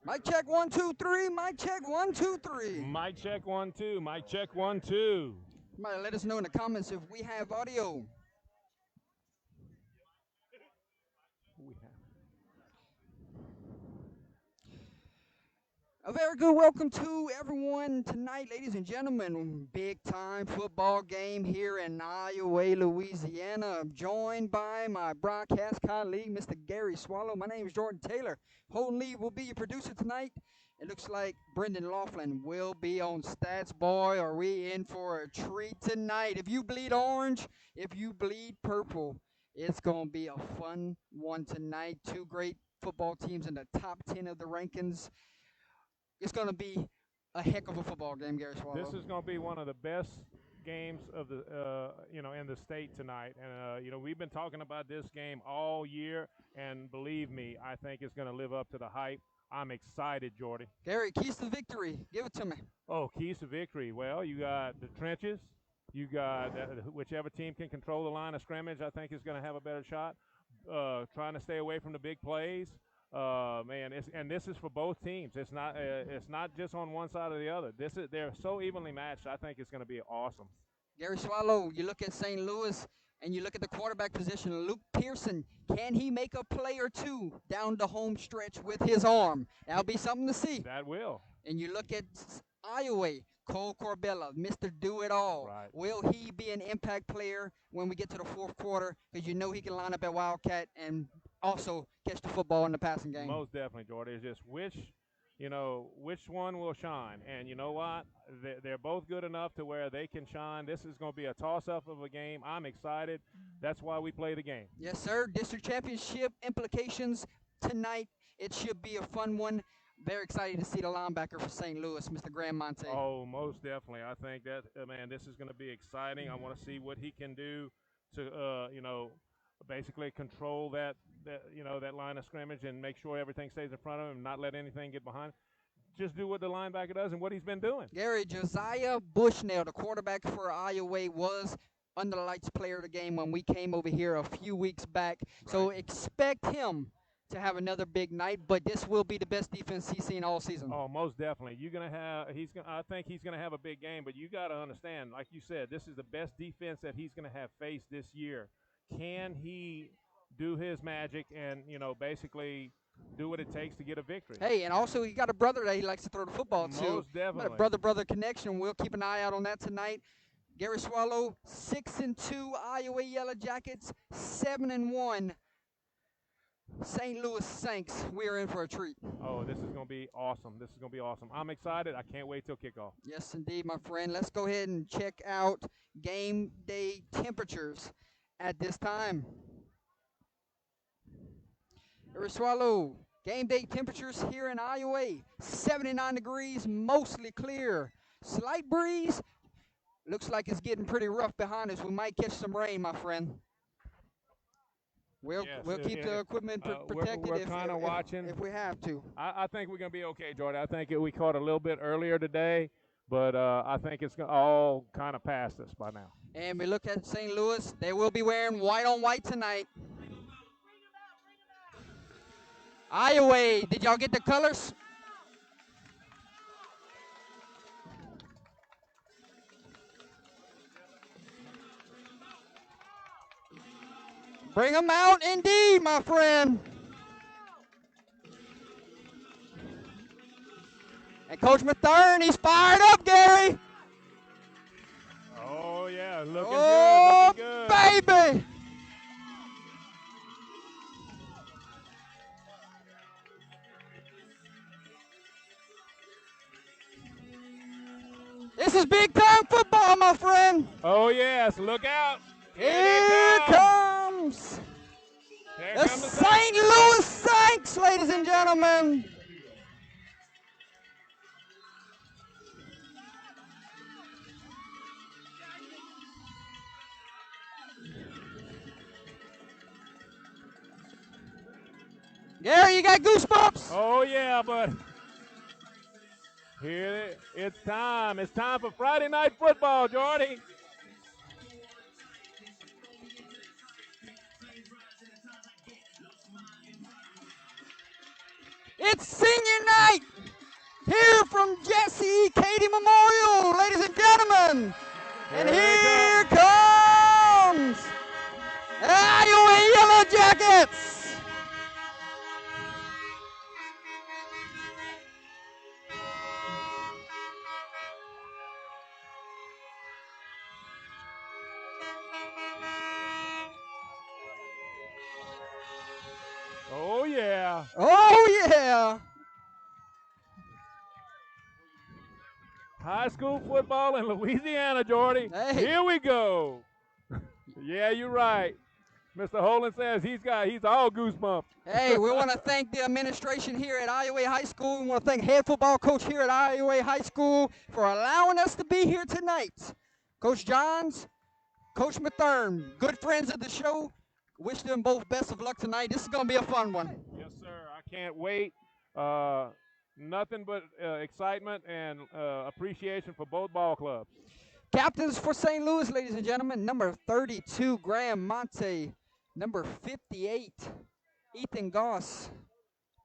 Mic check 1 2 3. Mic check 1 2 3. Mic check 1 2. Mic check 1 2. Somebody let us know in the comments if we have audio. We have. A very good welcome to everyone tonight, ladies and gentlemen. Big time football game here in Iowa, Louisiana. I'm joined by my broadcast colleague, Mr. Gary Swallow. My name is Jordan Taylor. Holden Lee will be your producer tonight. It looks like Brendan Laughlin will be on stats. Boy, are we in for a treat tonight. If you bleed orange, if you bleed purple, it's going to be a fun one tonight. Two great football teams in the top 10 of the rankings. It's going to be a heck of a football game, Gary Swallow. This is going to be one of the best games of the in the state tonight, and we've been talking about this game all year, and believe me, I think it's going to live up to the hype. I'm excited, Jordy. Gary, keys to victory. Give it to me. Oh, keys to victory. Well, you got the trenches. You got whichever team can control the line of scrimmage, I think is going to have a better shot. Trying to stay away from the big plays. This is for both teams. It's not just on one side or the other. They're so evenly matched. I think it's going to be awesome. Gary Swallow, you look at St. Louis and you look at the quarterback position. Luke Pearson, can he make a play or two down the home stretch with his arm? That'll be something to see. That will. And you look at Iowa, Cole Corbella, Mr. Do-It-All. Right. Will he be an impact player when we get to the fourth quarter? Because you know he can line up at Wildcat and also catch the football in the passing game. Most definitely, Jordy. It's just which one will shine. And you know what? They're both good enough to where they can shine. This is going to be a toss-up of a game. I'm excited. That's why we play the game. Yes, sir. District championship implications tonight. It should be a fun one. Very excited to see the linebacker for St. Louis, Mr. Graham Monte. Oh, most definitely. I think that, this is going to be exciting. I want to see what he can do to, basically control that line of scrimmage and make sure everything stays in front of him and not let anything get behind. Just do what the linebacker does and what he's been doing. Gary, Josiah Bushnell, the quarterback for Iowa, was under the lights player of the game when we came over here a few weeks back. Right. So expect him to have another big night, but this will be the best defense he's seen all season. Oh, most definitely. I think he's gonna have a big game, but you got to understand, like you said, this is the best defense that he's gonna have faced this year. Can he do his magic and basically do what it takes to get a victory? Hey, and also he got a brother that he likes to throw the football to. Most definitely. Brother connection. We'll keep an eye out on that tonight. Gary Swallow, 6-2 Iowa Yellow Jackets, 7-1 St. Louis Saints. We are in for a treat. Oh, this is going to be awesome. I'm excited. I can't wait till kickoff. Yes, indeed, my friend. Let's go ahead and check out game day temperatures at this time. Gary Swallow, game day temperatures here in Iowa, 79 degrees, mostly clear. Slight breeze. Looks like it's getting pretty rough behind us. We might catch some rain, my friend. We'll keep the equipment protected we're kind of watching. If we have to. I think we're going to be okay, Jordan. I think we caught a little bit earlier today, but I think it's all kind of past us by now. And we look at St. Louis. They will be wearing white on white tonight. Iowa, did y'all get the colors? Bring them out indeed, my friend. And Coach Mathern, he's fired up, Gary. Oh, yeah, looking good. Baby. This is big-time football, my friend. Oh, yes, look out. Here comes the St. Louis Saints, ladies and gentlemen. Gary, you got goosebumps? Oh, yeah, but here it's time. It's time for Friday night football, Jordy. It's senior night here from Jesse Katie Memorial, ladies and gentlemen. And here comes Iowa Yellow Jackets. Oh, yeah. Oh, yeah. High school football in Louisiana, Jordy. Hey. Here we go. Yeah, you're right. Mr. Holden says he's all goosebumps. Hey, we want to thank the administration here at Iowa High School. We want to thank head football coach here at Iowa High School for allowing us to be here tonight. Coach Johns, Coach Mathern, good friends of the show. Wish them both best of luck tonight. This is going to be a fun one. Yes, sir. I can't wait. Nothing but excitement and appreciation for both ball clubs. Captains for St. Louis, ladies and gentlemen, number 32, Graham Monte. Number 58, Ethan Goss.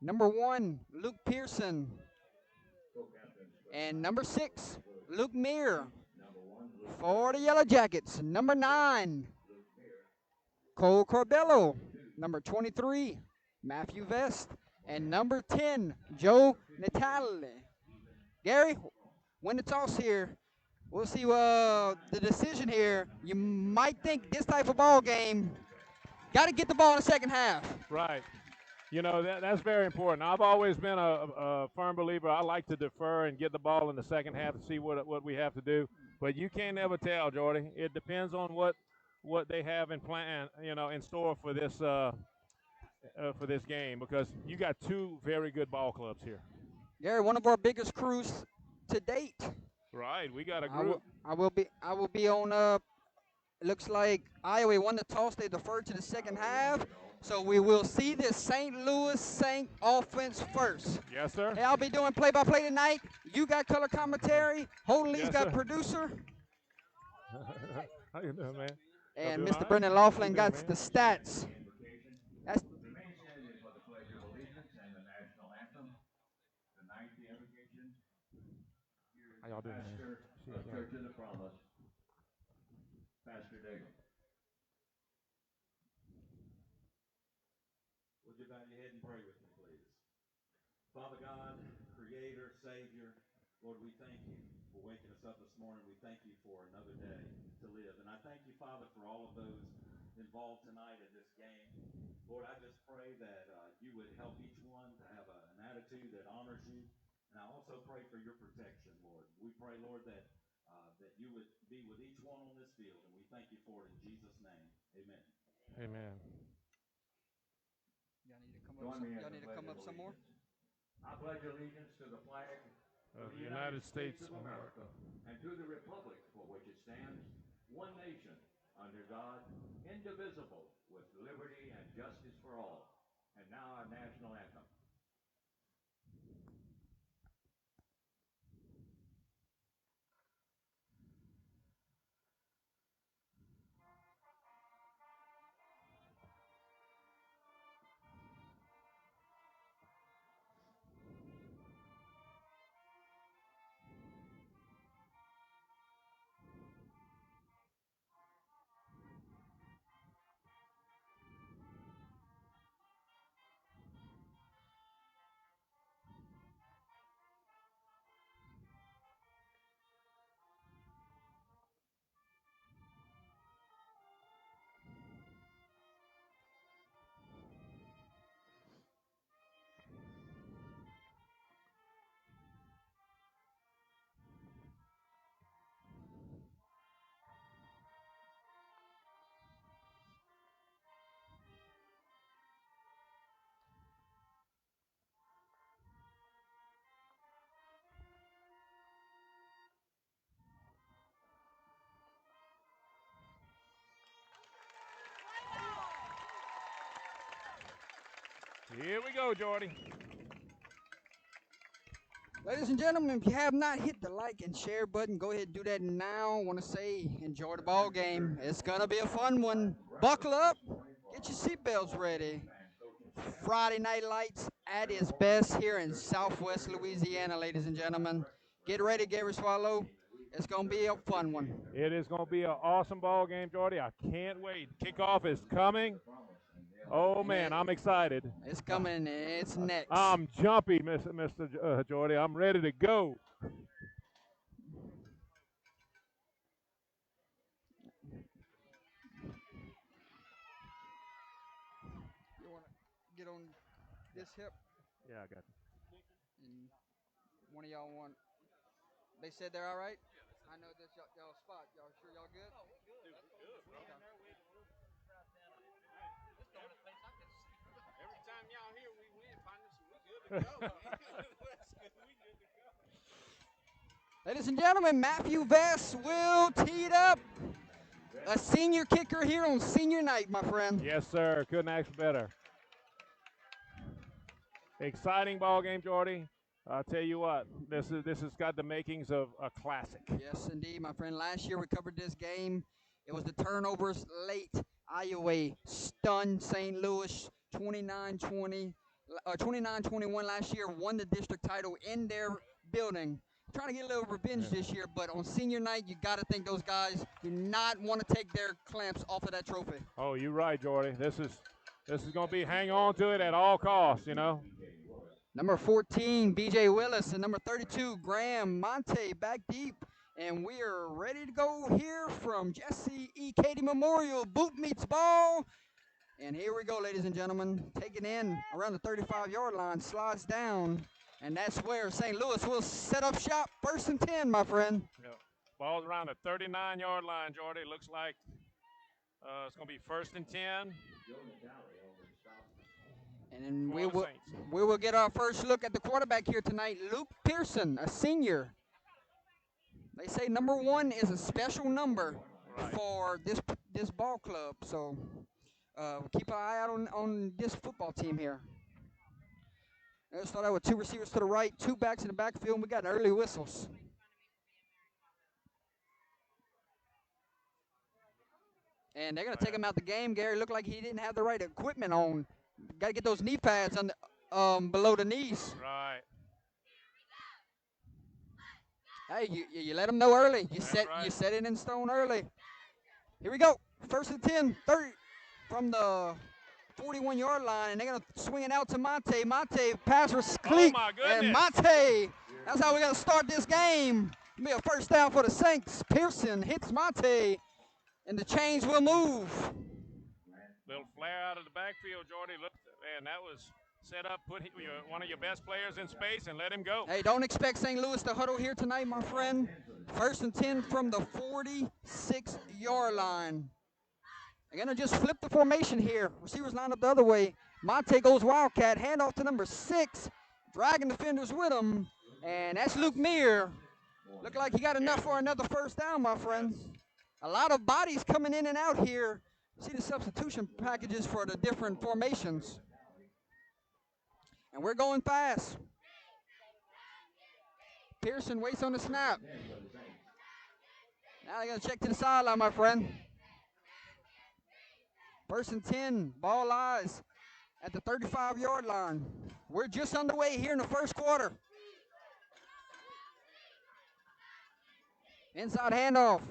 Number 1, Luke Pearson. And number 6, Luke Meir. For the Yellow Jackets, number 9, Cole Corbello. Number 23, Matthew Vest. And number 10, Joe Natale. Gary, when the toss here, we'll see the decision here. You might think this type of ball game, got to get the ball in the second half. Right. You know, that's very important. I've always been a firm believer. I like to defer and get the ball in the second half to see what we have to do. But you can't ever tell, Jordy. It depends on what they have in plan, in store for this game, because you got two very good ball clubs here. Gary, one of our biggest crews to date. Right, we got a group. I will be on. It looks like Iowa won the toss. They deferred to the second half, so we will see this St. Louis Saint offense first. Yes, sir. Hey, I'll be doing play-by-play tonight. You got color commentary. Holden Lee's Yes, got sir. producer. How you doing, man? And doing Mr. all right? Brendan Laughlin How you got doing, the man? stats. That's How y'all doing, man? See you again. To the promise. Pastor Dale. Would you bow your head and pray with me, please? Father God, Creator, Savior, Lord, we thank you for waking us up this morning. We thank you for another day to live. And I thank you, Father, for all of those involved tonight in this game. Lord, I just pray that you would help each one to have an attitude that honors you. And I also pray for your protection, Lord. We pray, Lord, that you would be with each one on this field, and we thank you for it in Jesus' name. Amen. Amen. y'all need to come Join up. me in Y'all the need to pledge come of up some more. allegiance. I pledge allegiance to the flag Of the United States of America and to the republic for which it stands, one nation, under God, indivisible, with liberty and justice for all. And now our national anthem. Here we go, Jordy. Ladies and gentlemen, if you have not hit the like and share button, go ahead and do that now. I want to say, enjoy the ball game. It's going to be a fun one. Buckle up. Get your seatbelts ready. Friday Night Lights at its best here in Southwest Louisiana, ladies and gentlemen. Get ready, Gary Swallow. It's going to be a fun one. It is going to be an awesome ball game, Jordy. I can't wait. Kickoff is coming. Oh, man, I'm excited. It's coming. It's next. I'm jumpy, Mr. Jordy. I'm ready to go. You want to get on this hip? Yeah, I got you. And one of y'all want. They said they're all right? I know this y'all spot. Y'all sure y'all good? Oh, we're good. Dude, we're good, bro. Every time y'all here, we win. We good to go, man. We good to go. Ladies and gentlemen, Matthew Vess will tee it up. A senior kicker here on senior night, my friend. Yes, sir. Couldn't ask better. Exciting ball game, Jordy. I'll tell you what, this has got the makings of a classic. Yes, indeed, my friend. Last year we covered this game. It was the turnovers late. Iowa stunned St. Louis 29-20, 29-21 last year. Won the district title in their building. Trying to get a little revenge this year, but on senior night, you got to think those guys do not want to take their clamps off of that trophy. Oh, you're right, Jordy. This is going to be hang on to it at all costs, you know. Number 14, B.J. Willis, and number 32, Graham Monte back deep. And we are ready to go here from Jesse E. Katie Memorial. Boot meets ball. And here we go, ladies and gentlemen. Taking in around the 35-yard line, slides down. And that's where St. Louis will set up shop. 1st and 10, my friend. Yep. Ball's around the 39-yard line, Jordy. Looks like it's going to be 1st and 10. And then we will get our first look at the quarterback here tonight, Luke Pearson, a senior. They say number 1 is a special number for this ball club. So keep an eye out on this football team here. Let's start out with 2 receivers to the right, 2 backs in the backfield, and we got early whistles. And they're going to take him out the game. Gary looked like he didn't have the right equipment on. Got to get those knee pads on below the knees. Right. Hey, you let them know early. You right. set it in stone early. Here we go. 1st and 10, 30 from the 41-yard line, and they're going to swing it out to Monte. Monte, pass was cleat. Oh, my goodness. And Monte, that's how we're going to start this game. It'll be a 1st down for the Saints. Pearson hits Monte, and the chains will move. Little flare out of the backfield, Jordy. Look, man, that was set up. Put one of your best players in space and let him go. Hey, don't expect St. Louis to huddle here tonight, my friend. 1st and 10 from the 46-yard line. They're going to just flip the formation here. Receivers line up the other way. Monte goes Wildcat. Handoff to number 6. Dragging defenders with him. And that's Luke Meir. Look like he got enough for another 1st down, my friends. A lot of bodies coming in and out here. See the substitution packages for the different formations. And we're going fast. Pearson waits on the snap. Now they're going to check to the sideline, my friend. 1st and 10, ball lies at the 35-yard line. We're just underway here in the 1st quarter. Inside handoff.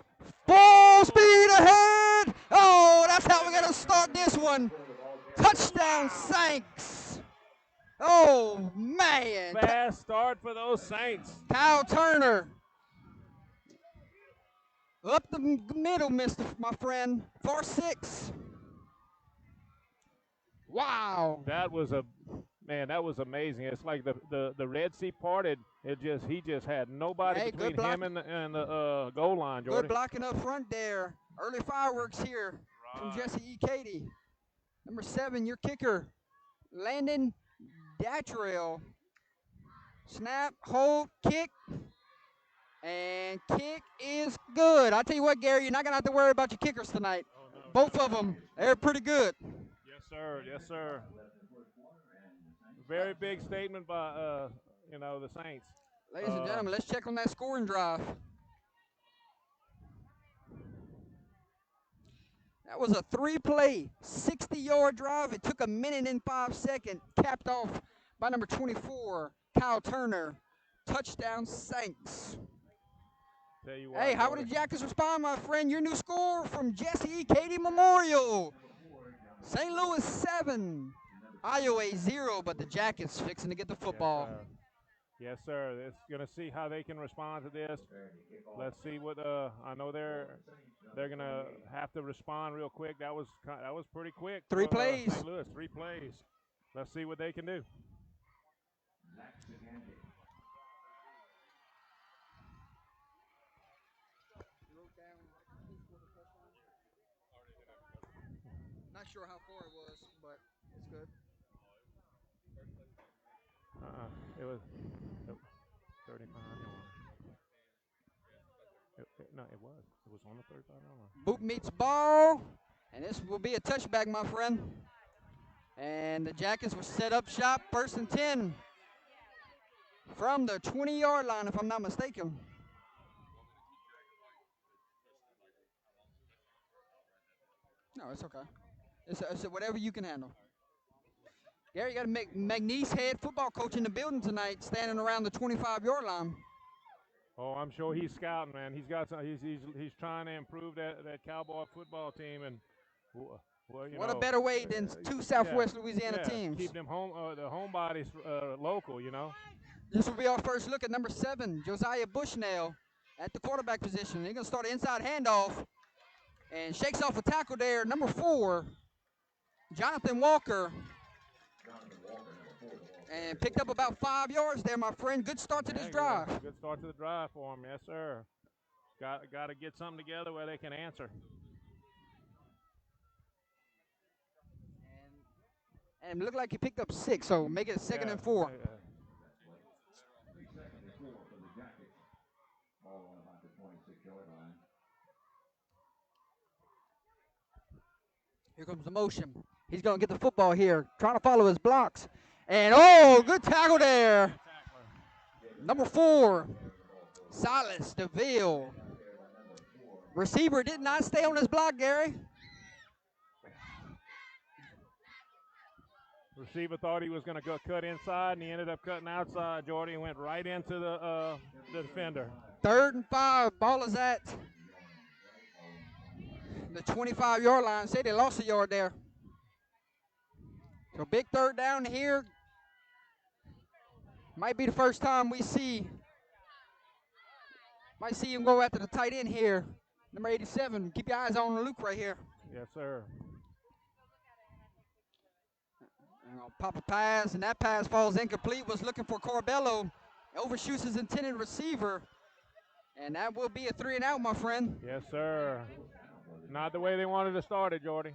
Full speed ahead. Oh, that's how we're going to start this one. Touchdown, Saints. Oh, man. Fast start for those Saints. Kyle Turner. Up the middle, my friend. 4-6. Wow. That was amazing. It's like the Red Sea parted. He just had nobody between him and the goal line, Jordy. Good blocking up front there. Early fireworks here from Jesse E. Katie. Number 7, your kicker, Landon Datrell. Snap, hold, kick, and kick is good. I tell you what, Gary, you're not gonna have to worry about your kickers tonight. Oh, no. Both of them, they're pretty good. Yes, sir. Yes, sir. Very big statement by the Saints. Ladies and gentlemen, let's check on that scoring drive. That was a 3-play, 60-yard drive. It took a minute and 5 seconds, capped off by number 24, Kyle Turner. Touchdown, Saints. Tell you what, Hey, how would the Jackets respond, my friend? Your new score from Jesse E. Katie Memorial. St. Louis 7, Iowa 0, but the Jackets fixing to get the football. Yes, sir. It's going to see how they can respond to this. Let's see what I know they're going to have to respond real quick. That was pretty quick. 3 plays. St. Louis, 3 plays. Let's see what they can do. Not sure how far it was, but it's good. It was 35 no, it was. It was on the 35 yard line. Boot meets ball, and this will be a touchback, my friend. And the Jackets will set up shop, 1st and 10 from the 20-yard line, if I'm not mistaken. No, it's okay. It's whatever you can handle. Gary, you got a McNeese head football coach in the building tonight, standing around the 25-yard line. Oh, I'm sure he's scouting, man. He's got some, he's trying to improve that Cowboy football team, and well, what a better way than 2 Southwest Louisiana teams. Keep them home, the homebodies local, you know. This will be our first look at number 7, Josiah Bushnell, at the quarterback position. He's going to start an inside handoff and shakes off a tackle there. Number 4, Jonathan Walker. And picked up about 5 yards there, my friend. Good start to this drive. Good start to the drive for him, yes, sir. Got to get something together where they can answer. And it looked like he picked up 6, so make it a 2nd and 4. Here comes the motion. He's going to get the football here, trying to follow his blocks. And, oh, good tackle there. Number 4, Silas DeVille. Receiver did not stay on his block, Gary. Receiver thought he was going to go cut inside, and he ended up cutting outside, Jordy, and went right into the defender. 3rd and 5. Ball is at the 25-yard line. Say they lost a yard there. So big 3rd down here. Might be the first time we might see him go after the tight end here. Number 87. Keep your eyes on Luke right here. Yes, sir. Pop a pass, and that pass falls incomplete. Was looking for Corbello. Overshoots his intended receiver. And that will be a 3 and out, my friend. Yes, sir. Not the way they wanted to start it, Jordy.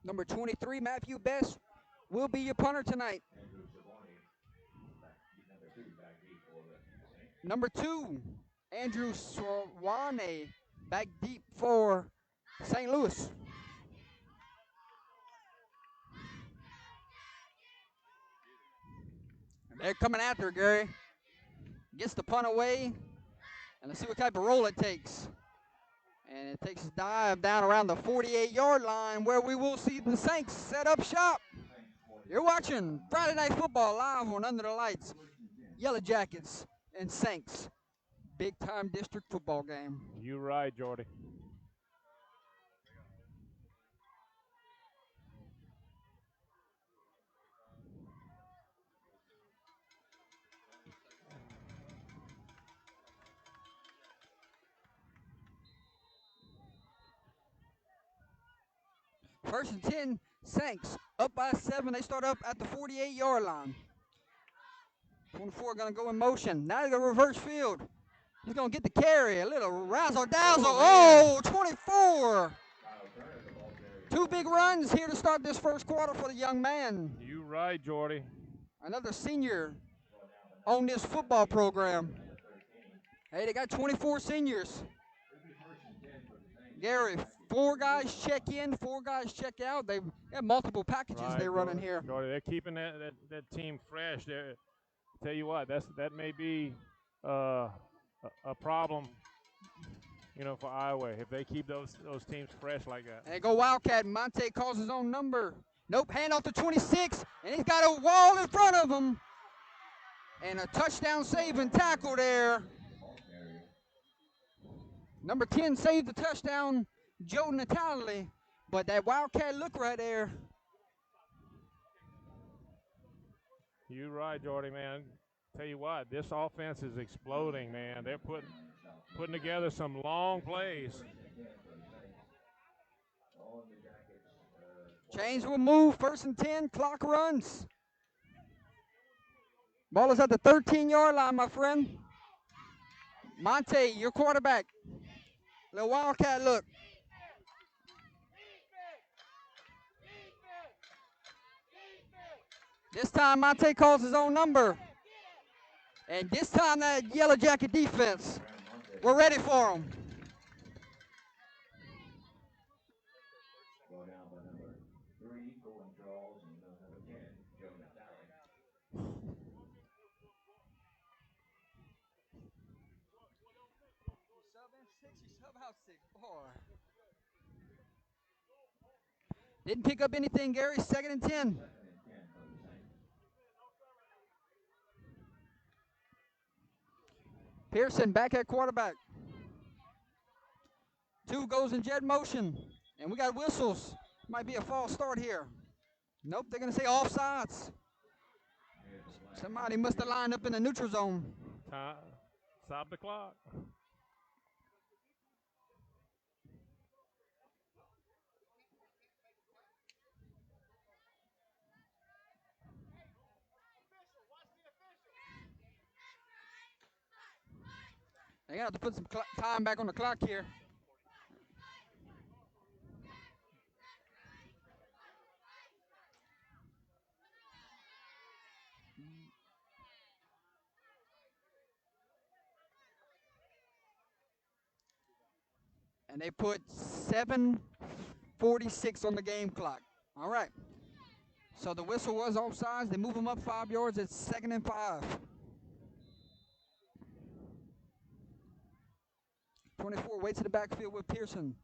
Number 23, Matthew Best, will be your punter tonight. Number 2, Andrew Swane, back deep for St. Louis. And they're coming after it, Gary. Gets the punt away, and let's see what type of roll it takes. And it takes a dive down around the 48-yard line where we will see the Saints set up shop. You're watching Friday Night Football live on Under the Lights. Yellow Jackets and Saints. Big-time district football game. You're right, Jordy. First and 10, Saints up by 7. They start up at the 48-yard line. 24 going to go in motion. Now they go reverse field. He's going to get the carry. A little razzle-dazzle. Oh, 24. 2 big runs here to start this first quarter for the young man. You right, Jordy. Another senior on this football program. Hey, they got 24 seniors. Gary, 4 guys check in, 4 guys check out. They have multiple packages they're running here. Jordy, they're keeping that team fresh. tell you what, that may be a problem, for Iowa if they keep those teams fresh like that. And go Wildcat. Monte calls his own number. Nope, hand off to 26, and he's got a wall in front of him. And a touchdown save and tackle there. Number 10 saved the touchdown, Joe Natale. But that Wildcat look right there. You're right, Jordy, man. Tell you what, this offense is exploding, man. They're putting together some long plays. Chains will move, 1st and 10, clock runs. Ball is at the 13-yard line, my friend. Monte, your quarterback. Little Wildcat look. This time Monte calls his own number. And this time that Yellow Jacket defense, we're ready for him. Didn't pick up anything, Gary. 2nd and 10. Pearson back at quarterback. 2 goes in jet motion. And we got whistles. Might be a false start here. Nope, they're going to say offsides. Somebody must have lined up in the neutral zone. Stop the clock. They got to put some time back on the clock here. And they put 7:46 on the game clock. All right. So the whistle was offsides. They move them up 5 yards. It's 2nd and 5. 24 waits to the backfield with Pearson.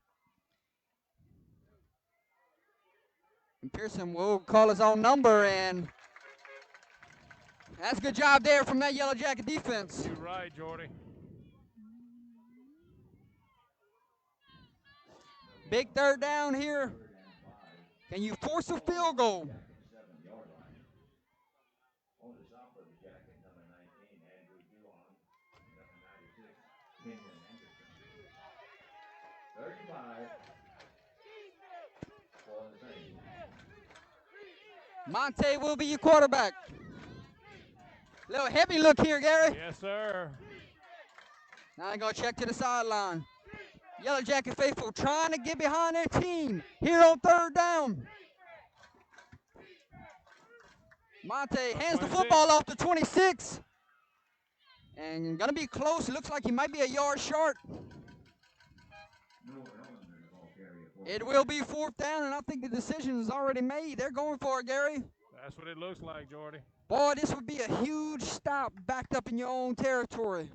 And Pearson will call his own number, and that's a good job there from that Yellow Jacket defense. You're right, Jordy. Big 3rd down here. Can you force a field goal? Monte will be your quarterback. Little heavy look here, Gary. Yes, sir. Now they're going to check to the sideline. Yellow Jacket faithful trying to get behind their team here on 3rd down. Monte hands the football off to 26. And going to be close. It looks like he might be a yard short. It will be 4th down, and I think the decision is already made. They're going for it, Gary. That's what it looks like, Jordy. Boy, this would be a huge stop backed up in your own territory.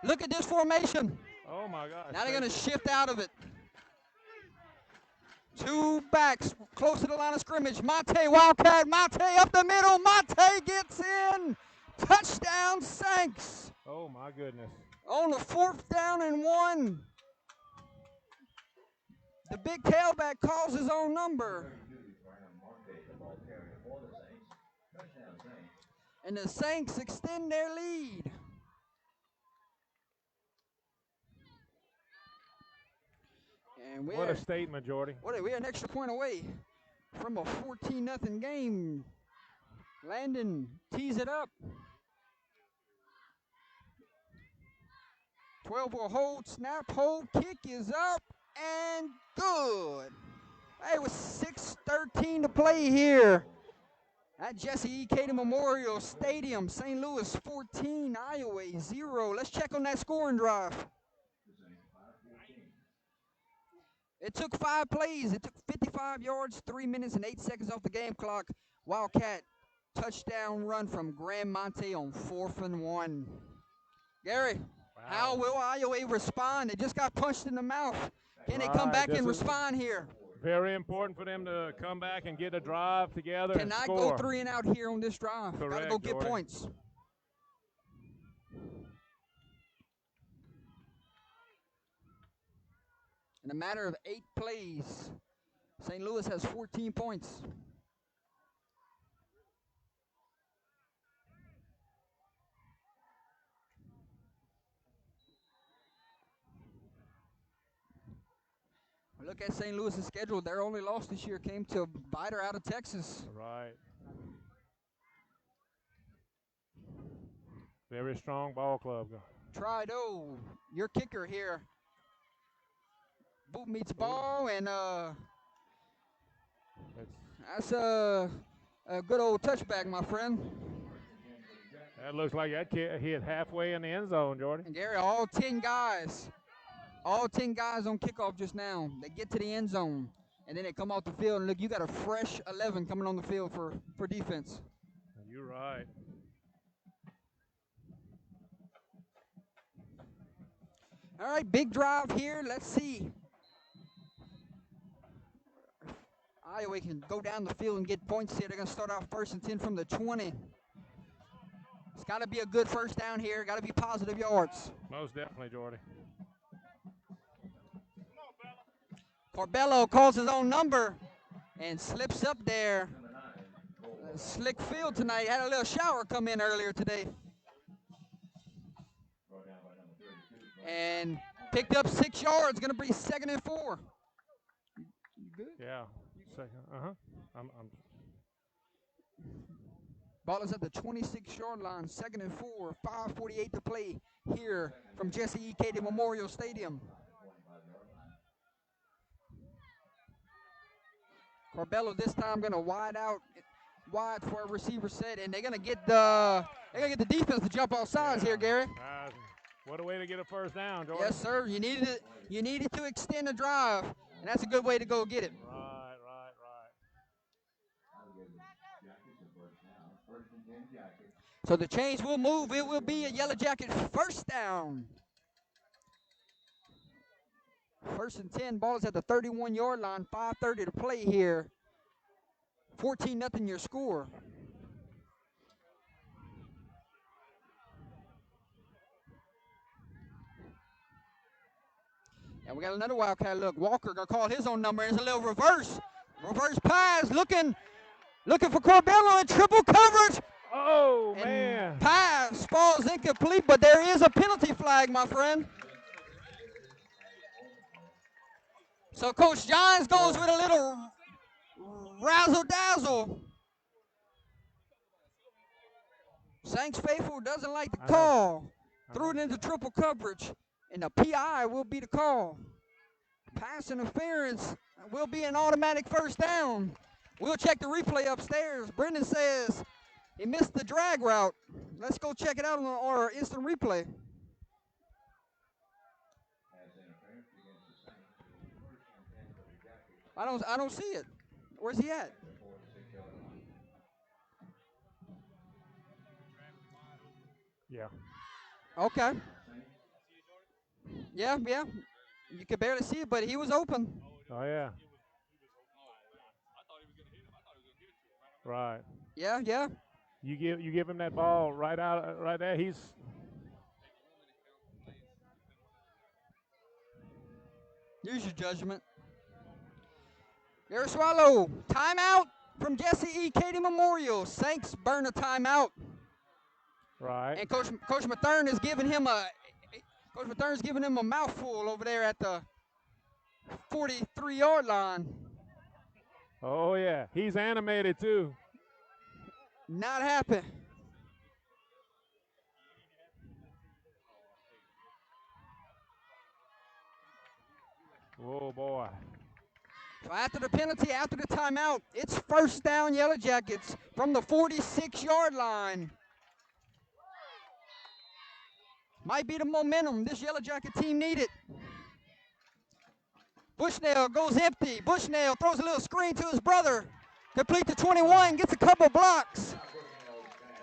Look at this formation. Oh, my gosh. Now they're going to shift out of it. 2 backs close to the line of scrimmage. Monte, Wildcat, Monte up the middle. Monte gets in. Touchdown, Saints. Oh, my goodness. On the 4th down and 1. The big tailback calls his own number. And the Saints extend their lead. And What a statement, Jordy. We're an extra point away from a 14-0 game. Landon tees it up. 12 will hold, snap, hold, kick is up, and good. Hey, with 6:13 to play here at Jesse E. Cater Memorial Stadium. St. Louis 14, Iowa 0. Let's check on that scoring drive. It took 5 plays. It took 55 yards, 3 minutes, and 8 seconds off the game clock. Wildcat touchdown run from Grand Monte on 4th and 1. Gary, how will Iowa respond? They just got punched in the mouth. Can they come back and respond here? Very important for them to come back and get a drive together and Cannot score. go 3 and out here on this drive. Got to go get Jordan. points. In a matter of 8 plays, St. Louis has 14 points. Look at St. Louis's schedule. Their only loss this year came to a biter out of Texas. Right. Very strong ball club. Trido, your kicker here. Boot meets ball, and that's a good old touchback, my friend. That looks like that kid hit halfway in the end zone, Jordan. And Gary, all 10 guys on kickoff just now. They get to the end zone, and then they come off the field, and look, you got a fresh 11 coming on the field for defense. You're right. All right, big drive here. Let's see. Iowa can go down the field and get points here. They're going to start off 1st and 10 from the 20. It's got to be a good first down here. Got to be positive yards. Most definitely, Jordy. Corbello calls his own number and slips up there. Slick field tonight. Had a little shower come in earlier today. And picked up 6 yards. Going to be 2nd and 4. You good? Yeah. Ball is at the 26-yard line. 2nd and 4. 5:48 to play here from Jesse E. Cady Memorial Stadium. Corbello this time going to wide for a receiver set, and they're going to get the defense to jump off sides here, Gary. What a way to get a first down, Jordan. Yes, sir. You needed to extend the drive, and that's a good way to go get it. Right. So the chains will move. It will be a Yellow Jacket first down. 1st and 10. Ball is at the 31-yard line. 5:30 to play here. 14-0 your score. And we got another Wildcat look. Walker gonna call his own number. It's a little reverse pass. Looking for Corbello in triple coverage. Oh, and man. Pass falls incomplete, but there is a penalty flag, my friend. So Coach Johns goes with a little razzle-dazzle. Saints faithful doesn't like the call. Threw it into triple coverage, and the PI will be the call. Pass interference will be an automatic first down. We'll check the replay upstairs. Brendan says he missed the drag route. Let's go check it out on our instant replay. I don't see it. Where's he at? Yeah. Okay. Yeah. You could barely see it, but he was open. Oh, yeah. Right. Yeah. You give him that ball right there. He's use your judgment. Gary Swallow, timeout from Jesse E. Cady Memorial. Saints burn a timeout. right. And Coach Mathern is giving him a mouthful over there at the 43-yard line. Oh, yeah. He's animated, too. Not happy. Oh, boy. So after the penalty, after the timeout, it's first down Yellow Jackets from the 46-yard line. Might be the momentum this Yellow Jacket team needed. Bushnell goes empty. Bushnell throws a little screen to his brother. Complete to 21, gets a couple blocks.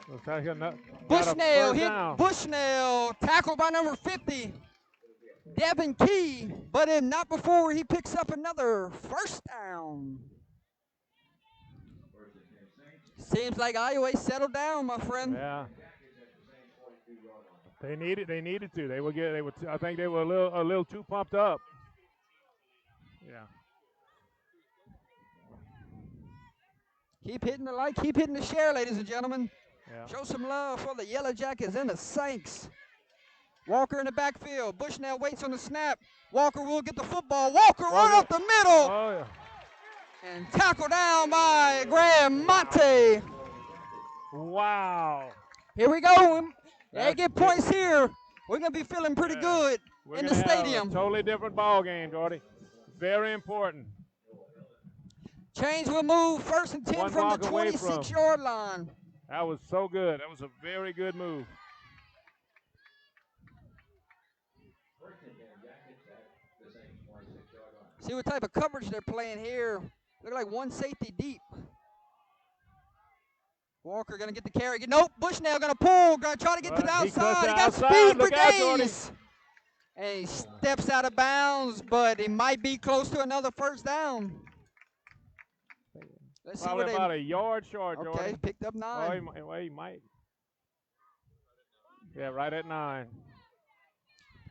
Looks like got a Bushnell first hit down. Bushnell, tackled by number 50, Devin Key, but not before he picks up another first down. Seems like Iowa settled down, my friend. Yeah. They needed to. I think they were a little too pumped up. Yeah. Keep hitting the like, keep hitting the share, ladies and gentlemen. Yeah. Show some love for the Yellow Jackets and the Saints. Walker in the backfield. Bushnell waits on the snap. Walker will get the football. Walker run up the middle Oh, yeah. and tackle down by Graham Monte. Wow. Here we go. They That's get good. points here. We're going to be feeling pretty Yeah. good We're in the gonna have stadium. a totally different ball game, Gordy. Very important. Chains will move 1st and 10 One from the block away 26-yard line. That was so good. That was a very good move. See what type of coverage they're playing here. Look like one safety deep. Walker gonna get the carry. Nope, Bushnell gonna pull, gonna try to get to the He cuts outside. the He got outside. speed for Look out, Jordy. days. And he steps out of bounds, but he might be close to another first down. Let's see Probably what about a yard short, Okay, Jordy. picked up 9. He might. Yeah, right at 9.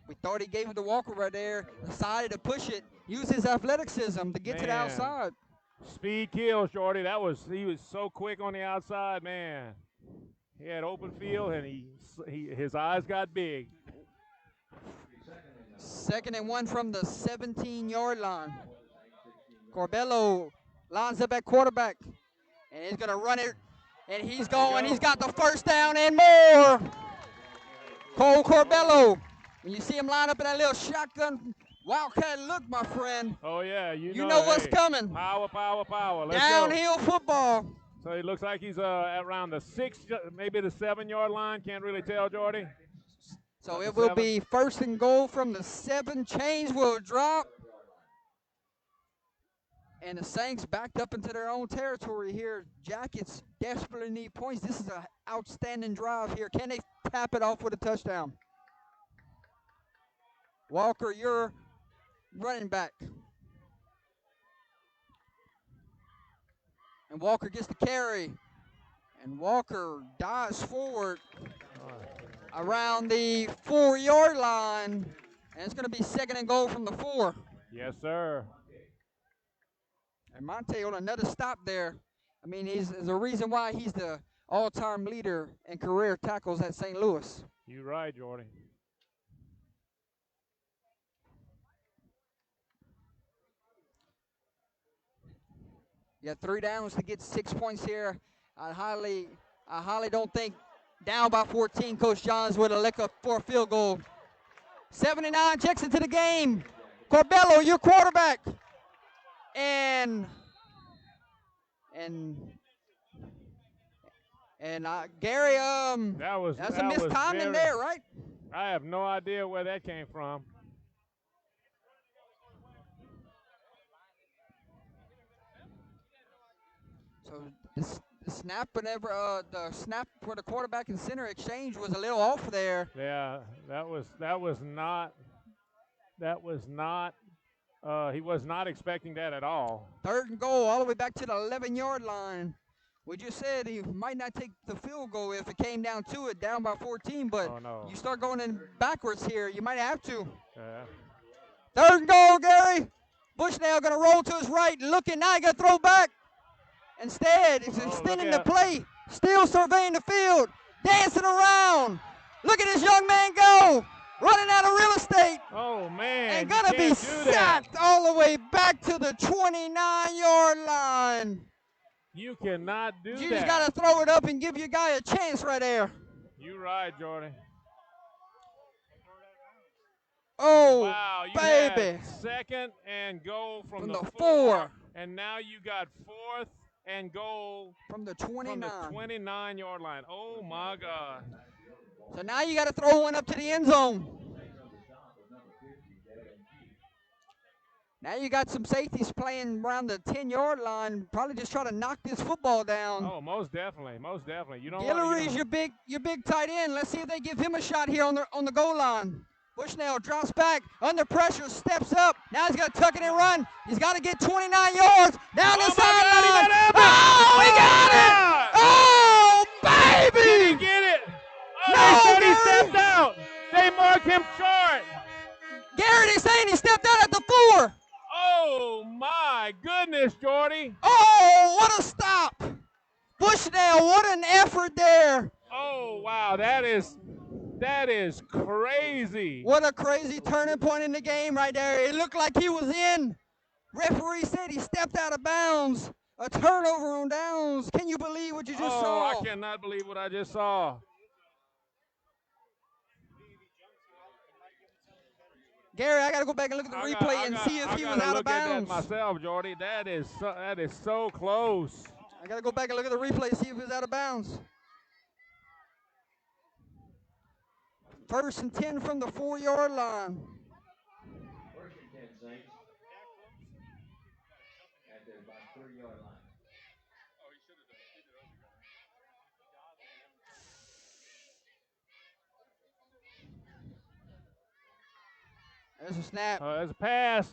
We thought he gave it to Walker right there. Decided to push it. Use his athleticism to get to the Man. outside. Speed kills, Jordy. He was so quick on the outside, man. He had open field, and his eyes got big. 2nd and 1 from the 17-yard line. Corbello lines up at quarterback, and he's gonna run it, and he's going. He's got the first down and more. Cole Corbello. When you see him line up in that little shotgun wildcat look, my friend, Oh, yeah. you know what's hey, coming. Power, power, power. Let's go. Downhill football. So it looks like he's around the 6, maybe the 7-yard line. Can't really tell, Jordy. So At it the will 7. be 1st and goal from the 7. Chains will drop. And the Saints backed up into their own territory here. Jackets desperately need points. This is an outstanding drive here. Can they tap it off with a touchdown? Walker, you're running back. And Walker gets the carry. And Walker dives forward around the 4-yard line. And it's going to be 2nd and goal from the 4. Yes, sir. And Monte on another stop there. I mean, there's a reason why he's the all-time leader in career tackles at St. Louis. You're right, Jordy. You got 3 downs to get 6 points here. I highly don't think down by 14, Coach Johns would have looked up for a field goal. 79 checks into the game. Corbello, your quarterback. And Gary, that's a missed timing there, right? I have no idea where that came from. So the snap whenever the snap for the quarterback and center exchange was a little off there. Yeah, that was not. He was not expecting that at all. 3rd and goal all the way back to the 11-yard line. We just said he might not take the field goal if it came down to it, down by 14, but Oh, no. you start going in backwards here, you might have to. Yeah. 3rd and goal, Gary. Bushnell going to roll to his right, looking, now he going to throw back. Instead, he's extending the look play, still surveying the field, dancing around. Look at this young man go, running out of real estate. Oh, man. And you gonna be can't do that. sacked all the way back to the 29-yard line. You cannot do You that. just gotta throw it up and give your guy a chance right there. You're right, Jordy. Oh, Wow, you baby. had 2nd and goal from From the the 4, four. and now you got 4th and goal From the from 29. the 29-yard line. Oh my God. So now you gotta throw one up to the end zone. Now you got some safeties playing around the 10-yard line, probably just trying to knock this football down. Oh, most definitely, most definitely. You don't Guillory's your big tight end. Let's see if they give him a shot here on the goal line. Bushnell drops back, under pressure, steps up. Now he's got to tuck it and run. He's got to get 29 yards down the sideline. Oh, he got it! Oh, baby! Did he get it? Oh, No, they said he Gary! stepped out. They marked him short. Gary, they're saying he stepped out at the 4. Oh, my goodness, Jordy. Oh, what a stop! Bushnell, what an effort there. Oh, wow, that is crazy. What a crazy turning point in the game right there. It looked like he was in. Referee said he stepped out of bounds. A turnover on downs. Can you believe what you just saw? I cannot believe what I just saw. Gary, I got to go back and look at the replay and see if he was out of bounds. I got to look at that myself, Jordy. That is so close. I got to go back and look at the replay and see if he was out of bounds. 1st and 10 from the 4-yard line. 1st and 10, Saints. At the about 3-yard line. There's a snap. There's a pass.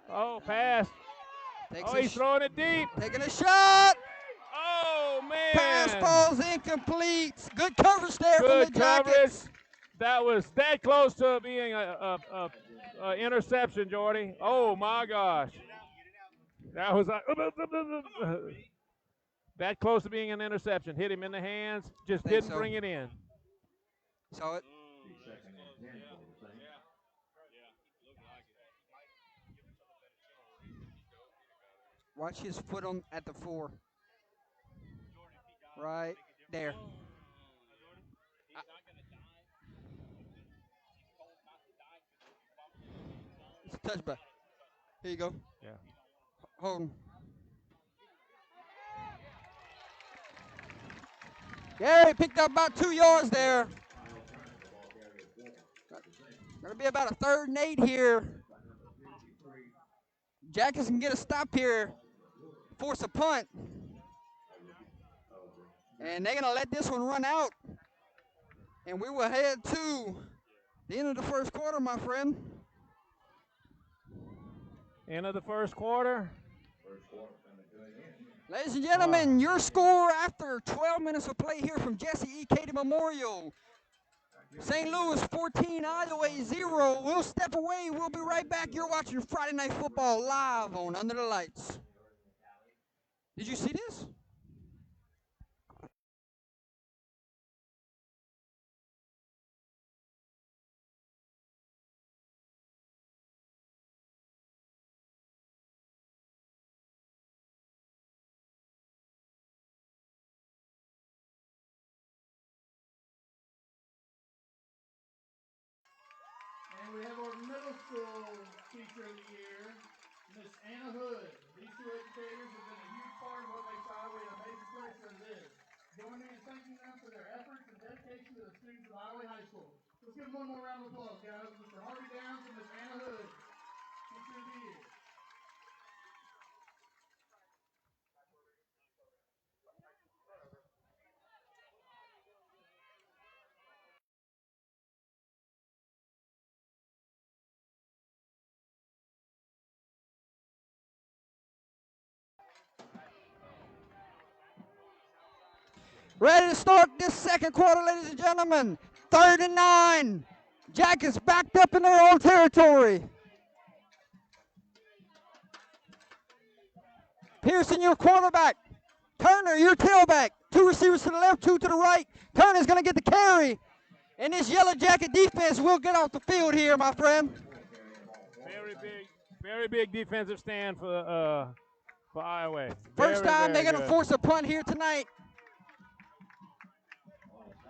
Oh, pass. He's throwing it deep. Taking a shot. Oh, man. Pass ball's incomplete. Good coverage there Good from the coverage. Jackets. That was that close to being a interception, Jordy. Oh, my gosh. That was that close to being an interception. Hit him in the hands. Just didn't bring it in. Saw it. 2nd and 10 for the Saints. Watch his foot on at the 4. Right there. It's a touchback. Here you go. Yeah. Hold him. Gary picked up about 2 yards there. Gonna be about a 3rd and 8 here. Jackets can get a stop here. Force a punt. And they're gonna let this one run out. And we will head to the end of the 1st quarter, my friend. End of the 1st quarter. Ladies and gentlemen, your score after 12 minutes of play here from Jesse E. Katie Memorial. St. Louis 14, Iowa 0. We'll step away. We'll be right back. You're watching Friday Night Football live on Under the Lights. Did you see this? And we have our middle school teacher of the year, Miss Anna Hood. These 2 educators have been a huge part of what makes Iowa an amazing place that it is. Join me in thanking them for their efforts and dedication to the students of Iowa High School. Let's give them one more round of applause, guys. Mr. Harvey Downs and Miss Anna Hood, teacher of the year. Ready to start this 2nd quarter, ladies and gentlemen. 3rd and 9. Jackets backed up in their own territory. Pearson, your quarterback. Turner, your tailback. 2 receivers to the left, 2 to the right. Turner's going to get the carry. And this Yellow Jacket defense will get off the field here, my friend. Very big defensive stand for Iowa. First time they're going to force a punt here tonight.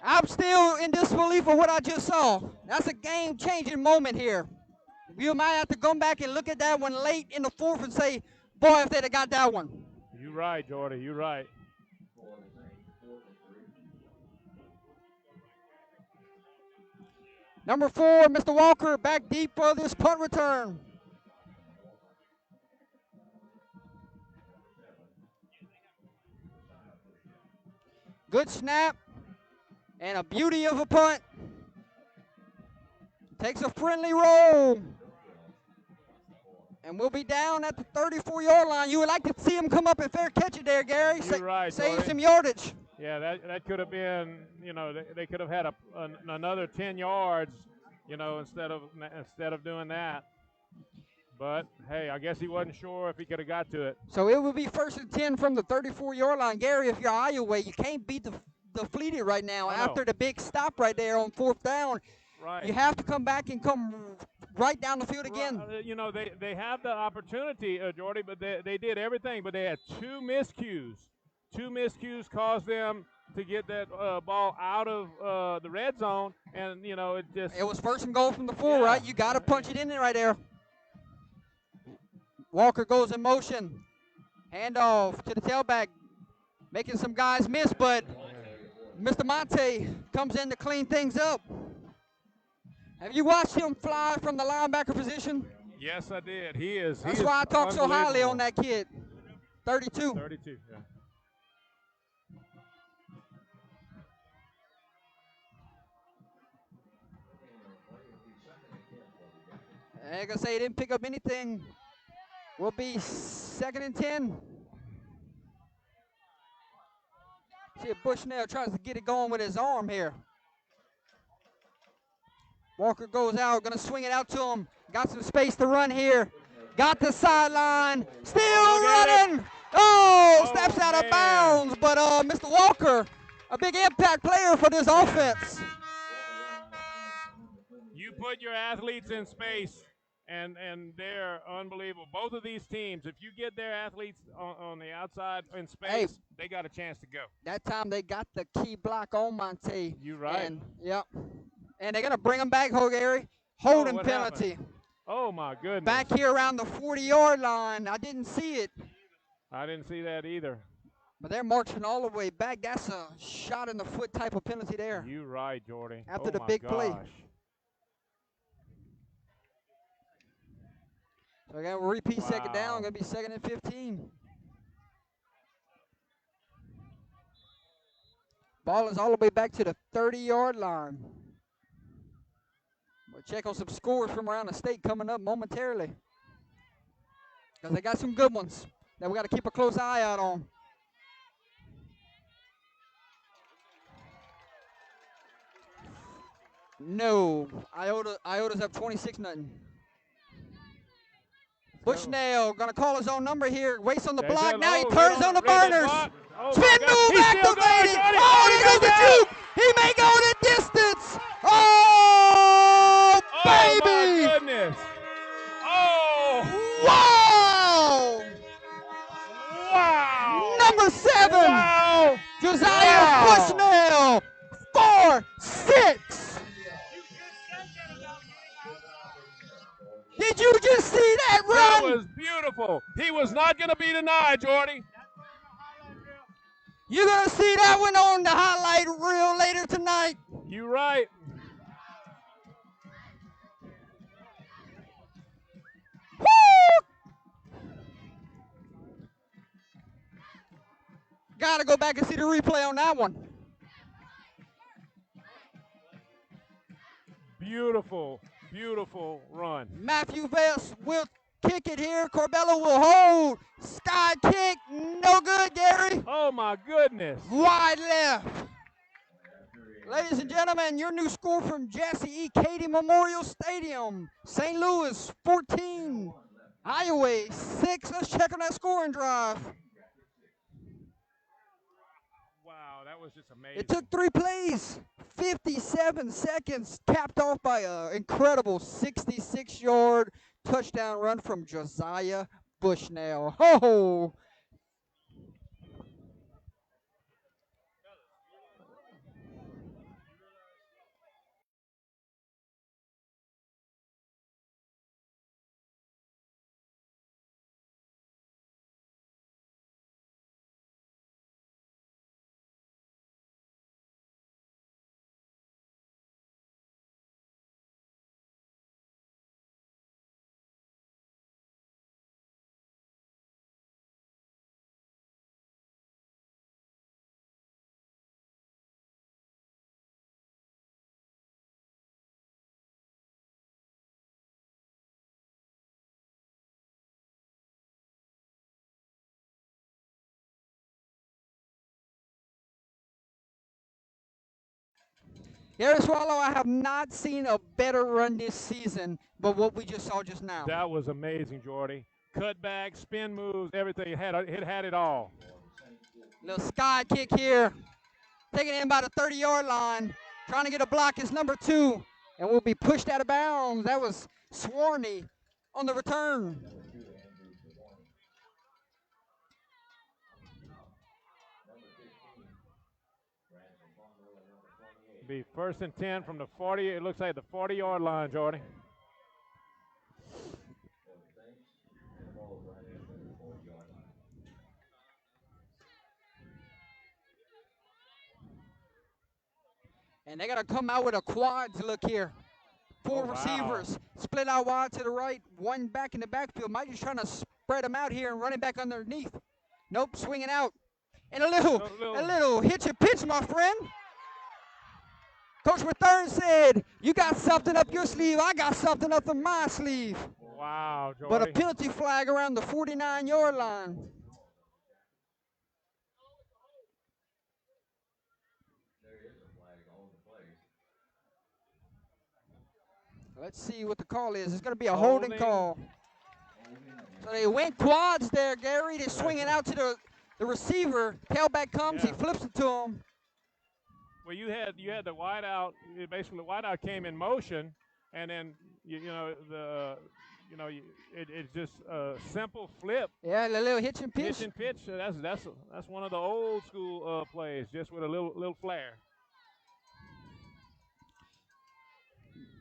I'm still in disbelief of what I just saw. That's a game-changing moment here. You might have to go back and look at that one late in the 4th and say, boy, if they'd have got that one. You're right, Jordy. You're right. Number 4, Mr. Walker, back deep for this punt return. Good snap. And a beauty of a punt. Takes a friendly roll. And we'll be down at the 34-yard line. You would like to see him come up and fair catch it there, Gary. You're right, Save Jordy. some yardage. Yeah, that could have been, they could have had another 10 yards, instead of doing that. But hey, I guess he wasn't sure if he could have got to it. So it will be 1st and 10 from the 34-yard line. Gary, if you're Iowa, you can't beat the Fleeted right now after the big stop right there on 4th down. Right. You have to come back and come right down the field again. They have the opportunity, Jordy, but they did everything, but they had 2 miscues. 2 miscues caused them to get that ball out of the red zone, and it was 1st and goal from the 4, right? You got to punch it in there right there. Walker goes in motion. Handoff to the tailback, making some guys miss, but Mr. Monte comes in to clean things up. Have you watched him fly from the linebacker position? Yes, I did. That's why I talk so highly on that kid. 32. 32, yeah. I'm going to say he didn't pick up anything. Will be 2nd and 10. See if Bushnell tries to get it going with his arm here. Walker goes out, going to swing it out to him. Got some space to run here. Got the sideline. Still running. Steps out of bounds. But Mr. Walker, a big impact player for this offense. You put your athletes in space, and they're unbelievable. Both of these teams, if you get their athletes on the outside in space, they got a chance to go. That time they got the key block on Monte. You right. And, yep. And they're going to bring him back, Gary. Holding penalty. Happened? Oh, my goodness. Back here around the 40-yard line. I didn't see it. I didn't see that either. But they're marching all the way back. That's a shot in the foot type of penalty there. You right, Jordy. After the big play. So again, we'll repeat 2nd down. Going to be 2nd and 15. Ball is all the way back to the 30-yard line. We'll check on some scores from around the state coming up momentarily. Because they got some good ones that we got to keep a close eye out on. No. Iota's up 26-0. Bushnell going to call his own number here. Waits on the block. Now he turns on the burners. Spin move activated. He goes the juke. He may go the distance. Oh, baby. Oh, my goodness. Oh. Wow. Wow. Number 7. Wow. Josiah Bushnell. 4-6. Did you just see that run? That was beautiful. He was not going to be denied, Jordy. You're going to see that one on the highlight reel later tonight. You right. Woo! Got to go back and see the replay on that one. Beautiful, beautiful run. Matthew Vest will kick it here. Corbello will hold. Sky kick. No good, Gary. Oh, my goodness. Wide left. Ladies and gentlemen, your new score from Jesse E. Cady Memorial Stadium. St. Louis 14, Iowa 6. Let's check on that scoring drive. Wow, that was just amazing. It took 3 plays, 57 seconds, capped off by an incredible 66-yard touchdown run from Josiah Bushnell. Oh! Gary Swallow, I have not seen a better run this season, but what we just saw just now. That was amazing, Jordy. Cutback, spin moves, everything. It had it all. Little sky kick here. Taking it in by the 30-yard line. Trying to get a block is number 2. And will be pushed out of bounds. That was Swarney on the return. Be 1st and 10 from the 40. It looks like the 40-yard line, Jordy. And they got to come out with a quads look here. 4 wow. receivers split out wide to the right, 1 back in the backfield. Mike just trying to spread them out here and running back underneath. Nope, swinging out. And a little hitch and pitch, my friend. Coach Mathern said, you got something up your sleeve, I got something up in my sleeve. Wow, Jordy. But a penalty flag around the 49-yard line. Let's see what the call is. It's going to be a holding call. So they went quads there, Gary. They're swinging out to the receiver. Tailback comes, he flips it to him. Well, you had the wide out. Basically, the wide out came in motion, and then it's just a simple flip. Yeah, a little hitch and pitch. Hitch and pitch. That's one of the old school plays, just with a little flair.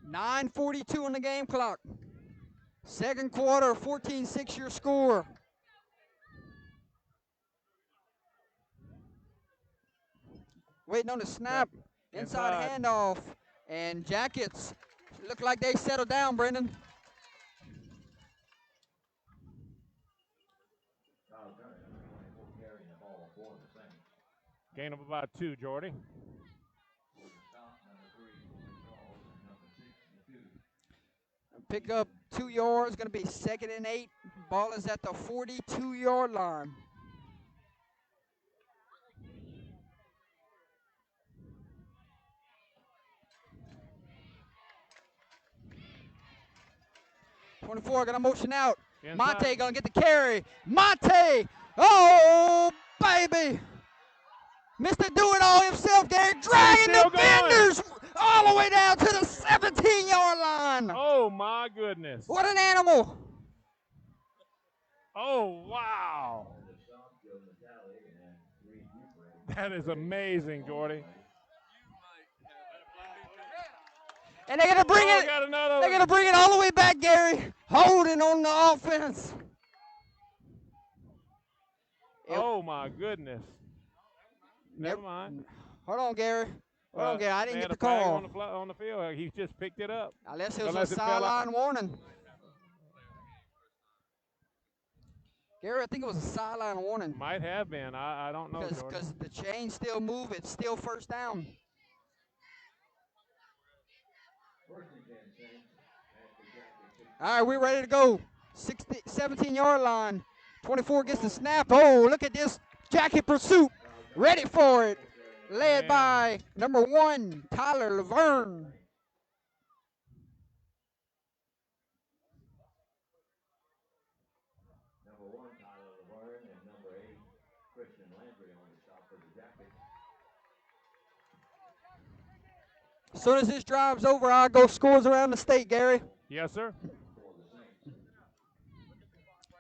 9:42 on the game clock. Second quarter, 14-6 your score. Waiting on the snap. Inside handoff. And Jackets look like they settled down, Brendan. Gain of about 2, Jordy. Pick up 2 yards, going to be 2nd and 8. Ball is at the 42-yard line. .24 going to motion out. Inside. Monte going to get the carry. Monte! Oh, baby! Mr. Do-It-All himself, Gary, dragging the defenders all the way down to the 17-yard line. Oh, my goodness. What an animal. Oh, wow. That is amazing, Jordy. And they're going to bring it. They're going to bring it all the way back, Gary. Holding on the offense. Oh, my goodness. Never mind. Hold on, Gary. Hold on, Gary. I didn't get the call. On the field. He just picked it up. Unless it was a sideline warning. Gary, I think it was a sideline warning. Might have been. I don't know. Because the chains still move. It's still first down. All right, we're ready to go. 17-yard line. 24 gets the snap. Oh, look at this jacket pursuit. Ready for it. Led by number 1, Tyler Laverne. Number 1, Tyler Laverne, and number 8, Christian Landry on the stop for the Jackets. As soon as this drive's over, I'll go scores around the state, Gary. Yes, sir.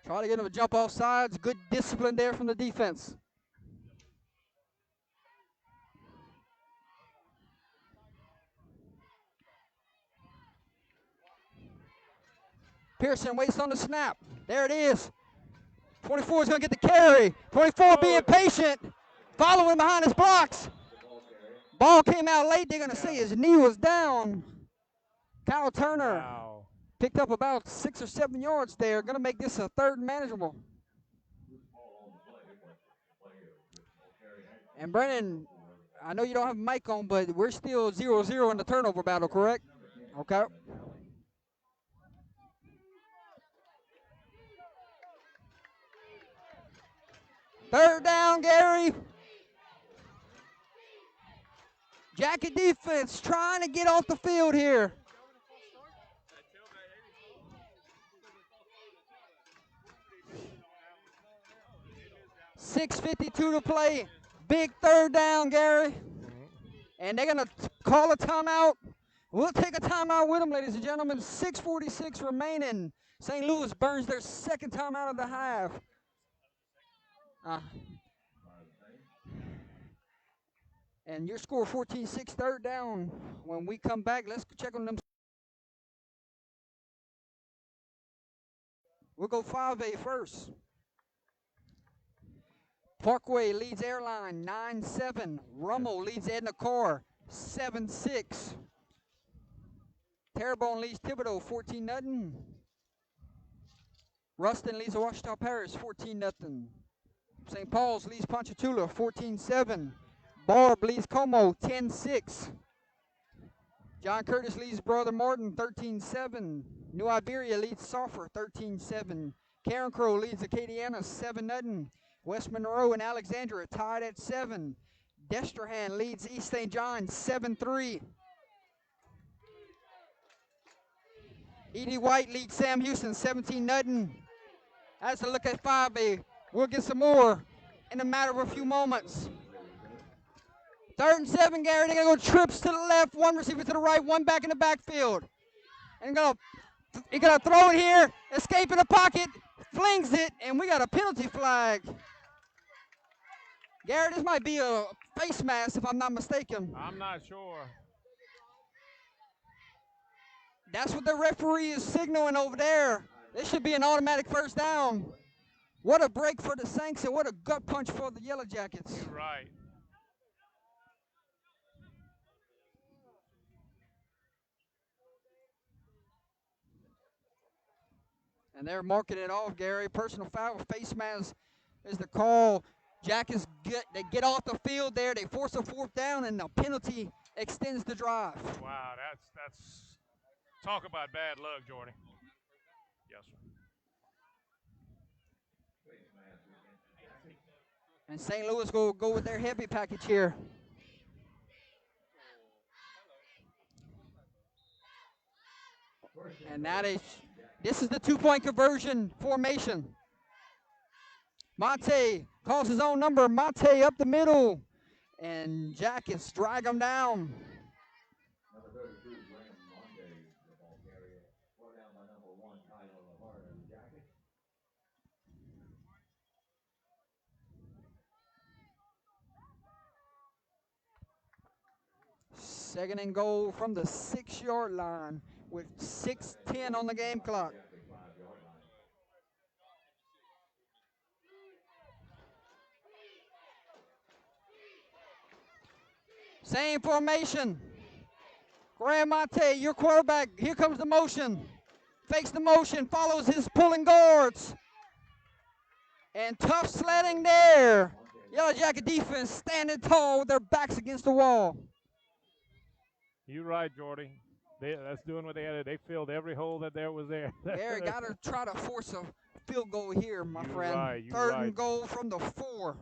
Try to get him to jump off sides. Good discipline there from the defense. Pearson waits on the snap. There it is. 24 is going to get the carry. 24 being patient, following behind his blocks. Ball came out late. They're going to say his knee was down. Kyle Turner picked up about 6 or 7 yards there. Going to make this a 3rd and manageable. And Brennan, I know you don't have a mic on, but we're still 0-0 in the turnover battle, correct? Okay. Third down, Gary. Jackie defense trying to get off the field here. 6:52 to play. Big third down, Gary. And they're going to call a timeout. We'll take a timeout with them, ladies and gentlemen. 6:46 remaining. St. Louis burns their second timeout of the half. And your score 14-6, third down. When we come back, let's check on them. We'll go 5A first. Parkway leads Airline 9-7. Rummel leads Edna Carr 7-6. Terrebonne leads Thibodaux 14-0. Ruston leads Ouachita Parish 14-0. St. Paul's leads Ponchatoula 14-7. Barb leads Como 10-6. John Curtis leads Brother Martin 13-7. New Iberia leads Sulphur 13-7. Karen Crow leads Acadiana 7-0. West Monroe and Alexandria tied at 7. Destrehan leads East St. John 7-3. Edie White leads Sam Houston 17-0. That's a look at 5A. We'll get some more in a matter of a few moments. 3rd and 7, Gary. They're going to go trips to the left, one receiver to the right, one back in the backfield. And he's going to throw it here, escape in the pocket, flings it, and we got a penalty flag. Gary, this might be a face mask if I'm not mistaken. I'm not sure. That's what the referee is signaling over there. This should be an automatic first down. What a break for the Saints and what a gut punch for the Yellow Jackets. You're right. And they're marking it off, Gary. Personal foul, face mask is the call. Jackets they get off the field there. They force a 4th down, and the penalty extends the drive. Wow, that's talk about bad luck, Jordy. Yes, sir. And St. Louis will go with their heavy package here. And this is the 2-point conversion formation. Mate calls his own number. Mate up the middle. And Jackets drag him down. Number 32, Graham Monday, the ball carrier. Brought down by number 1, Tyler LaHart of the Jackets. Second and goal from the 6-yard line with 6:10 on the game clock. Same formation. Graham Mate, your quarterback. Here comes the motion. Fakes the motion, follows his pulling guards. And tough sledding there. Yellow Jacket defense standing tall with their backs against the wall. You're right, Jordy. That's doing what they had to. They filled every hole that there was there. Gary got to try to force a field goal here, my friend. Right, 3rd and goal from the 4.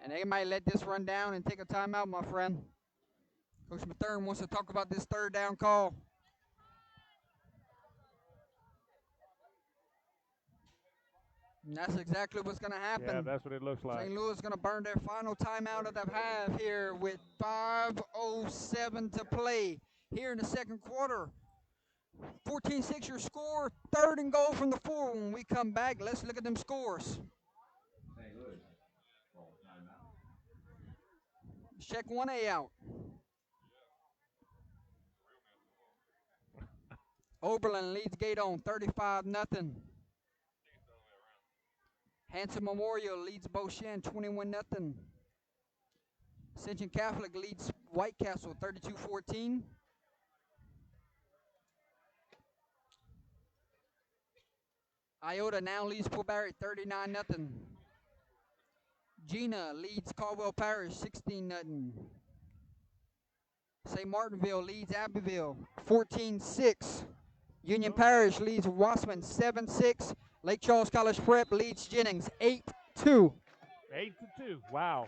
And they might let this run down and take a timeout, my friend. Coach Mathern wants to talk about this 3rd down call. And that's exactly what's going to happen. Yeah, that's what it looks like. St. Louis is going to burn their final timeout of the half here with 5:07 to play here in the 2nd quarter. 14-6 your score, 3rd and goal from the 4. When we come back, let's look at them scores. Check 1A out. Oberlin leads Gaydon 35-0. Hanson Memorial leads Beauchene 21-0. Ascension Catholic leads White Castle 32-14. Iota now leads Port Barry 39-0. Gina leads Caldwell Parish 16-0. St. Martinville leads Abbeville 14-6. Union Parish leads Wassman 7-6. Lake Charles College Prep leads Jennings 8-2. 8-2. Wow.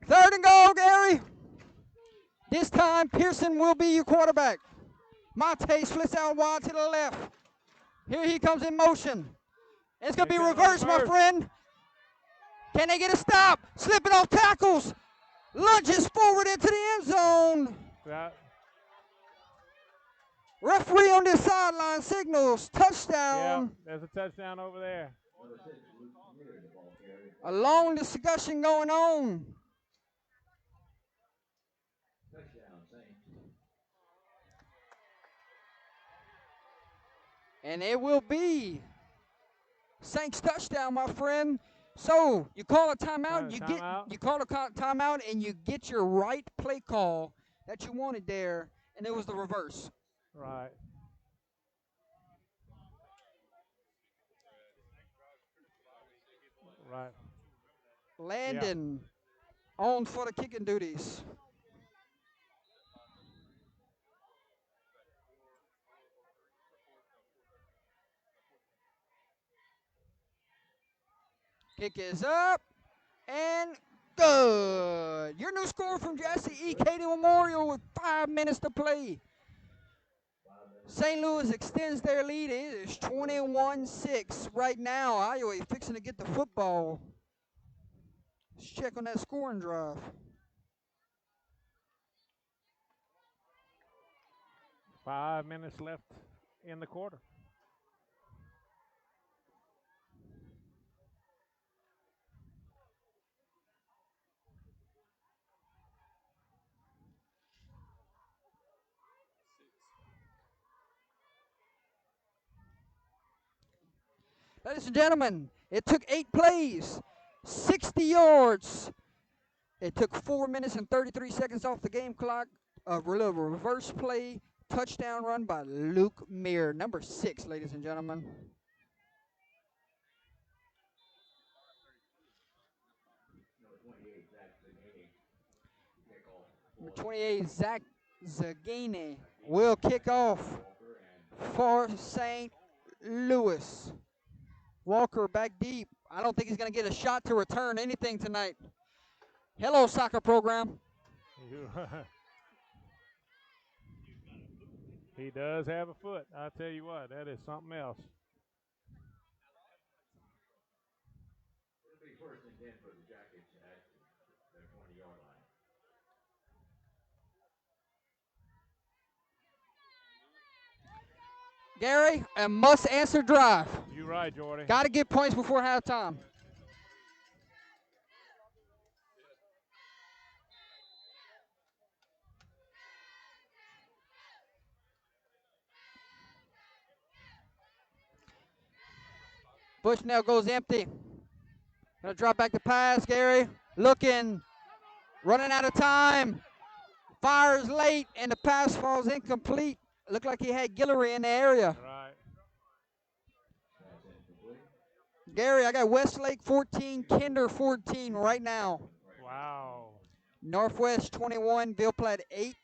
3rd and goal, Gary. This time, Pearson will be your quarterback. Monte splits out wide to the left. Here he comes in motion. It's going to be reversed, my friend. Can they get a stop? Slipping off tackles. Lunges forward into the end zone. That, Referee on this sideline signals yeah, touchdown. there's a touchdown over there. A long discussion going on. And it will be Saints touchdown, my friend. So you call a timeout, you call a timeout, and you get your right play call that you wanted there, and it was the reverse. Right. Right. Landon on for the kicking duties. Kick is up and good. Your new score from Jesse E. Katie Memorial with 5 minutes to play. St. Louis extends their lead. It is 21-6 right now. Iowa fixing to get the football. Let's check on that scoring drive. Five minutes left in the quarter. Ladies and gentlemen, it took 8 plays, 60 yards. It took 4 minutes and 33 seconds off the game clock. A reverse play, touchdown run by Luke Meir, number 6, ladies and gentlemen. Number 28, Zach Zagini will kick off for St. Louis. Walker back deep. I don't think he's going to get a shot to return anything tonight. Hello, soccer program. He does have a foot. I tell you what, that is something else. It'll be first and 10 for the Jackets at their 20-yard line. Gary, a must-answer drive. You're right, Jordy. Got to get points before halftime. Bushnell goes empty. Gonna drop back the pass, Gary. Looking, running out of time. Fires late, and the pass falls incomplete. Looked like he had Guillory in the area. Right. Gary, I got Westlake 14, Kinder 14 right now. Wow. Northwest 21, Ville Platte 8.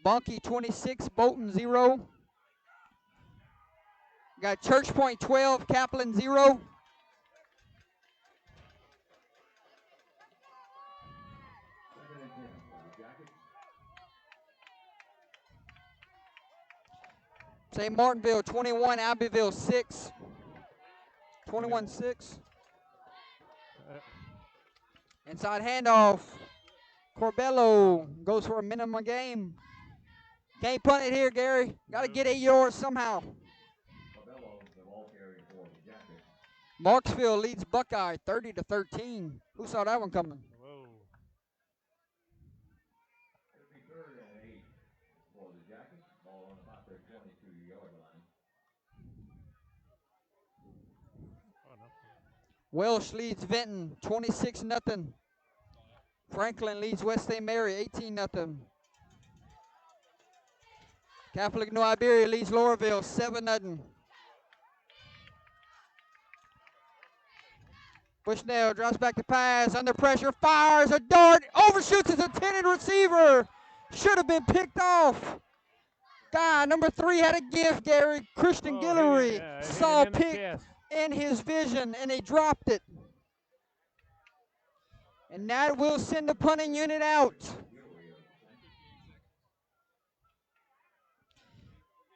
Bunkie 26, Bolton 0. Got Church Point 12, Kaplan 0. St. Martinville 21, Abbeville 6. 21-6. Inside handoff. Corbello goes for a minimum game. Can't punt it here, Gary. Got to get 8 yards somehow. Marksville leads Buckeye 30-13. Who saw that one coming? Whoa. It'll be 3rd and 8 for the Jackets. Ball on about their 22-yard line. Oh, no. Welsh leads Vinton 26-0. Franklin leads West St. Mary 18-0. Catholic New Iberia leads Lauraville 7-0. Bushnell drops back to pass, under pressure, fires a dart, overshoots his intended receiver. Should have been picked off. guy, number 3, had a gift, Gary. Christian Oh, Guillory it saw hit him in the pick chest. in his vision, and he dropped it. And that will send the punting unit out.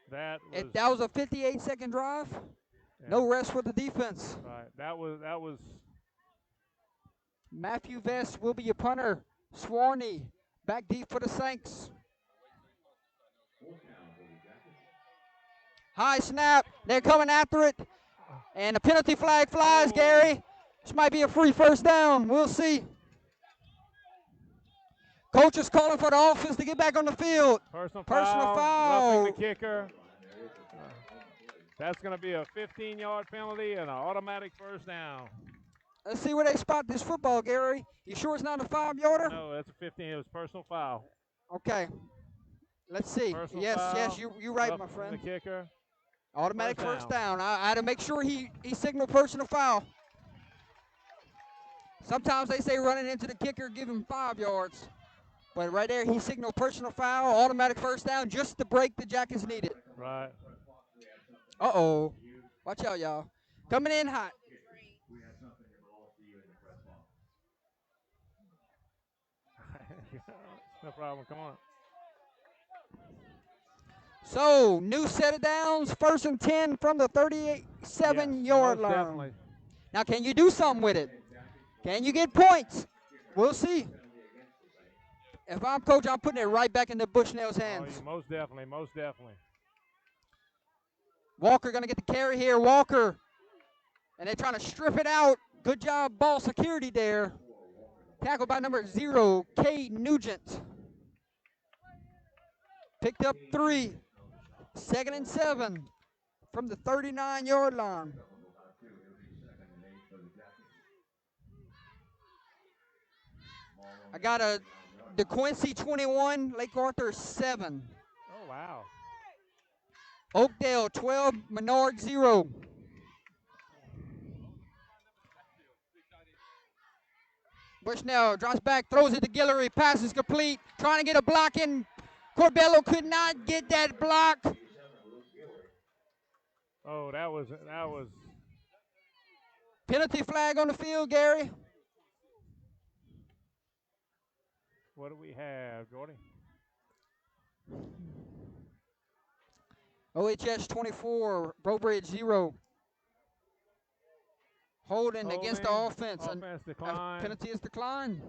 That That was a 58-second drive. yeah, No rest for the defense. right. That was Matthew Vest will be your punter. Swanee back deep for the Saints. High snap. They're coming after it. And the penalty flag flies, Oh. Gary. This might be a free first down. We'll see. Coach is calling for the offense to get back on the field. personal Personal foul, roughing the foul. kicker. That's going to be a 15-yard penalty and an automatic first down. Let's see where they spot this football, Gary. You sure it's not a 5-yarder? No, that's a 15. It was personal foul. Okay. Let's see. Personal Yes, foul, you're right, my roughing friend. The kicker. Automatic First first down. I had to make sure he signaled personal foul. Sometimes they say running into the kicker, give him 5 yards. But right there, he signaled personal foul, automatic first down, just to break the Jackets needed. Right. Uh-oh. Watch out, y'all. Coming in hot. No problem. Come on. So, new set of downs, 1st and 10 from the 37-yard most line. definitely. Now, can you do something with it? Can you get points? We'll see. If I'm coach, I'm putting it right back into Bushnell's Oh, hands. yeah, most definitely. Most definitely. Walker going to get the carry here. Walker. And they're trying to strip it out. Good job, ball security there. Tackled by number 0, Cade Nugent. Picked up 3. 2nd and 7 from the 39-yard line. I got a DeQuincy 21, Lake Arthur 7. Oh, wow. Oakdale 12, Menard 0. Bushnell drops back, throws it to Guillory, passes complete, trying to get a block in. Corbello could not get that block. Oh, that was Penalty flag on the field, Gary. what do we have, Jordy? OHS 24, Brobridge 0. Holding against the offense. Offense decline. Penalty is declined.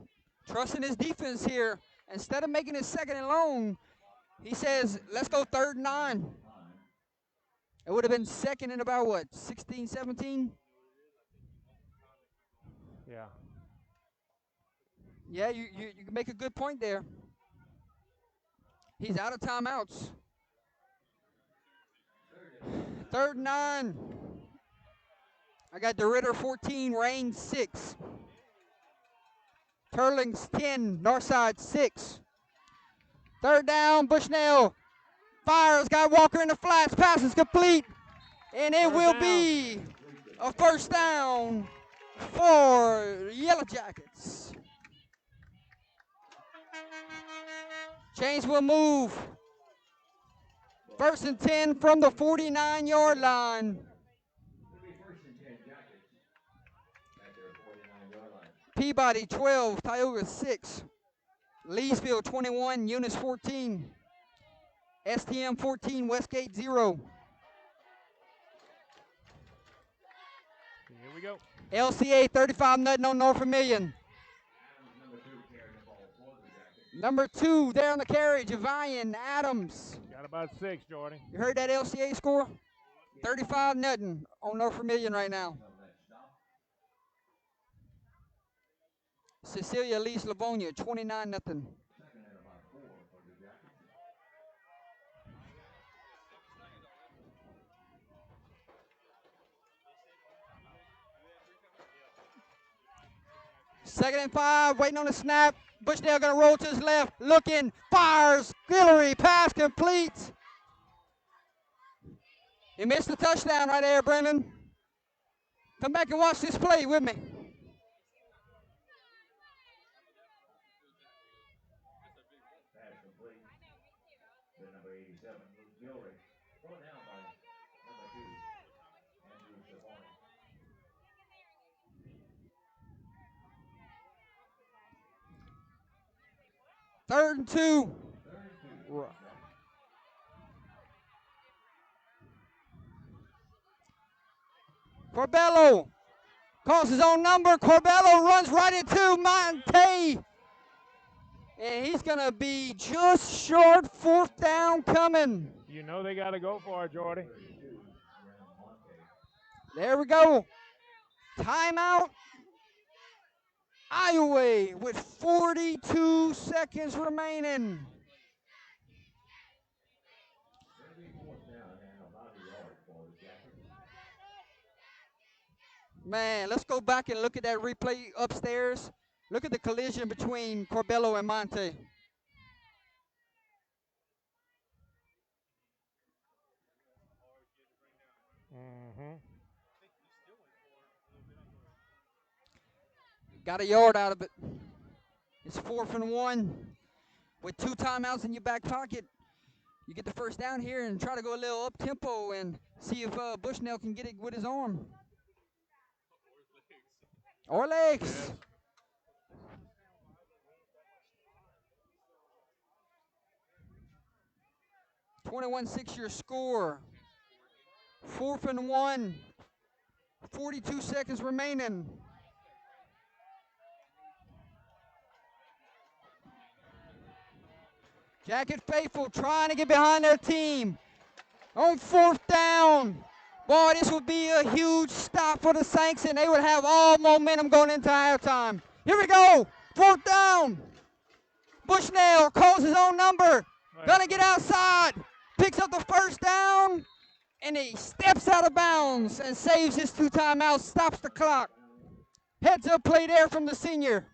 Trusting his defense here. Instead of making it 2nd and long, he says, let's go 3rd and 9. It would have been 2nd and about, what, 16, 17? Yeah. Yeah, you can make a good point there. He's out of timeouts. 3rd and 9. I got DeRitter 14, Rain 6. Turlings 10, Northside 6. 3rd down, Bushnell fires, got Walker in the flats, pass is complete, and it will be a first down for Yellow Jackets. Chains will move. 1st and 10 from the 49-yard line. Peabody 12, Tioga 6. Leesville 21, Eunice 14. STM 14, Westgate 0. Here we go. LCA 35-0 on North Vermilion. Number 2 there on the carry, Javian Adams. Got about 6, Jordy. You heard that LCA score? 35-0 on North Vermilion right now. Cecilia leads Livonia 29-0. Second and 5, waiting on the snap. Bushnell gonna roll to his left, looking, fires, Guillory, pass complete. He missed the touchdown right there, Brendan. Come back and watch this play with me. 3rd and 2. Right. Corbello calls his own number. Corbello runs right into Monte. And he's going to be just short. 4th down coming. You know they got to go for it, Jordy. There we go. Timeout. Iowa with 42 seconds remaining. Man, let's go back and look at that replay upstairs. Look at the collision between Corbello and Monte. Got a yard out of it. It's 4th and 1. With 2 timeouts in your back pocket, you get the first down here and try to go a little up-tempo and see if Bushnell can get it with his arm. Or legs. Yes. .21-6 your score. 4th and 1. 42 seconds remaining. Jacket faithful trying to get behind their team. On 4th down. Boy, this would be a huge stop for the Saints, and they would have all momentum going into halftime. Here we go. 4th down. Bushnell calls his own number. Gonna get outside. Picks up the first down, and he steps out of bounds and saves his 2 timeouts, stops the clock. Heads up play there from the senior.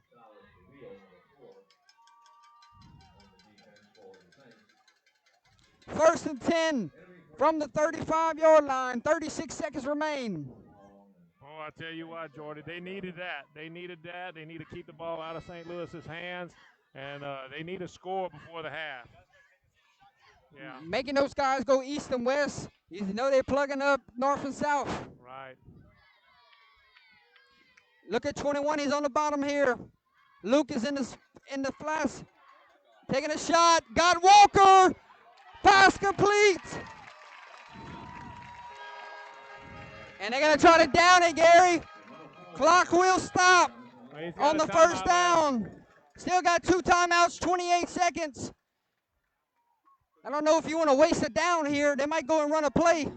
First and 10 from the 35-yard line. 36 seconds remain. Oh, I tell you what, Jordy, they needed that. They needed that. They need to keep the ball out of St. Louis's hands, and they need to score before the half. Yeah. Making those guys go east and west. You know they're plugging up north and south. Right. Look at 21. He's on the bottom here. Luke is in the flats. Taking a shot. Got Walker. Pass complete. And they're going to try to down it, Gary. Clock will stop on the first down. Still got 2 timeouts, 28 seconds. I don't know if you want to waste it down here. They might go and run a play.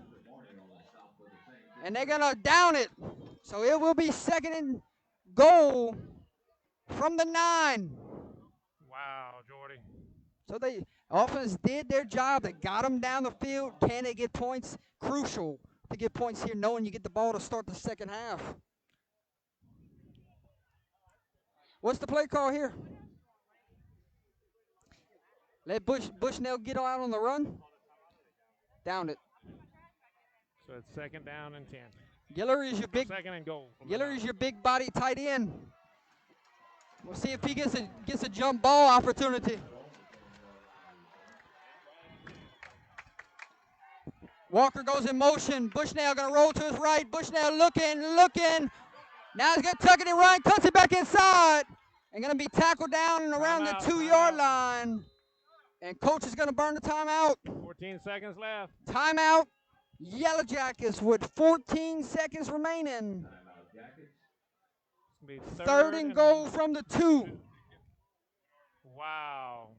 And they're going to down it. So it will be 2nd and goal from the 9. Wow, Jordy. So the offense did their job. They got them down the field. Can they get points? Crucial to get points here, knowing you get the ball to start the second half. What's the play call here? Let Bushnell get out on the run. Down it. So it's 2nd down and 10. Guillory is your big. 2nd and goal. Guillory is your big body tight end. We'll see if he gets a jump ball opportunity. Walker goes in motion. Bushnell going to roll to his right. Bushnell looking. Now he's going to tuck it and run. Cuts it back inside. And going to be tackled down and around the 2-yard line. And coach is going to burn the timeout. 14 seconds left. Timeout. Yellow Jackets with 14 seconds remaining. 3rd and goal from the 2. Wow.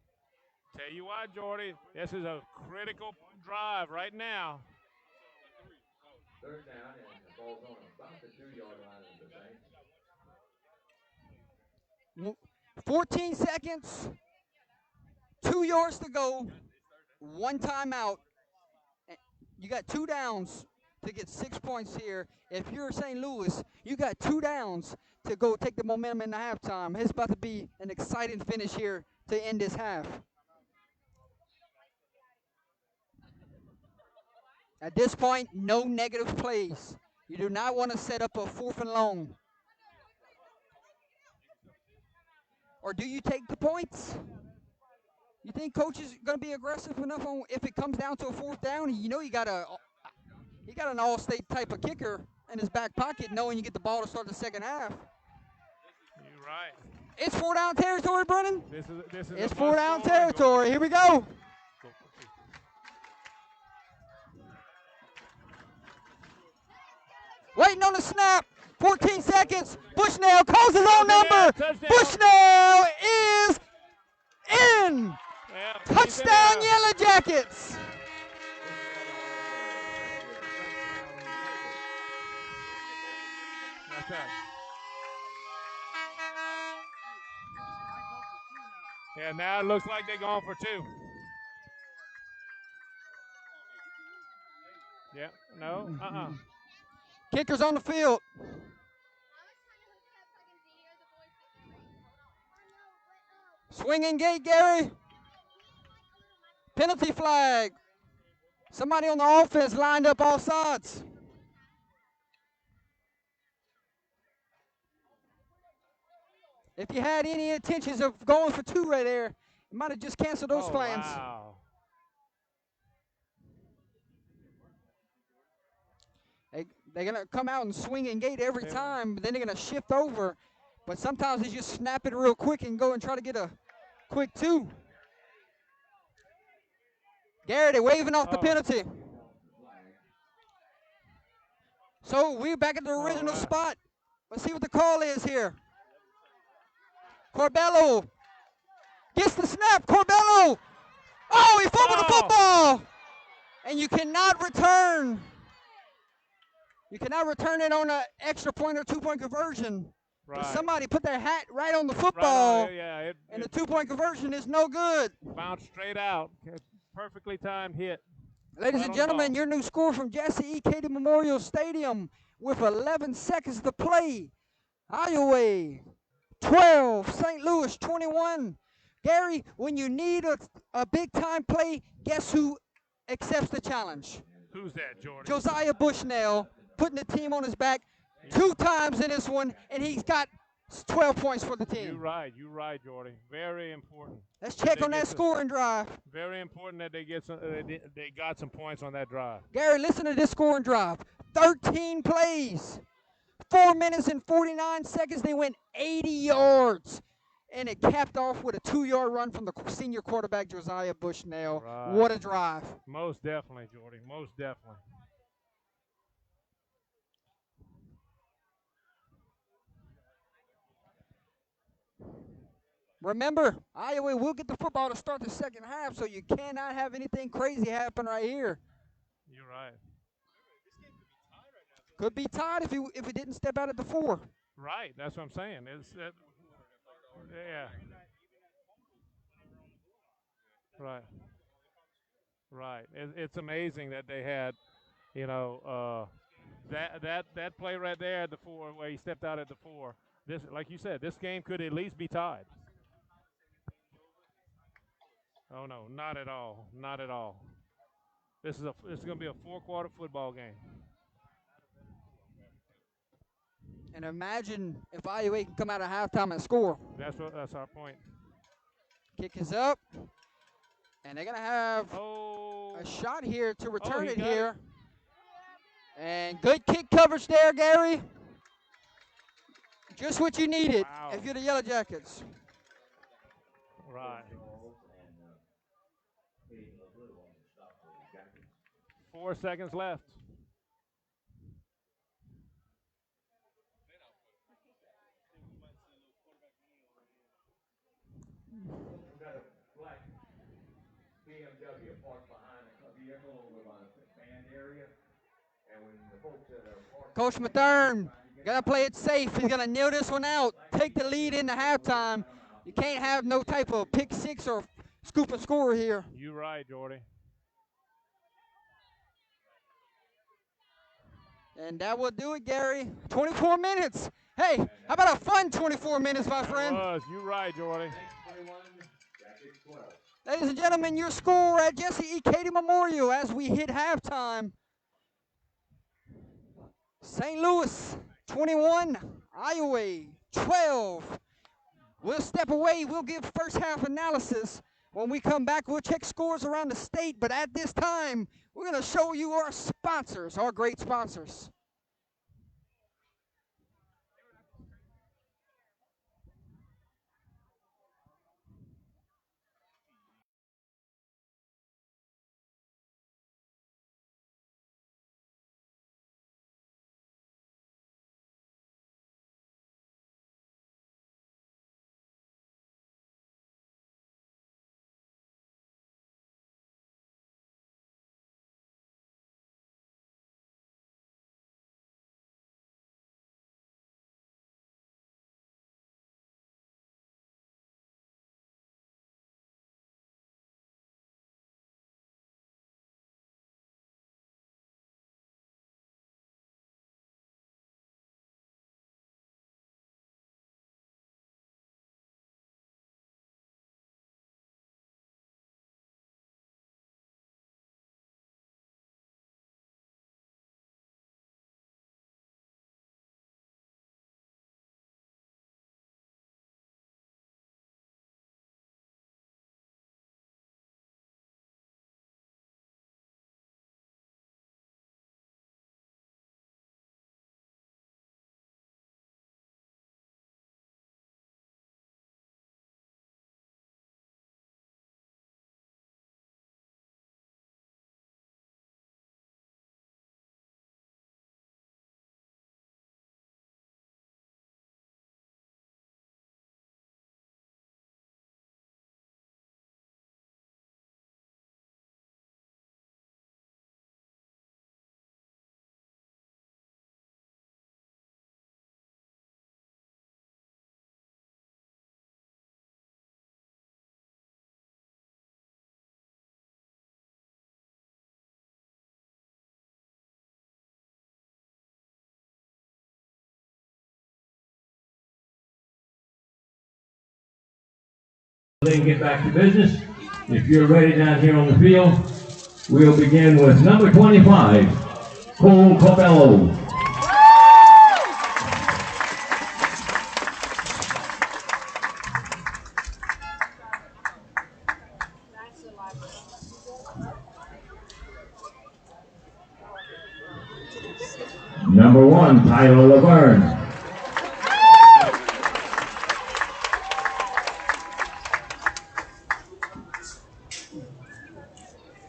Tell you what, Jordy, this is a critical drive right now. 3rd down, and the ball's on about the 2-yard line of the Saints. 14 seconds. 2 yards to go. 1 timeout. You got 2 downs to get 6 points here. If you're St. Louis, you got 2 downs to go take the momentum in the halftime. It's about to be an exciting finish here to end this half. At this point, no negative plays. You do not want to set up a 4th and long. Or do you take the points? You think coach is going to be aggressive enough on if it comes down to a 4th down? You know he got an all-state type of kicker in his back pocket, knowing you get the ball to start the second half. You're right. It's 4-down territory, Brennan. This is It's a 4-down must score and territory. Here we go. go for two. Waiting on the snap. 14 seconds. Bushnell calls his own number. Touchdown. Bushnell is in. Yeah, Touchdown, Yellow Jackets. That's right. Yeah, now it looks like they're going for two. Yeah, no, Kicker's on the field. Swinging gate, Gary. Penalty flag. Somebody on the offense lined up all sides. If you had any intentions of going for two right there, you might have just canceled those plans. Wow. They're going to come out and swing and gate every Yeah. time, but then they're going to shift over. But sometimes they just snap it real quick and go and try to get a quick two. Gary, they're waving off the Oh. penalty. So we're back at the original right. spot. Let's see what the call is here. Corbello gets the snap. Corbello. Oh, he fumbled the Oh. football. And you cannot return. You cannot return it on an extra point or 2-point conversion. But Right. somebody put their hat right on the Right football, on, yeah, and the it 2-point conversion is no good. bounced straight out. Perfectly timed hit. Ladies Right and on the gentlemen, ball. your new score from Jesse E. Katie Memorial Stadium with 11 seconds to play. Iowa 12, St. Louis 21. Gary, when you need a big-time play, guess who accepts the challenge? Who's that, Jordan? Josiah Bushnell, putting the team on his back 2 times in this one, and he's got 12 points for the team. You're right, Jordy. Very important. Let's check They on that get some- scoring drive. Very important that they get some. They got some points on that drive. Gary, listen to this scoring drive. 13 plays, 4 minutes and 49 seconds. They went 80 yards, and it capped off with a 2-yard run from the senior quarterback, Josiah Bushnell. Right. What a drive. Most definitely, Jordy. Most definitely. Remember, Iowa will get the football to start the second half, so you cannot have anything crazy happen right here. You're right. Could be tied if it didn't step out at the 4. Right. That's what I'm saying. Yeah. Right. Right. It's amazing that they had, that play right there at the 4 where he stepped out at the 4. This, like you said, this game could at least be tied. Oh no, not at all. Not at all. This is going to be a 4-quarter football game. And imagine if Iowa can come out of halftime and score. That's our point. Kick is up. And they're going to have Oh. a shot here to return he it got here. And good kick coverage there, Gary. Just what you needed Wow. if you're the Yellow Jackets. Right. 4 seconds left. We've got a black BMW parked behind a vehicle over by the fan area. And when the folks that are parked. Coach Mathern, got to play it safe. He's going to kneel this one out. Take the lead into halftime. You can't have no type of pick six or scoop and score here. You're right, Jordy. And that will do it, Gary. 24 minutes. Hey, how about a fun 24 minutes, my friend? You're right, Jordy. 21, Jackets 12. Ladies and gentlemen, your score at Jesse E. Katie Memorial as we hit halftime. St. Louis 21, Iowa 12. We'll step away. We'll give first half analysis. When we come back, we'll check scores around the state. But at this time, we're going to show you our sponsors, our great sponsors. Then get back to business. If you're ready down here on the field, we'll begin with number 25, Cole Copello. Number 1, Tyler Laverne.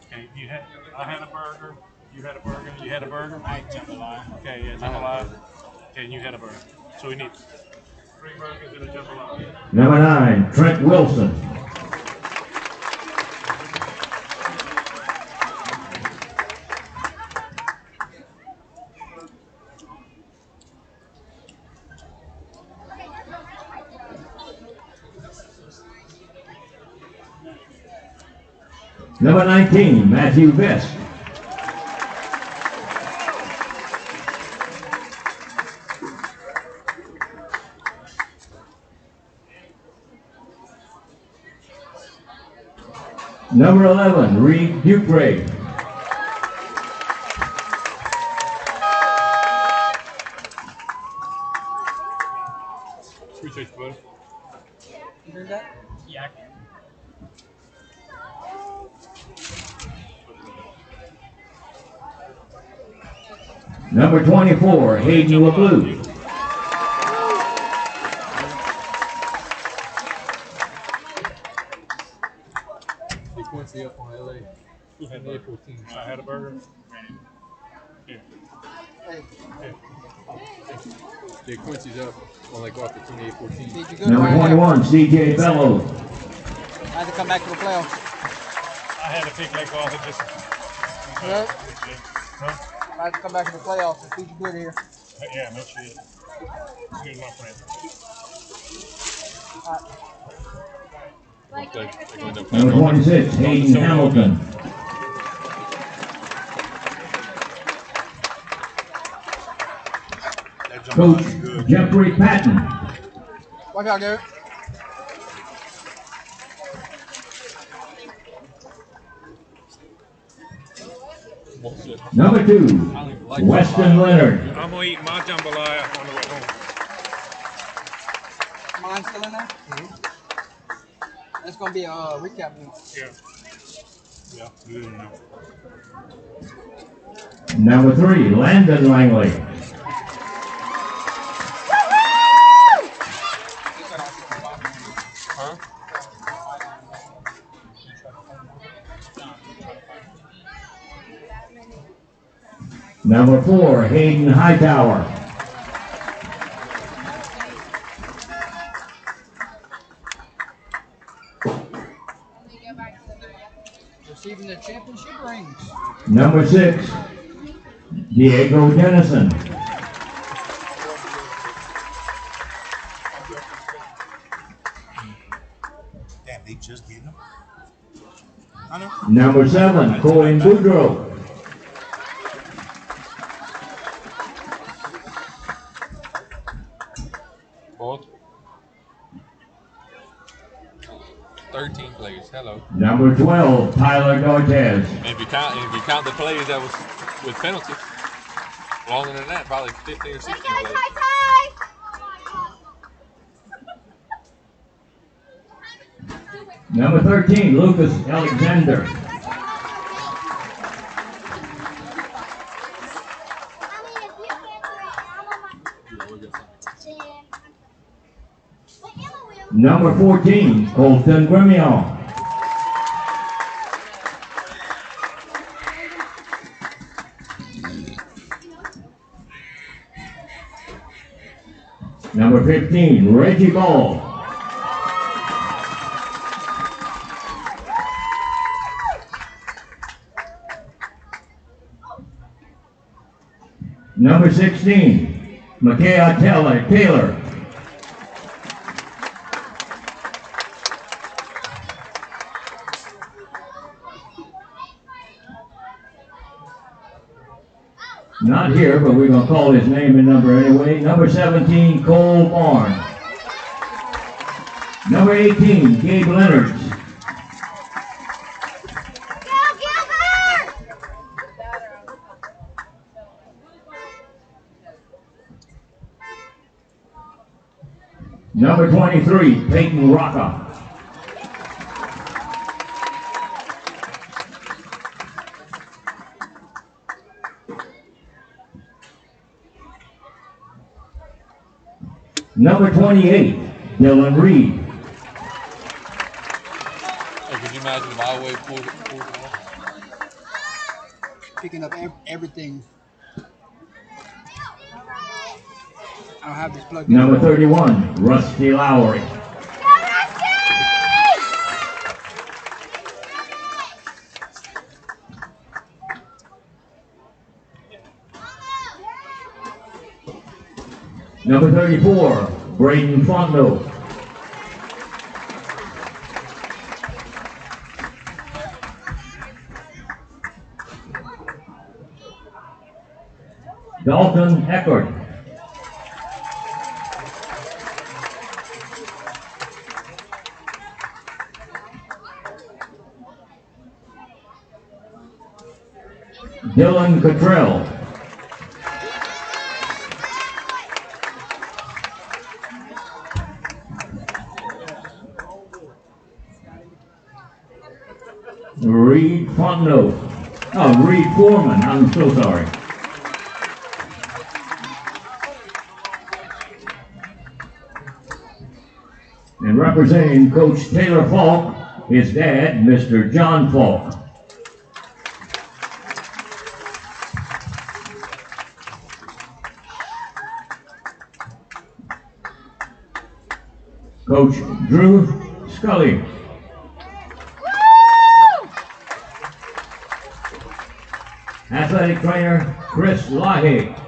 Okay, I had a burger. You had a burger. You had a burger. I ate jambalaya. Okay, yeah, jambalaya. Okay, and you had a burger. So we need 3 burgers and a jambalaya. Number 9, Trent Wilson. Number 19, Matthew Vest. Number 11, Reed Dupree. Appreciate you, buddy. You heard that? Yeah, I can. Number 24, Hayden LeBlue. Quincy up on LA. Who had a LA burger? 14. I had a burger. Here. Yeah, Quincy's up on like off the 28-14. Did you good Number right 21, CJ Bellows. I had to come back to the playoffs. I had to pick like off. It just. Yeah. Huh? I had to come back to the playoffs. It's Feature Good here. Yeah, no shit. Here's my friend. Number 26, Hayden Hamilton. Coach Jeffrey Patton. Watch out, Garrett. Number 2, Weston Leonard. I'm gonna eat my jambalaya on the way home. Mine's still in there? That's going to be a recap meal. Yeah. Yeah, good enough. Number 3, Landon Langley. Huh? Number 4, Hayden Hightower. Receiving the championship rings. Number 6, Diego Dennison. Damn, they just getting them. I know. Number 7, Colin Boudreaux. Both. 13 plays. Hello. Number 12, Tyler Dortez. If you count the plays that was with penalties, longer than that, probably 15 or 16 plays. Number 13, Lucas Alexander. Number 14, Colton Grimion. Number 15, Reggie Ball. Number 16, Micaiah Taylor. Not here, but we're going to call his name and number anyway. Number 17, Cole Barnes. Number 18, Gabe Leonard. Number 23, Peyton Rocca. Number 28, Dylan Reed. Hey, could you imagine if Iowa pulled it off? Picking up everything. I don't have this plugged in. Number 31, Rusty Lowry. Number 34, Braden Fondo. Dalton Eckert. Dylan Cottrell. Reed Fontenot. Oh, Reed Foreman. I'm so sorry. And representing Coach Taylor Falk, his dad, Mr. John Falk. Coach Drew Scully. Athletic trainer Chris Lahey.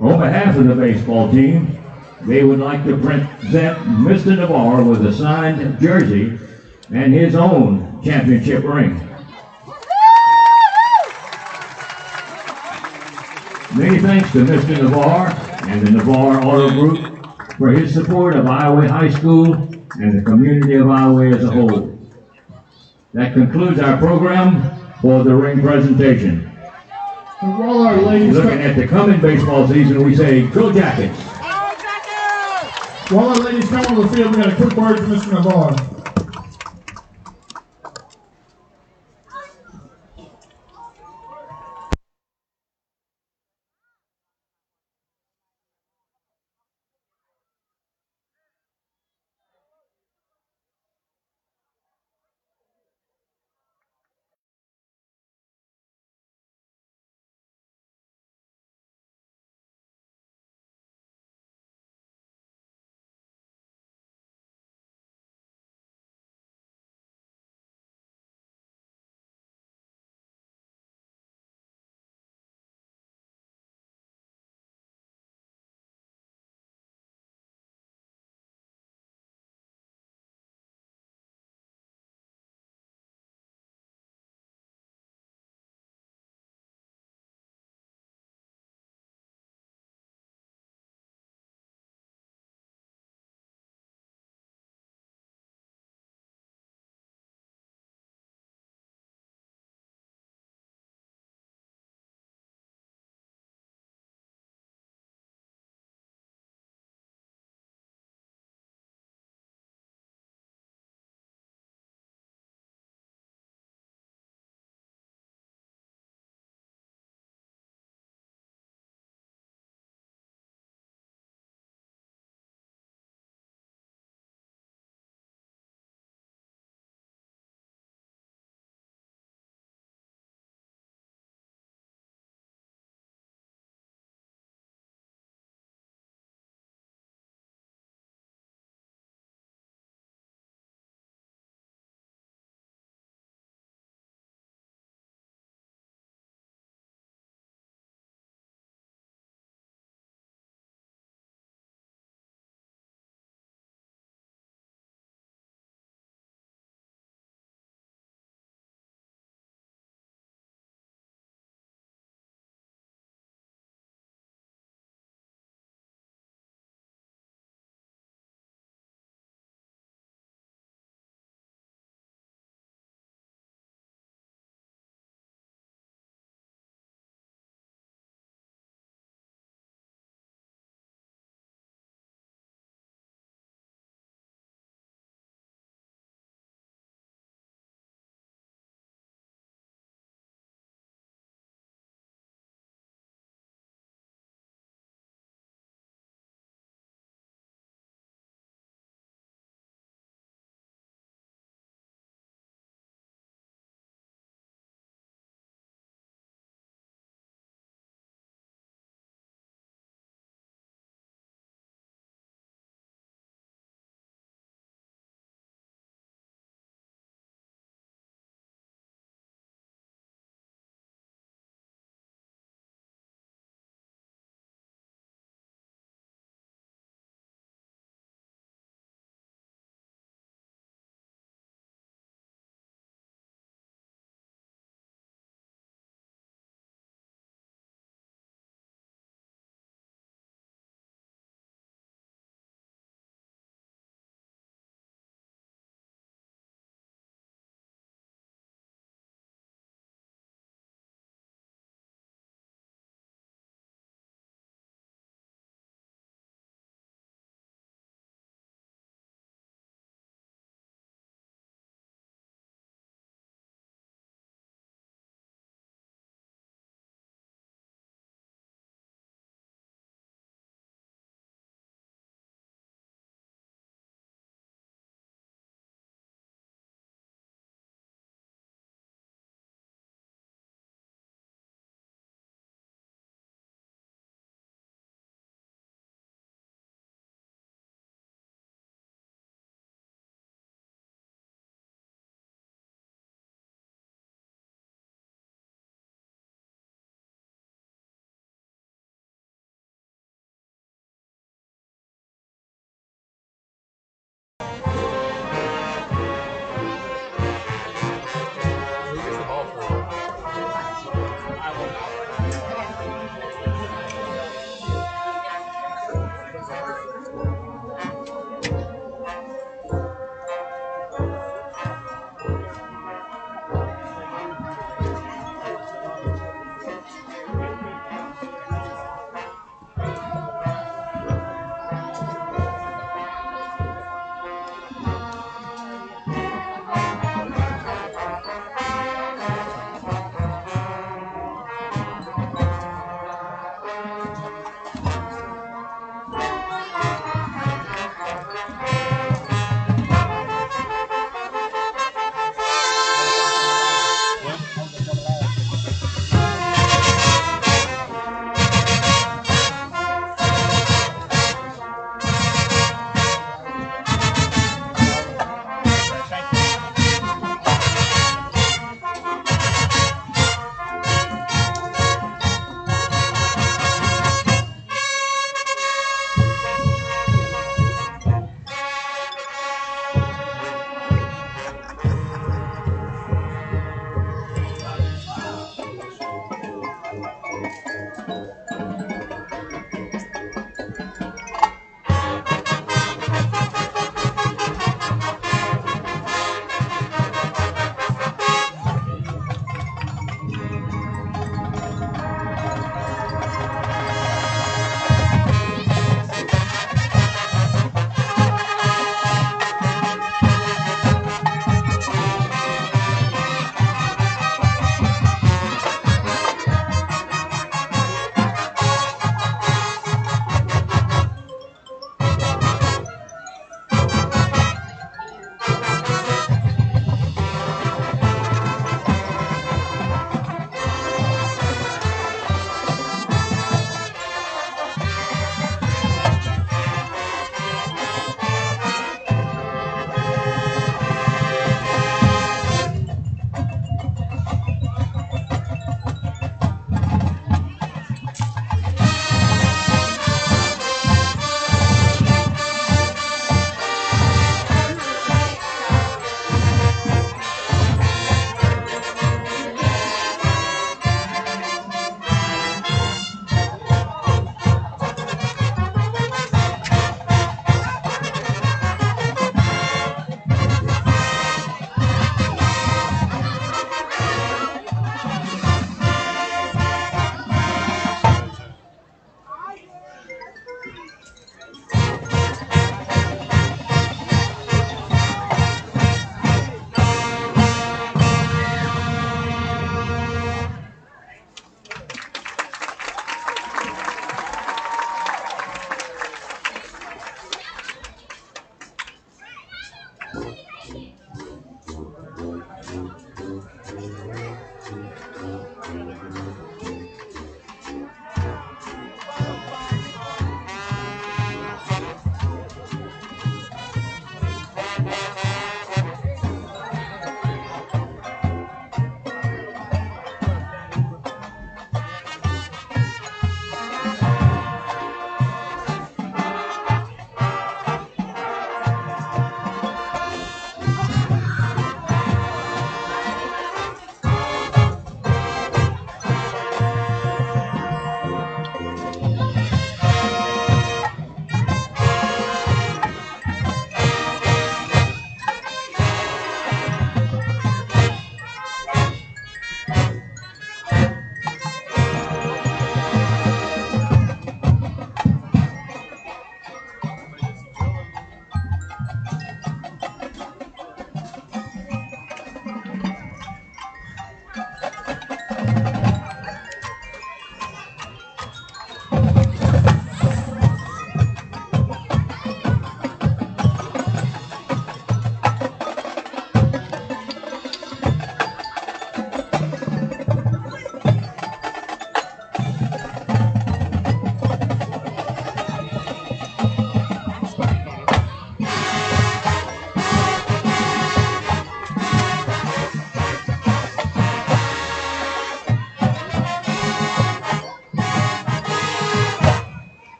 On behalf of the baseball team, they would like to present Mr. Navarre with a signed jersey and his own championship ring. Many thanks to Mr. Navarre and the Navarre Auto Group for his support of Iowa High School and the community of Iowa as a whole. That concludes our program for the ring presentation. And while our ladies Looking at the coming baseball season, we say, go Jackets! While our ladies come on the field, we got a quick word from Mr. Navarre.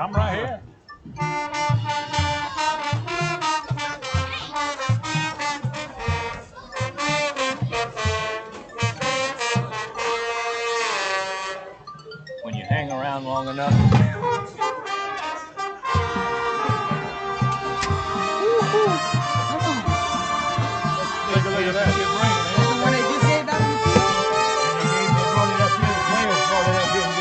I'm right here. When you hang around long enough. Take a look at that. The one they just gave out on the field?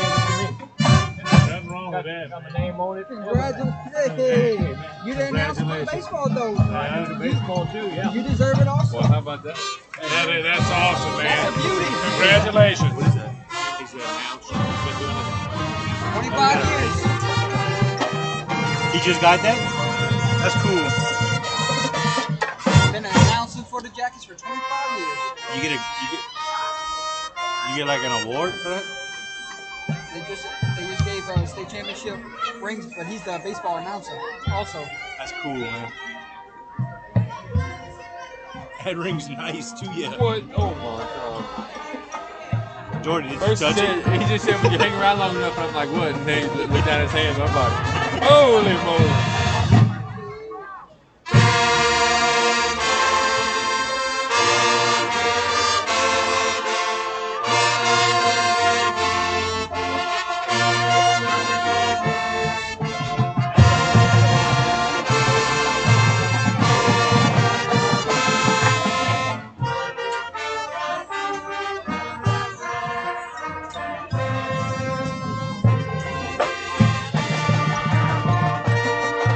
Nothing wrong with that. Got my name on it. Congratulations. Hey, you the announcer for baseball, though. I do the baseball too, yeah. You deserve it also. Well, how about that? That's awesome, man. That's a beauty. Congratulations. What is that? He's an announcer. He's been doing this. 25 years. He just got that? That's cool. Been announcing for the Jackets for 25 years. You get like an award for that? They just gave state championship rings, but he's the baseball announcer also. That's cool, man. That ring's nice too, yeah. What? Oh my God. Jordan, did you First touch it? he just said when you hang around long enough, and I'm like, what? And then he looked down his hands. I'm like, holy moly.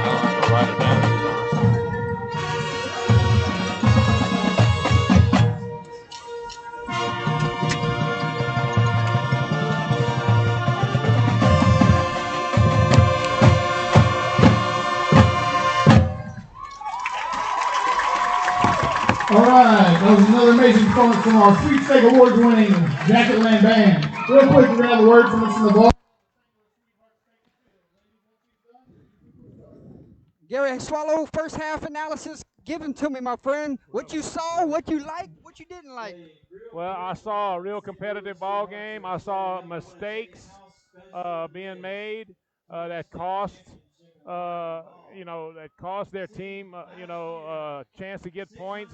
I'll have to write it down. All right, that was another amazing performance from our Sweepstake Awards-winning Jacketland Band. Real quick, we're gonna have a word from Mr. Navarro. Gary, Swallow, first half analysis. Give them to me, my friend. What you saw, what you liked, what you didn't like. Well, I saw a real competitive ball game. I saw mistakes being made that cost, that cost their team, a chance to get points.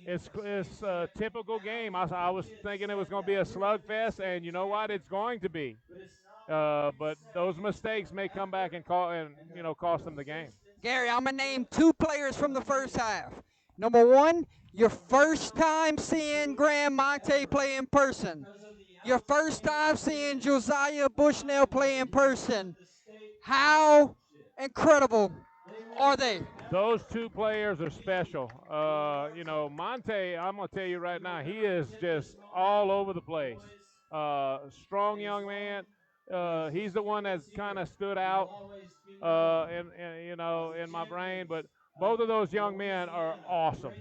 It's a typical game. I was thinking it was going to be a slugfest, and you know what? It's going to be. But those mistakes may come back and cost them the game. Gary, I'm going to name two players from the first half. Number one, your first time seeing Graham Monte play in person. Your first time seeing Josiah Bushnell play in person. How incredible are they? Those two players are special. Monte, I'm going to tell you right now, he is just all over the place. Strong young man. He's the one that's kind of stood out, in my brain. But both of those young men are awesome.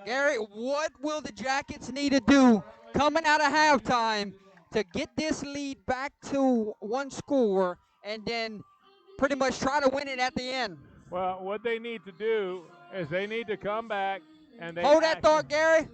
Gary, what will the Jackets need to do coming out of halftime to get this lead back to one score and then pretty much try to win it at the end? Well, what they need to do is they need to come back and they Hold that thought, Gary.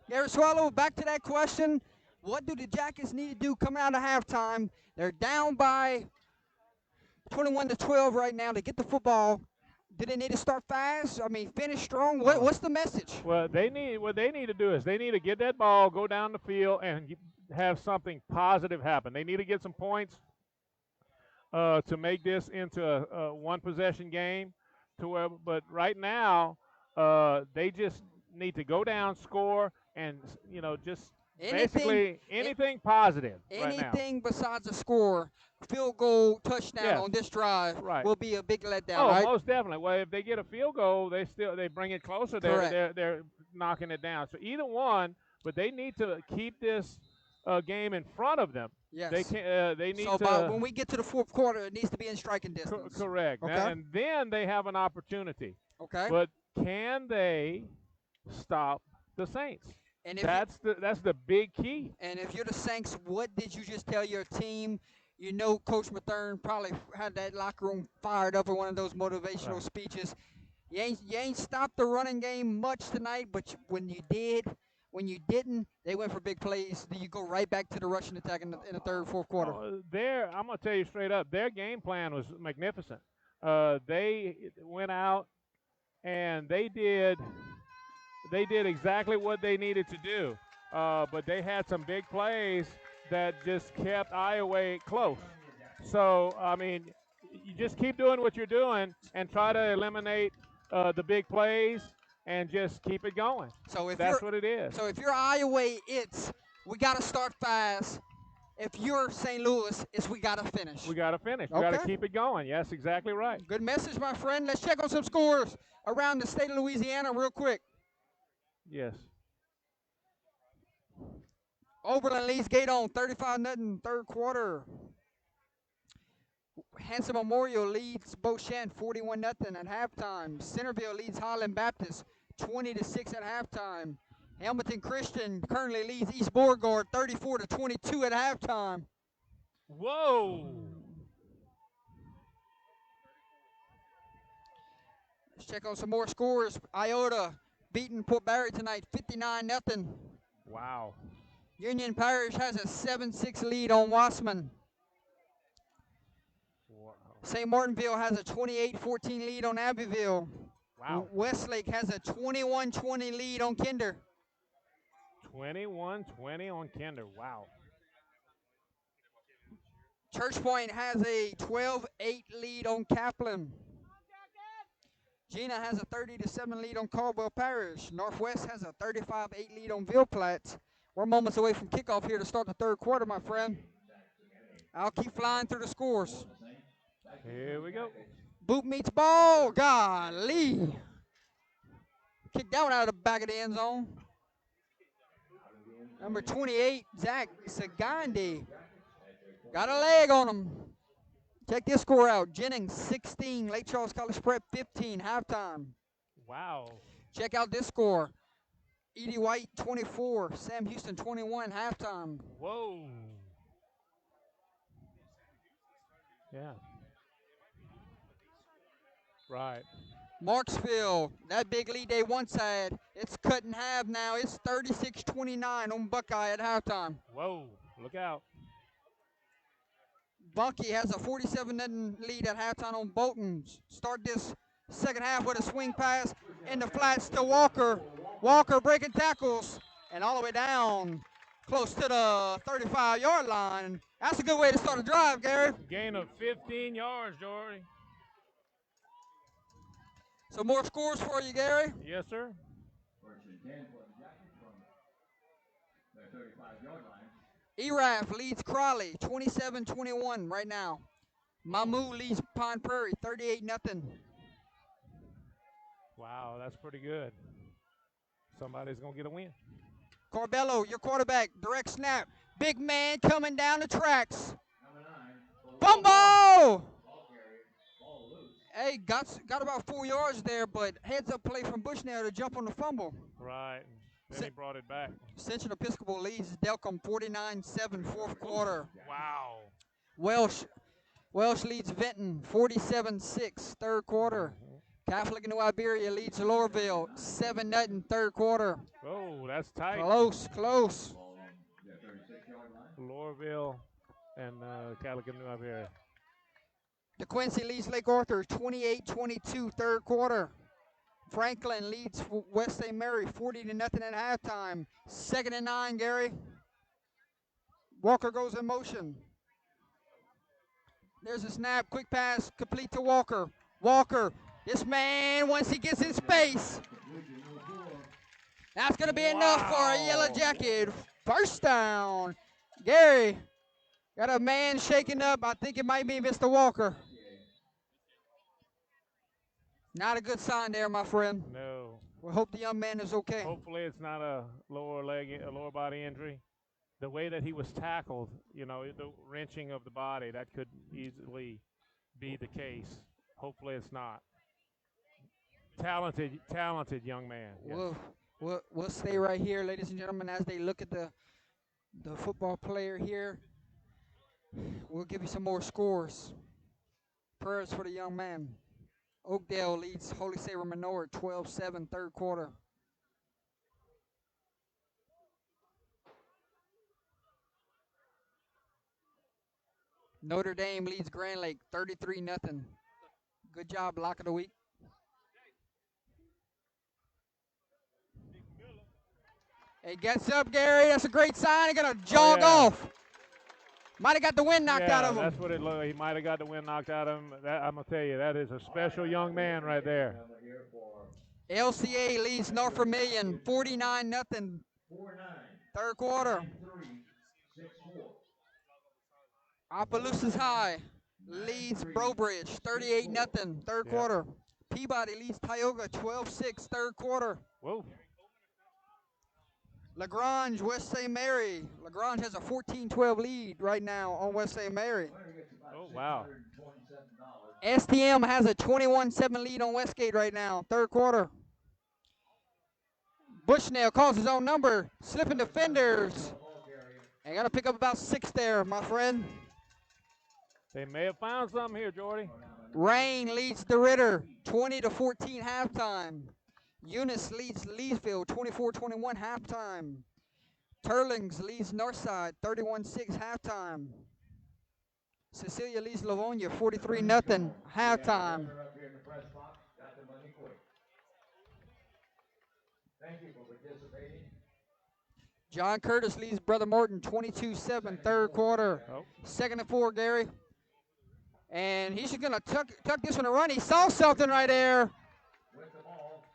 Gary Swallow, back to that question. What do the Jackets need to do coming out of halftime? They're down by 21-12 right now to get the football. Do they need to start fast? I mean, finish strong? What's the message? Well, what they need to do is they need to get that ball, go down the field, and have something positive happen. They need to get some points to make this into a one-possession game. But right now, they just need to go down, score, and just basically anything positive. Anything besides a score, field goal, touchdown on this drive will be a big letdown. Oh, right? most definitely. Well, if they get a field goal, they bring it closer. They're knocking it down. So either one, but they need to keep this game in front of them. Yes. They need to. So when we get to the fourth quarter, it needs to be in striking distance. Correct. Okay. And then they have an opportunity. Okay. But can they stop the Saints? And if that's the big key. And if you're the Saints, what did you just tell your team? You know, Coach Mathern probably had that locker room fired up in one of those motivational speeches. You ain't stopped the running game much tonight, but when you didn't, they went for big plays. Then you go right back to the rushing attack in the third, fourth quarter. I'm going to tell you straight up, their game plan was magnificent. They went out and they did exactly what they needed to do. But they had some big plays that just kept Iowa close. So, I mean, you just keep doing what you're doing and try to eliminate the big plays and just keep it going. So that's what it is. So if you're Iowa, we got to start fast. If you're St. Louis, we got to finish. We got to finish. Okay. We got to keep it going. Yes, exactly right. Good message, my friend. Let's check on some scores around the state of Louisiana real quick. Yes. Oberlin leads Gaydon 35-0 third quarter. Hanson Memorial leads Beauchamp 41-0 at halftime. Centerville leads Highland Baptist 20-6 at halftime. Hamilton Christian currently leads East Beauregard 34-22 at halftime. Whoa! Let's check on some more scores. Iota beating Port Barry tonight 59-0. Wow. Union Parish has a 7-6 lead on Wassman. Wow. St. Martinville has a 28-14 lead on Abbeville. Wow. Westlake has a 21-20 lead on Kinder. 21-20 on Kinder. Wow. Church Point has a 12-8 lead on Kaplan. Gina has a 30-7 lead on Caldwell Parish. Northwest has a 35-8 lead on Ville Platte. We're moments away from kickoff here to start the third quarter, my friend. I'll keep flying through the scores. Here we go. Boot meets ball. Golly. Kicked that one out of the back of the end zone. Number 28, Zach Sagandi. Got a leg on him. Check this score out. Jennings 16, Lake Charles College Prep 15, halftime. Wow. Check out this score. Edie White 24, Sam Houston 21, halftime. Whoa. Yeah. Right. Marksville, that big lead they once had, it's cut in half now. It's 36-29 on Buckeye at halftime. Whoa, look out. Bunkie has a 47-0 lead at halftime on Bolton. Start this second half with a swing pass in the flats to Walker. Walker breaking tackles and all the way down close to the 35-yard line. That's a good way to start a drive, Gary. Gain of 15 yards, Jory. Some more scores for you, Gary. Yes, sir. ERAF leads Crawley 27-21 right now. Mamou leads Pine Prairie 38-0. Wow, that's pretty good. Somebody's going to get a win. Corbello, your quarterback, direct snap. Big man coming down the tracks. Bumbo! Hey, got about 4 yards there, but heads up play from Bushnell to jump on the fumble. Right. Then he brought it back. Central Episcopal leads Delcom 49-7 fourth quarter. Wow. Welsh leads Vinton 47-6 third quarter. Catholic New Iberia leads Lowerville 7-0 third quarter. Oh, that's tight. Close. Lowerville and Catholic New Iberia. DeQuincy leads Lake Arthur 28-22 third quarter. Franklin leads West St. Mary 40-0 at halftime. 2nd and 9, Gary. Walker goes in motion. There's a snap, quick pass, complete to Walker. Walker, this man, once he gets in space, that's going to be enough for a Yellow Jacket. First down. Gary, got a man shaking up. I think it might be Mr. Walker. Not a good sign there, my friend. No. We hope the young man is okay. Hopefully it's not a lower body injury. The way that he was tackled, you know, the wrenching of the body, that could easily be the case. Hopefully it's not. Talented young man. Yes. We'll stay right here, ladies and gentlemen, as they look at the football player here. We'll give you some more scores. Prayers for the young man. Oakdale leads Holy Savior Menor 12-7 third quarter. Notre Dame leads Grand Lake 33-0. Good job, lock of the week. Hey, gets up, Gary. That's a great sign. He's going to jog off. Might have got the wind knocked out of him. That's what it looked like. He might have got the wind knocked out of him. I'm going to tell you, that is a special young man right there. LCA leads North Vermilion 49-0. Third quarter. Opelousas High leads Brobridge 38-0. Third quarter. Peabody leads Tioga 12-6. Third quarter. Whoa. LaGrange, West St. Mary. LaGrange has a 14-12 lead right now on West St. Mary. Oh, wow. STM has a 21-7 lead on Westgate right now. Third quarter. Bushnell calls his own number. Slipping defenders. And got to pick up about 6 there, my friend. They may have found something here, Jordy. Rain leads DeRitter 20-14 halftime. Eunice leads Leesville 24-21 halftime. Turlings leads Northside 31-6 halftime. Cecilia leads Livonia 43-0 halftime. Thank you for participating. John Curtis leads Brother Morton 22-7 third quarter. 2nd and 4, Gary. And he's just going to tuck this one and run. He saw something right there.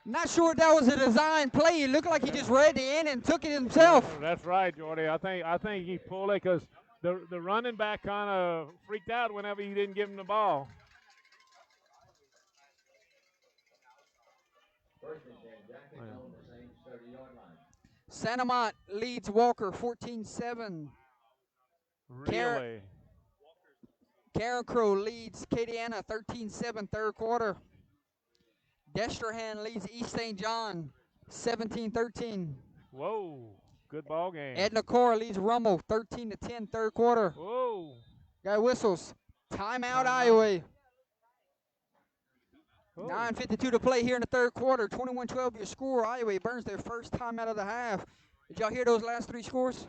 Not sure if that was a design play. It looked like he just read the end and took it himself. That's right, Jordy. I think he pulled it because the running back kind of freaked out whenever he didn't give him the ball. Santa Mont leads Walker 14-7. Really? Karen Crow leads Acadiana 13-7 third quarter. Destrehan leads East St. John 17-13. Whoa, good ball game. Edna Cora leads Rummel 13-10 third quarter. Whoa. Guy whistles. Timeout, Iowa. Oh. 9:52 to play here in the third quarter. 21-12 your score. Iowa burns their first time out of the half. Did y'all hear those last 3 scores?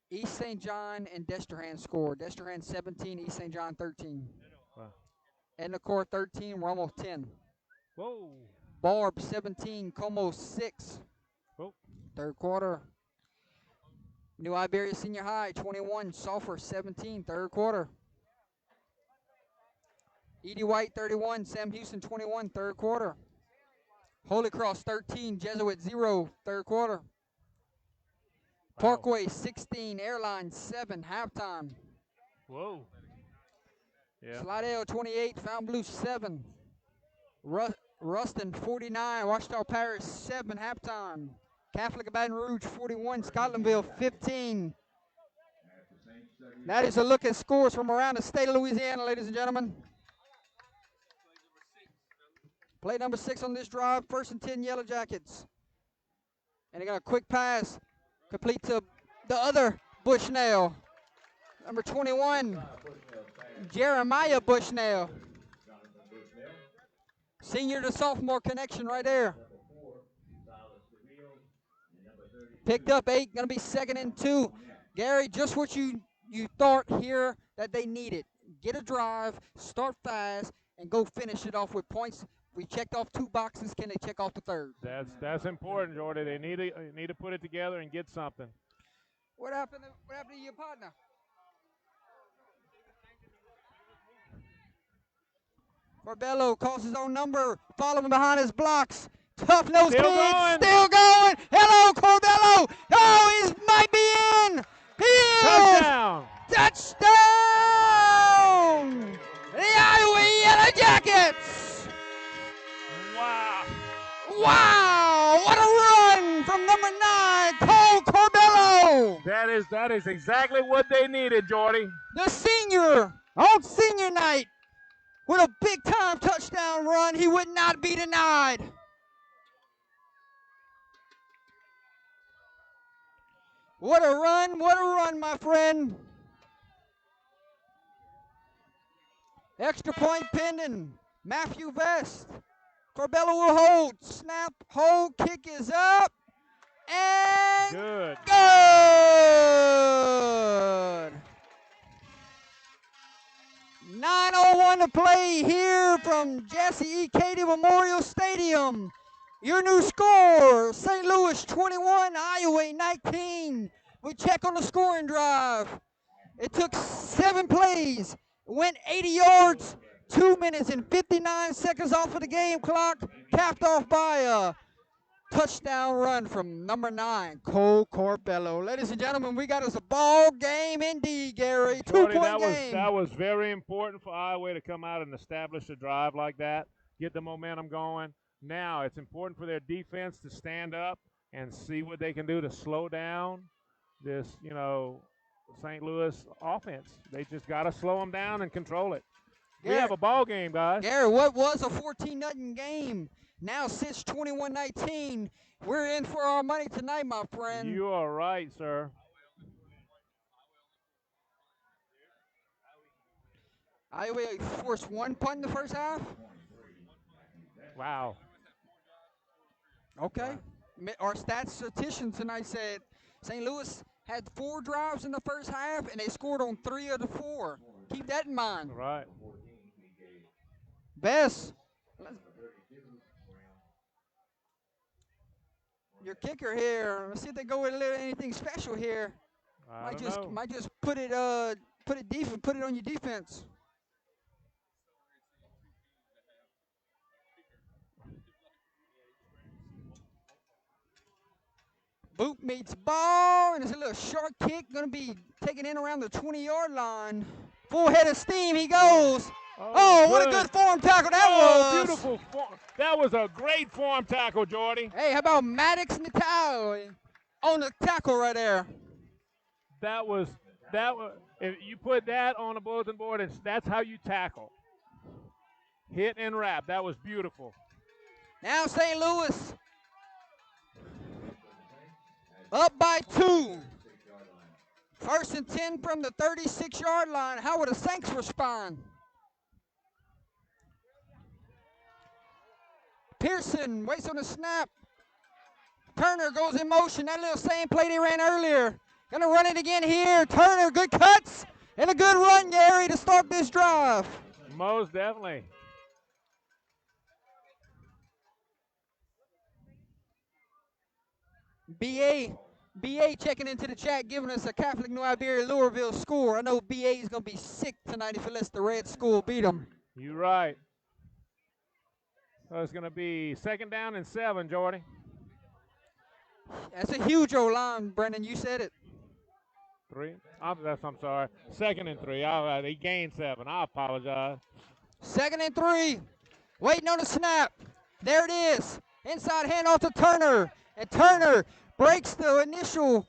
East St. John and Destrehan scored. Destrehan 17, East St. John 13. Wow. Edna Cora 13, Rummel 10. Whoa. Barb 17, Como 6. Whoa. Third quarter. New Iberia Senior High 21, Sulphur 17, third quarter. Edie White 31, Sam Houston 21, third quarter. Holy Cross 13, Jesuit 0, third quarter. Wow. Parkway 16, Airline 7, halftime. Whoa. Yeah. Slidell 28, Fountain Blue 7. Ruston 49, Ouachita Parish 7, halftime. Catholic of Baton Rouge 41, Scotlandville 15. That is a look at scores from around the state of Louisiana, ladies and gentlemen. Play number 6 on this drive, 1st and 10 Yellow Jackets. And they got a quick pass, complete to the other Bushnell. Number 21, Jeremiah Bushnell. Senior to sophomore connection right there. Picked up 8, going to be 2nd and 2. Gary, just what you thought here that they needed. Get a drive, start fast, and go finish it off with points. We checked off 2 boxes. Can they check off the 3rd? That's important, Jordy. They need to put it together and get something. What happened to your partner? Corbello calls his own number, following behind his blocks. Tough nose kid, still going. Hello, Corbello. Oh, he might be in. He is. Touchdown. Touchdown. The Iowa Yellow Jackets. Wow. Wow, what a run from number 9, Cole Corbello. That is exactly what they needed, Jordy. The senior on senior night with a big-time touchdown run. He would not be denied. What a run, my friend. Extra point pending. Matthew Vest. Corbello will hold. Snap, hold, kick is up. And good. Good. 9:01 to play here from Jesse E. Cady Memorial Stadium. Your new score, St. Louis 21, Iowa 19. We check on the scoring drive. It took 7 plays, went 80 yards, 2 minutes and 59 seconds off of the game clock, capped off by a touchdown run from number 9, Cole Corbello. Ladies and gentlemen, we got us a ball game indeed, Gary. Jordy, 2-point game. That was very important for Iowa to come out and establish a drive like that, get the momentum going. Now it's important for their defense to stand up and see what they can do to slow down this, St. Louis offense. They just got to slow them down and control it. We have a ball game, guys. Gary, what was a 14-0 game now sits 21-19. We're in for our money tonight, my friend. You are right, sir. Iowa forced 1 punt in the first half. Wow. Okay. Our statistician tonight said St. Louis had 4 drives in the first half, and they scored on 3 of the 4. Keep that in mind. Right. Bess, your kicker here. Let's see if they go with anything special here. Might just put it on your defense. Boot meets ball, and it's a little short kick, going to be taken in around the 20-yard line. Full head of steam, he goes. Oh, what a good form tackle that was. Beautiful form. That was a great form tackle, Jordy. Hey, how about Maddox Natal on the tackle right there? That was, if you put that on a bulletin board, that's how you tackle. Hit and wrap. That was beautiful. Now St. Louis up by 2. 1st and 10 from the 36-yard line. How would the Saints respond? Pearson waits on the snap. Turner goes in motion. That little same play they ran earlier. Gonna run it again here. Turner, good cuts and a good run, Gary, to start this drive. Most definitely. BA checking into the chat, giving us a Catholic New Iberia Louisville score. I know BA is going to be sick tonight if he lets the Red School beat them. You're right. So it's going to be 2nd down and 7, Jordy. That's a huge O-line, Brendan. You said it. 3? I'm sorry. 2nd and 3. He gained 7. I apologize. 2nd and 3. Waiting on the snap. There it is. Inside handoff to Turner. And Turner breaks the initial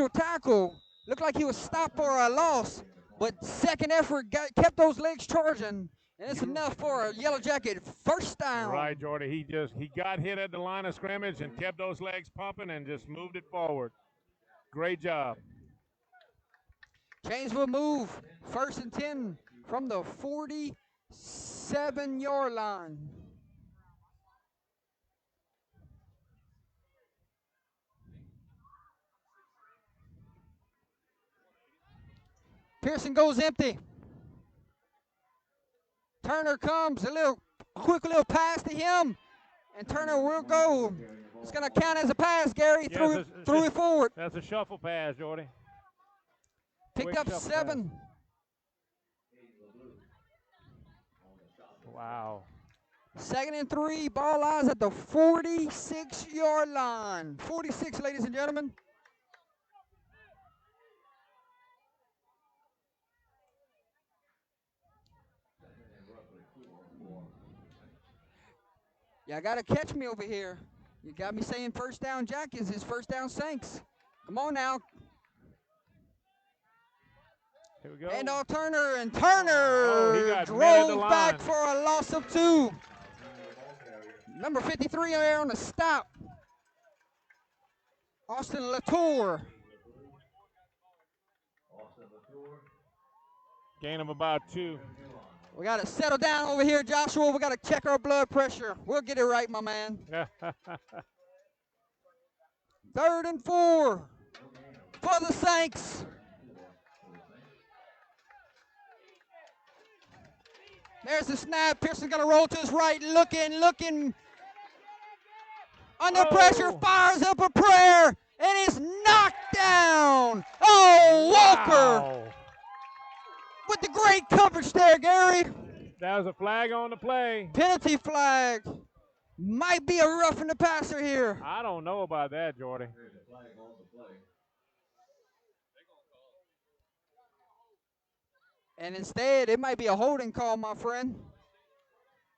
tackle. Looked like he was stopped for a loss, but second effort kept those legs charging, and it's enough for a Yellow Jacket first down. Right, Jordy. He got hit at the line of scrimmage and kept those legs pumping and just moved it forward. Great job. Chains will move. 1st and 10 from the 47-yard line. Pearson goes empty. Turner comes, a quick little pass to him, and Turner will go. It's going to count as a pass, Gary. Yes, threw it forward. That's a shuffle pass, Jordy. Picked Quick up shuffle 7. pass. Wow. 2nd and 3. Ball lies at the 46-yard line. 46, ladies and gentlemen. Y'all got to catch me over here. You got me saying first down Jack is his first down Saints. Come on now. Here we go. And Turner, and Turner he got drove back for a loss of 2. Number 53 there on the stop. Austin Latour. Gain of about 2. We got to settle down over here, Joshua. We got to check our blood pressure. We'll get it right, my man. 3rd and 4 for the Saints. There's the snap. Pearson's going to roll to his right, looking. Under pressure, fires up a prayer, and it's knocked down. Oh, Walker. With the great coverage there, Gary. That was a flag on the play. Penalty flag. Might be a roughing the passer here. I don't know about that, Jordy. And instead, it might be a holding call, my friend.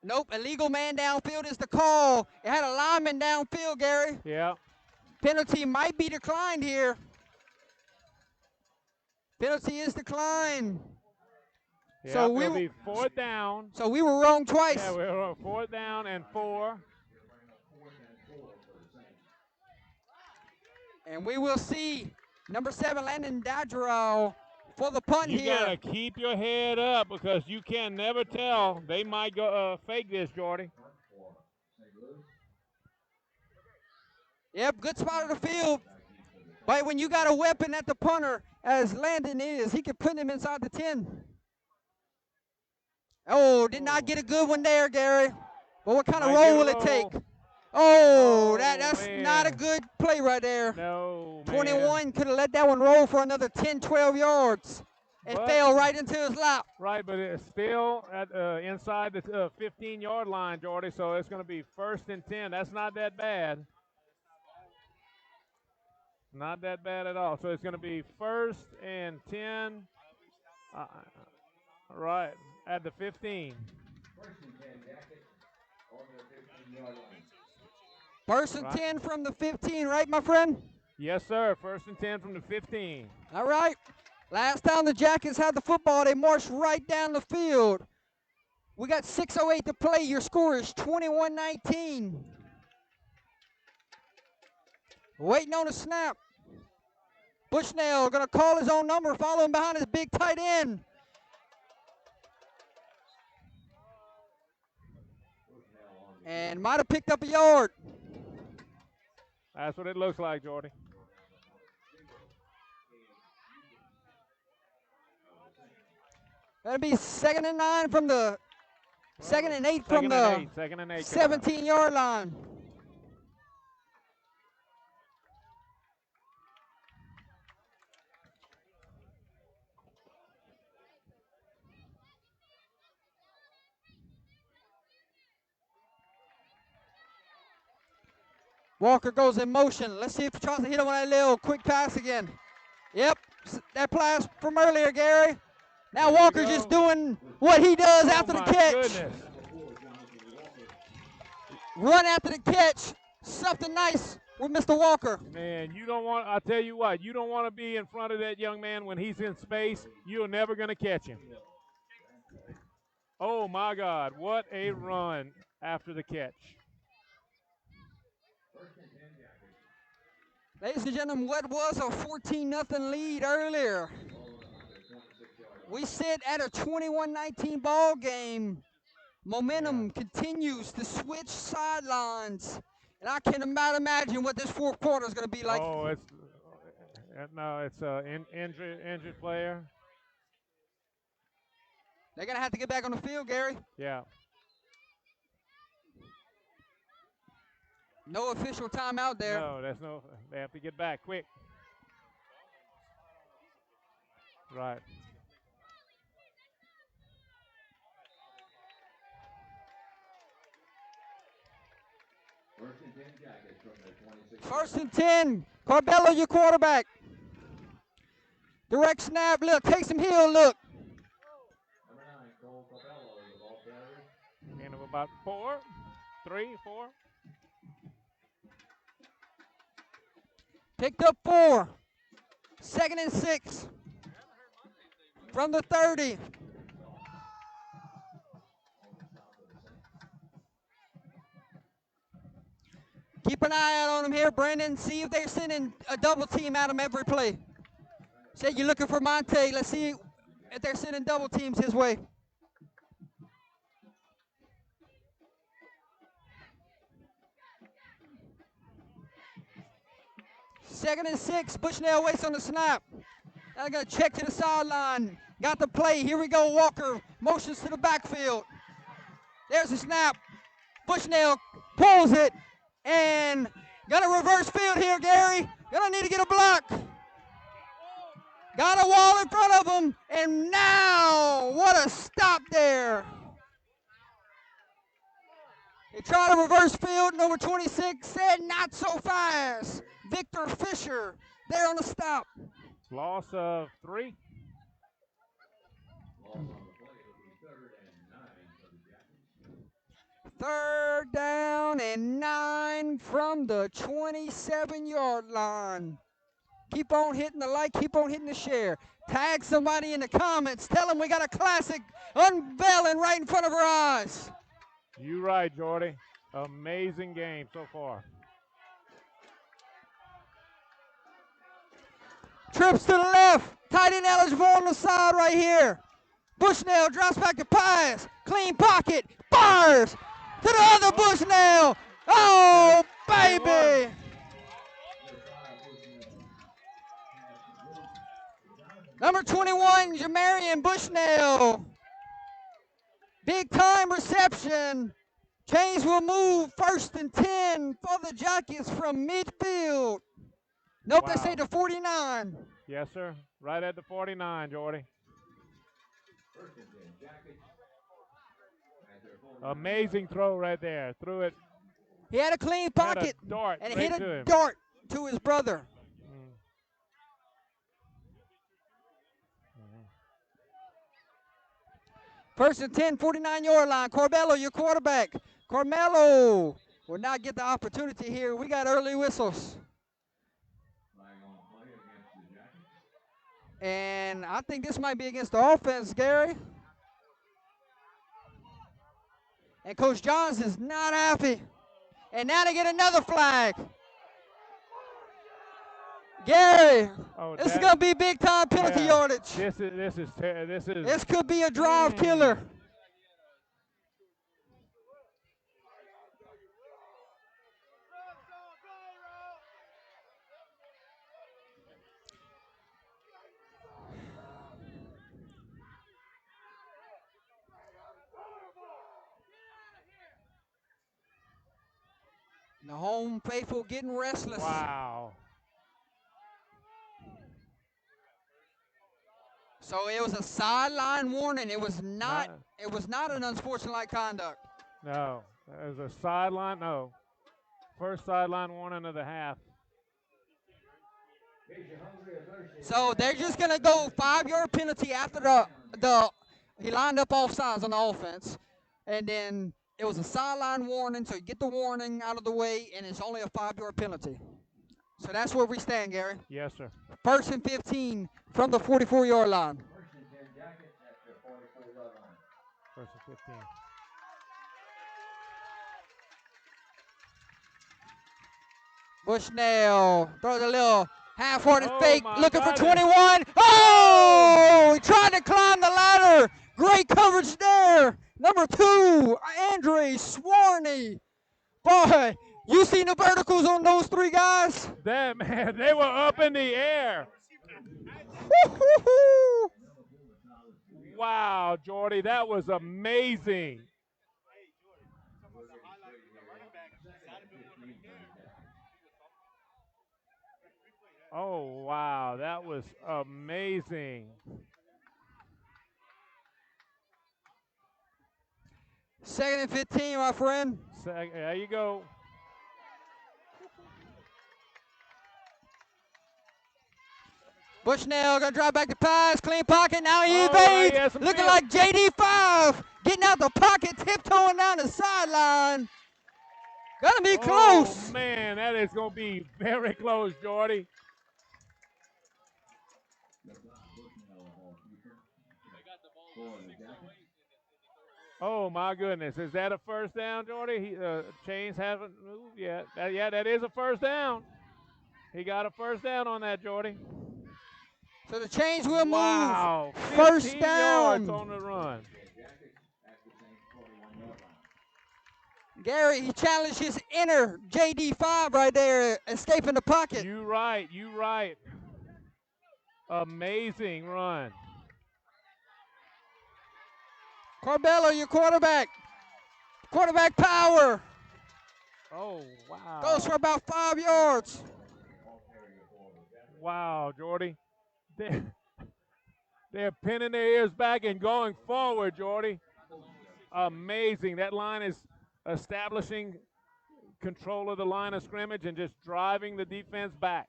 Nope, illegal man downfield is the call. It had a lineman downfield, Gary. Yeah. Penalty might be declined here. Penalty is declined. Yeah, so it'll be 4th down. So we were wrong twice. Yeah, we were 4th down and 4. And we will see number 7, Landon Dadrill, for the punt here. You gotta keep your head up because you can never tell. They might go fake this, Jordy. Yep, good spot of the field. But when you got a weapon at the punter, as Landon is, he can put him inside the 10. Oh, did not get a good one there, Gary. But what kind of roll will it take? Oh, that's not a good play right there. No, 21 could have let that one roll for another 10, 12 yards. It fell right into his lap. Right, but it's still at inside the 15-yard line, Jordy, so it's going to be 1st and 10. That's not that bad. Not that bad at all. So it's going to be 1st and 10. Right, at the 15. 1st and 10 from the 15, right, my friend? Yes, sir. 1st and 10 from the 15. All right. Last time the Jackets had the football, they marched right down the field. We got 6:08 to play. Your score is 21-19. Waiting on a snap. Bushnell going to call his own number, following behind his big tight end. And might have picked up a yard. That's what it looks like, Jordy. That'll be 2nd and 9 from the 2nd and 8 from the 17-yard line. Walker goes in motion. Let's see if he tries to hit him with that little quick pass again. Yep, that pass from earlier, Gary. Now Walker's just doing what he does after the catch. Goodness. Run after the catch. Something nice with Mr. Walker. Man, you don't want, I'll tell you what, you don't want to be in front of that young man when he's in space. You're never going to catch him. Oh, my God. What a run after the catch. Ladies and gentlemen, what was a 14-0 lead earlier? We sit at a 21-19 ball game. Momentum continues to switch sidelines. And I cannot imagine what this fourth quarter is going to be like. Oh, it's an injured player. They're going to have to get back on the field, Gary. Yeah. No official timeout there. No, there's no. They have to get back quick. Right. First and 10 Jackets from their 26. First and 10. Corbello, your quarterback. Direct snap. Look, takes him heel. Look. Number 9, Cole Corbello, the ball carrier. Gain of about 4, 3, 4. Picked up 4. Second and 6. From the 30. Keep an eye out on him here, Brendan. See if they're sending a double team at him every play. Say you're looking for Monte. Let's see if they're sending double teams his way. Second and 6. Bushnell waits on the snap. Now going to check to the sideline. Got the play. Here we go. Walker motions to the backfield. There's the snap. Bushnell pulls it. And got a reverse field here, Gary. Gonna need to get a block. Got a wall in front of him. And now, what a stop there. They try to reverse field. Number 26 said not so fast. Victor Fisher there on the stop. Loss of 3. Loss on the play. It'll be 3rd and 9 for the Jackets. Third down and 9 from the 27-yard line. Keep on hitting the like, keep on hitting the share. Tag somebody in the comments. Tell them we got a classic unveiling right in front of our eyes. You right, Jordy. Amazing game so far. Trips to the left. Tight end eligible on the side right here. Bushnell drops back to pass. Clean pocket. Fires to the other Bushnell. Oh, baby. Number 21, Jamarian Bushnell. Big time reception. Chains will move 1st and 10 for the Jackets from midfield. Nope, they say the 49. Yes, sir. Right at the 49, Jordy. First and 10 Jackets. At their 49. Amazing throw right there. Threw it. He had a clean Had pocket a dart and right hit to a him. dart to his brother. First and 10, 49-yard line. Corbello, your quarterback. Carmelo will not get the opportunity here. We got early whistles. Flag on play against the Jackets. And I think this might be against the offense, Gary. And Coach Johns is not happy. And now they get another flag. Gary, Oh, this is going to be big time penalty yeah. yardage. This This could be a drive killer. The home faithful getting restless. Wow. So it was a sideline warning. It was not. It was not an unsportsmanlike conduct. No. There's a sideline. No. First sideline warning of the half. So they're just gonna go 5-yard penalty after the he lined up off sides on the offense, and then it was a sideline warning. So you get the warning out of the way, and it's only a 5-yard penalty. So that's where we stand, Gary. Yes, sir. First and 15 from the 44-yard line. First and 10 Jackets at their 44-yard line. First and 15. Bushnell throws a little half-hearted Oh, fake, my looking goodness. for 21. Oh! He tried to climb the ladder. Great coverage there. Number 2, Andre Swarney. Boy, you seen the verticals on those 3 guys? That man, they were up in the air. Woo-hoo-hoo. wow, Jordy, that was amazing. Oh, wow, that was amazing. Second and 15, my friend. There you go. Bushnell gonna drive back the pass, clean pocket. Now he Oh, evades. he has some Looking field. like JD5 getting out the pocket, tiptoeing down the sideline. Gonna be close. Oh, man, that is going to be very close, Jordy. Oh, my goodness. Is that a first down, Jordy? Chains haven't moved yet. That is a first down. He got a first down on that, Jordy. So the chains will Wow. move. First 15 down. yards on the run. Gary, he challenged his inner JD5 right there, escaping the pocket. You right. Amazing run. Corbello, your quarterback. Quarterback power. Oh, wow. Goes for about 5 yards. Wow, Jordy. They're pinning their ears back and going forward, Jordy. Amazing. That line is establishing control of the line of scrimmage and just driving the defense back.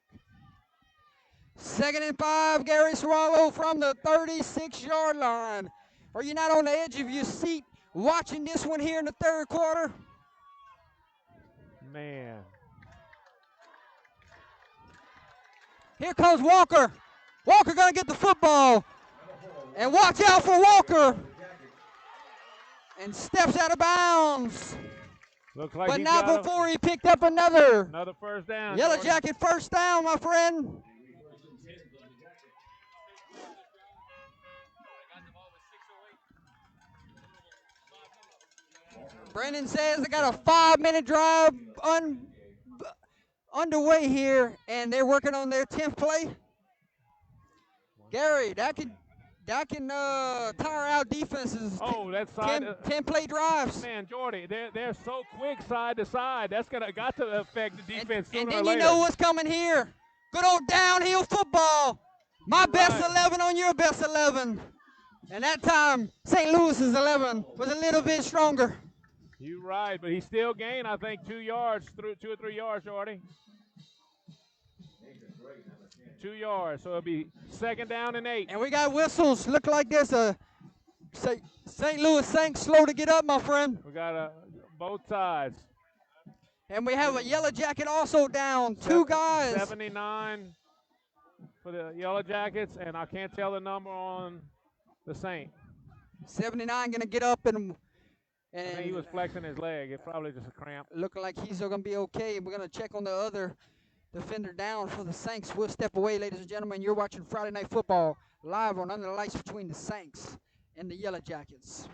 2nd and 5, Gary Swallow from the 36-yard line. Are you not on the edge of your seat watching this one here in the third quarter? Man. Here comes Walker. Walker gonna get the football. And watch out for Walker. And steps out of bounds. Looks like But he's not got before he picked up another. another first down. Yellow Jordy. Jacket first down, my friend. Brendan says they got a 5-minute drive underway here, and they're working on their 10th play. Gary, that can tire out defenses. Oh, that's side. 10 play drives. Man, Jordy, they're so quick side to side. That's got to affect the defense And sooner then or you later. know what's coming here. Good old downhill football. My best 11 on your best 11. And that time, St. Louis's 11 was a little bit stronger. You're right, but he still gained, I think, 2 yards, 2 or 3 yards, Jordy. 2 yards, so it'll be 2nd down and 8. And we got whistles. Look like there's a St. Louis Saints slow to get up, my friend. We got both sides. And we have a Yellow Jacket also down. 2 guys. 79 for the Yellow Jackets, and I can't tell the number on the Saint. 79 gonna get up and I think he was flexing his leg. It's probably just a cramp. looking like he's gonna be okay. We're gonna check on the other defender down for the Saints. We'll step away, ladies and gentlemen. You're watching Friday Night Football live on Under the Lights between the Saints and the Yellow Jackets.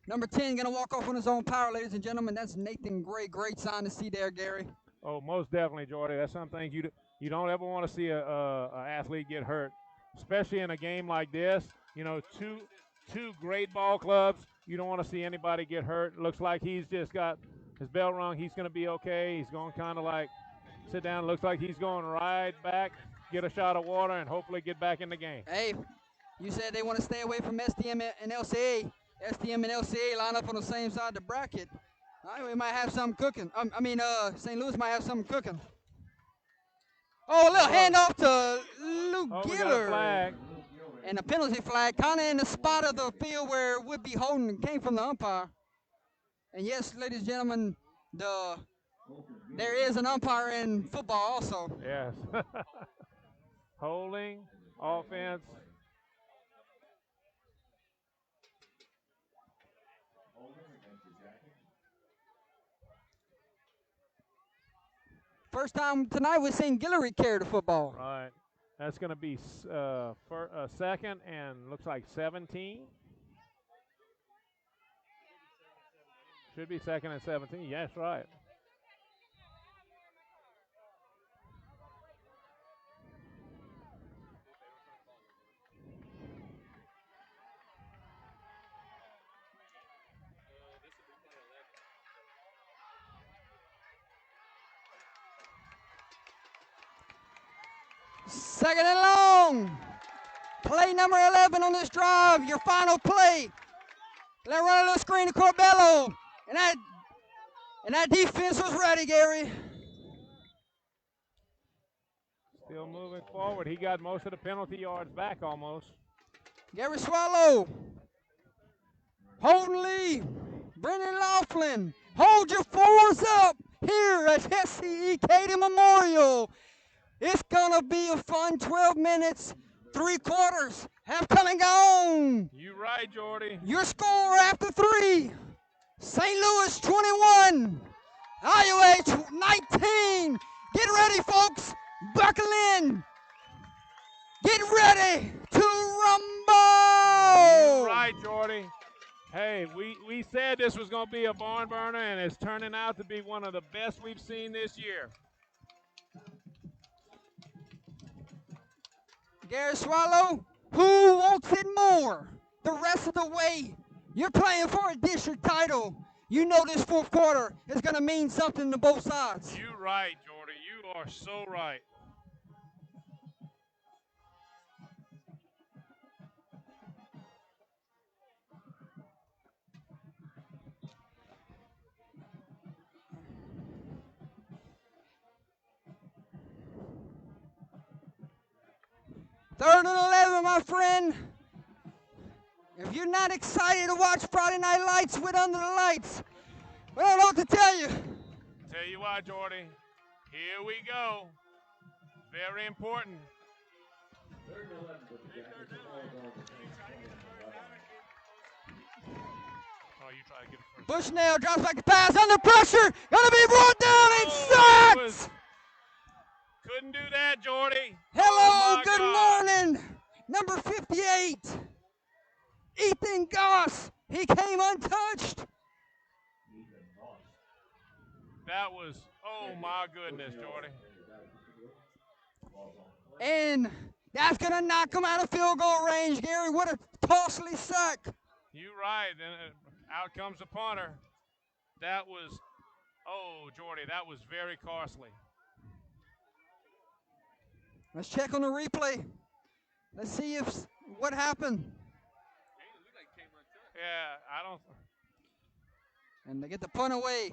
Number 10 going to walk off on his own power, ladies and gentlemen. That's Nathan Gray. Great sign to see there, Gary. Oh, most definitely, Jordy. That's something you don't ever want to see a athlete get hurt, especially in a game like this. You know, two great ball clubs. You don't want to see anybody get hurt. Looks like he's just got his bell rung. He's going to be okay. He's going to kind of like sit down. Looks like he's going right back, get a shot of water, and hopefully get back in the game. Hey, you said they want to stay away from STM and LCA. STM and LCA line up on the same side of the bracket. All right, we might have something cooking. St. Louis might have something cooking. Oh, a little handoff to Luke Oh, we got a Giller. flag. And a penalty flag, kind of in the spot of the field where it would be holding, came from the umpire. And yes, ladies and gentlemen, there is an umpire in football also. Yes. Holding, offense. First time tonight we've seen Guillory carry the football. Right. That's going to be second and looks like 17. Should be second and 17. Yes, right. Second and long. Play number 11 on this drive, your final play. Let's run a little screen to Corbello. And that defense was ready, Gary. Still moving forward. He got most of the penalty yards back almost. Gary Swallow. Holden Lee. Brendan Laughlin. Hold your fours up here at SCE Katy Memorial. It's going to be a fun 12 minutes, 3 quarters. Half coming on. You right, Jordy. Your score after 3. St. Louis 21. Iowa 19. Get ready, folks. Buckle in. Get ready to rumble. You right, Jordy. Hey, we said this was going to be a barn burner, and it's turning out to be one of the best we've seen this year. Gary Swallow, who wants it more? The rest of the way, you're playing for a district title. You know this fourth quarter is going to mean something to both sides. You right, Jordy. You are so right. Third and 11, my friend. If you're not excited to watch Friday Night Lights with Under the Lights, I don't know what to tell you. Tell you what, Jordy. Here we go. Very important. Oh, you try to get it first. Bushnell drops back to pass under pressure. Gonna be brought down and Oh, that sacked. Couldn't do that, Jordy. Hello, Oh, my good God. morning. Number 58, Ethan Goss. He came untouched. That was, oh my goodness, Jordy. And that's gonna knock him out of field goal range, Gary. What a costly sack. You right. And out comes the punter. That was, oh, Jordy, that was very costly. Let's check on the replay. Let's see what happened. Yeah, I don't. And they get the punt away.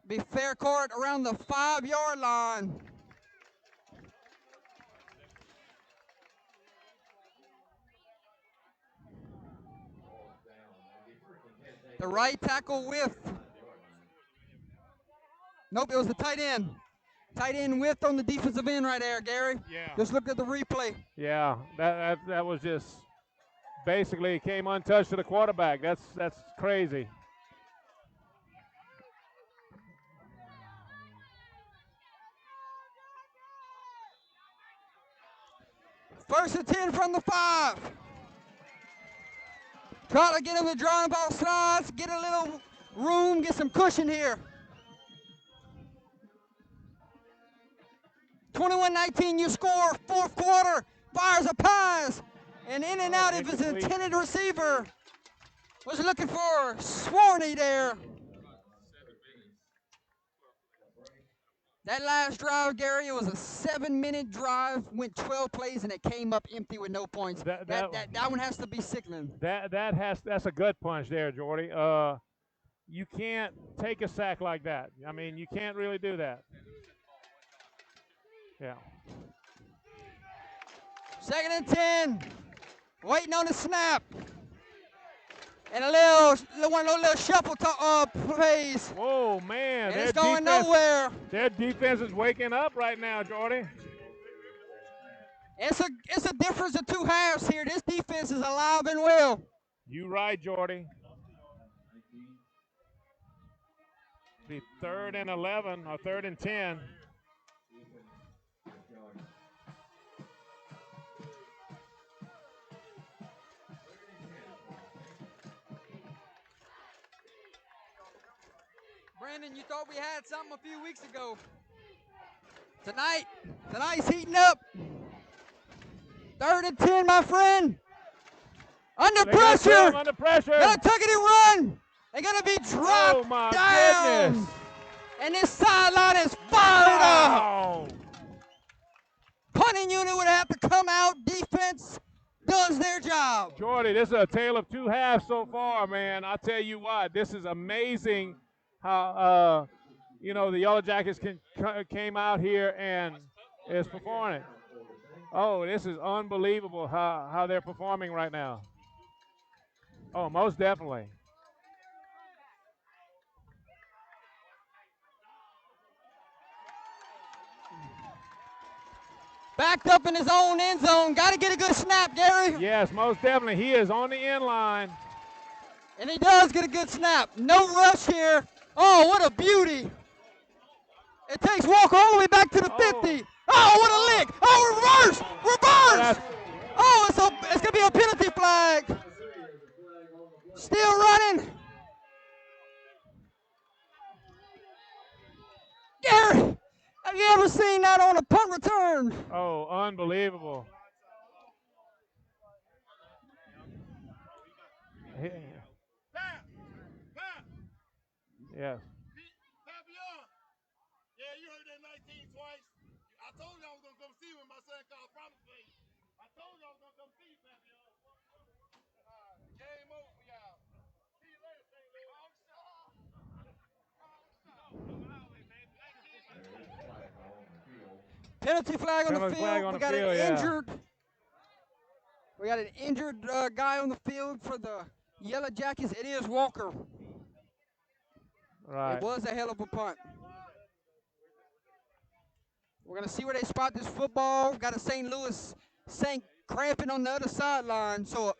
Be fair court around the 5-yard line. The right tackle with. Nope, it was the tight end. Tight end width on the defensive end right there, Gary. Yeah. Just look at the replay. Yeah, that was just basically came untouched to the quarterback. That's crazy. First and 10 from the 5. Try to get him to draw him off sides, get a little room, get some cushion here. 21-19, you score, fourth quarter, fires a pass, and in and out of his intended receiver. Was looking for Swarney there. That last drive, Gary, it was a 7-minute drive, went 12 plays, and it came up empty with no points. That one has to be sickening. That's a gut punch there, Jordy. You can't take a sack like that. I mean, you can't really do that. Yeah. 2nd and 10. Waiting on the snap. And a little shuffle plays. Whoa, man. And it's going nowhere. Their defense is waking up right now, Jordy. It's a difference of 2 halves here. This defense is alive and well. You right, Jordy. Be 3rd and 11 or 3rd and 10. Brandon, you thought we had something a few weeks ago. Tonight's heating up. 3rd and 10, my friend. Under pressure. Under pressure. Gonna tuck it and run. They're gonna be dropped Oh my down. goodness. And this sideline is fired up. Punting unit would have to come out. Defense does their job. Jordy, this is a tale of 2 halves so far, man. I tell you what, this is amazing how the Yellow Jackets came out here and is performing. Oh, this is unbelievable how they're performing right now. Oh, most definitely. Backed up in his own end zone. Got to get a good snap, Gary. Yes, most definitely. He is on the end line. And he does get a good snap. No rush here. Oh, what a beauty. It takes Walker all the way back to the 50. Oh, what a lick. Oh, reverse. Reverse. Oh, it's going to be a penalty flag. Still running. Gary, have you ever seen that on a punt return? Oh, unbelievable. Yes. Papillon. Yeah, you heard that 19 twice. I told you I was going to come see when my son called promise play. I told you I was going to come see you, Papillon. Game over, y'all. See you later, St. Louis. Penalty flag on the field. We got an injured. We got an injured guy on the field for the Yellow Jackets. It is Walker. Right. It was a hell of a punt. We're going to see where they spot this football. Got a St. Louis Saint cramping on the other sideline. So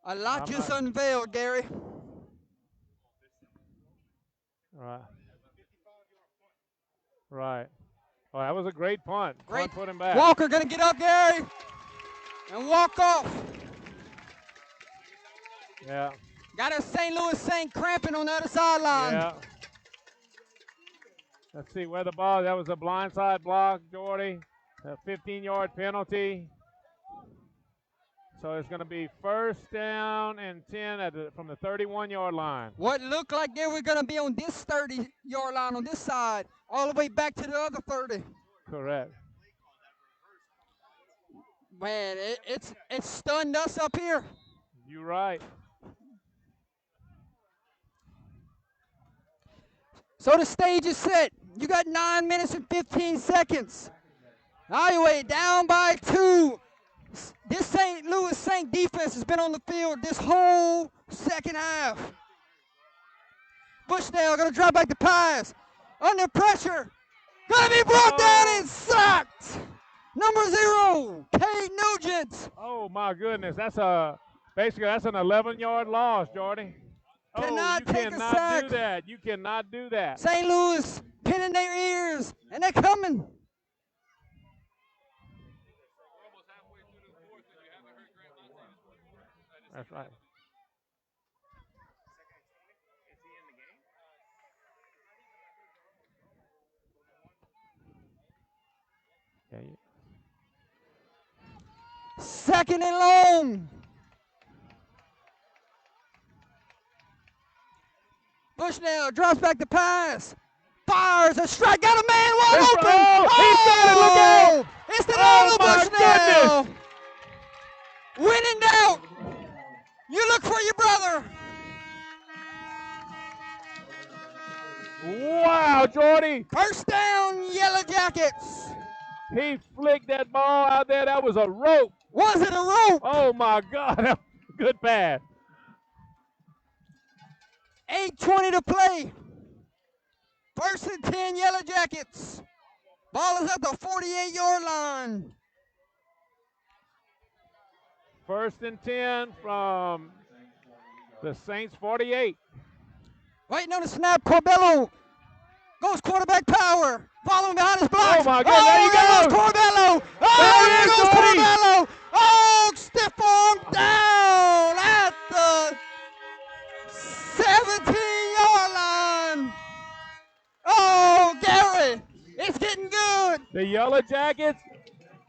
a lot just unveiled, Gary. Right. Right. Oh, that was a great punt. Great. Punt put him back. Walker going to get up, Gary, and walk off. Yeah. Got a St. Louis Saint cramping on the other sideline. Yeah. Let's see where the ball. That was a blindside block, Jordy. A 15-yard penalty. So it's going to be 1st down and 10 from the 31-yard line. What looked like they were going to be on this 30-yard line on this side, all the way back to the other 30. Correct. Man, it's stunned us up here. You're right. So the stage is set. You got 9 minutes and 15 seconds. Iowa down by 2. This St. Louis Saint defense has been on the field this whole second half. Bushnell going to drop back the pass. Under pressure. Going to be brought down and sacked. Number 0, Cade Nugent. Oh, my goodness. Basically, that's an 11-yard loss, Jordy. Cannot you take a cannot sack. do that. You cannot do that. St. Louis pinning their ears, and they're coming. That's right. Second and long. Bushnell drops back the pass. Fires a strike. Got a man wide It's- open. oh, he's got it, look out. It's the Oh, Nova my Bushnell. When in doubt, you look for your brother. Wow, Jordy. First down, Yellow Jackets. He flicked that ball out there. That was a rope. Was it a rope? Oh, my God. That was a good pass. 8:20 to play. First and 10, Yellow Jackets. Ball is at the 48-yard line. First and 10 from the Saints 48. Waiting on the snap, Corbello goes quarterback power. Following behind his blocks. Oh, my God, there you goes go. Corbello. Oh, There he there is, goes Jordy. Corbello. Oh, stiff arm down at the 17-yard line. Oh, Gary, it's getting good. The Yellow Jackets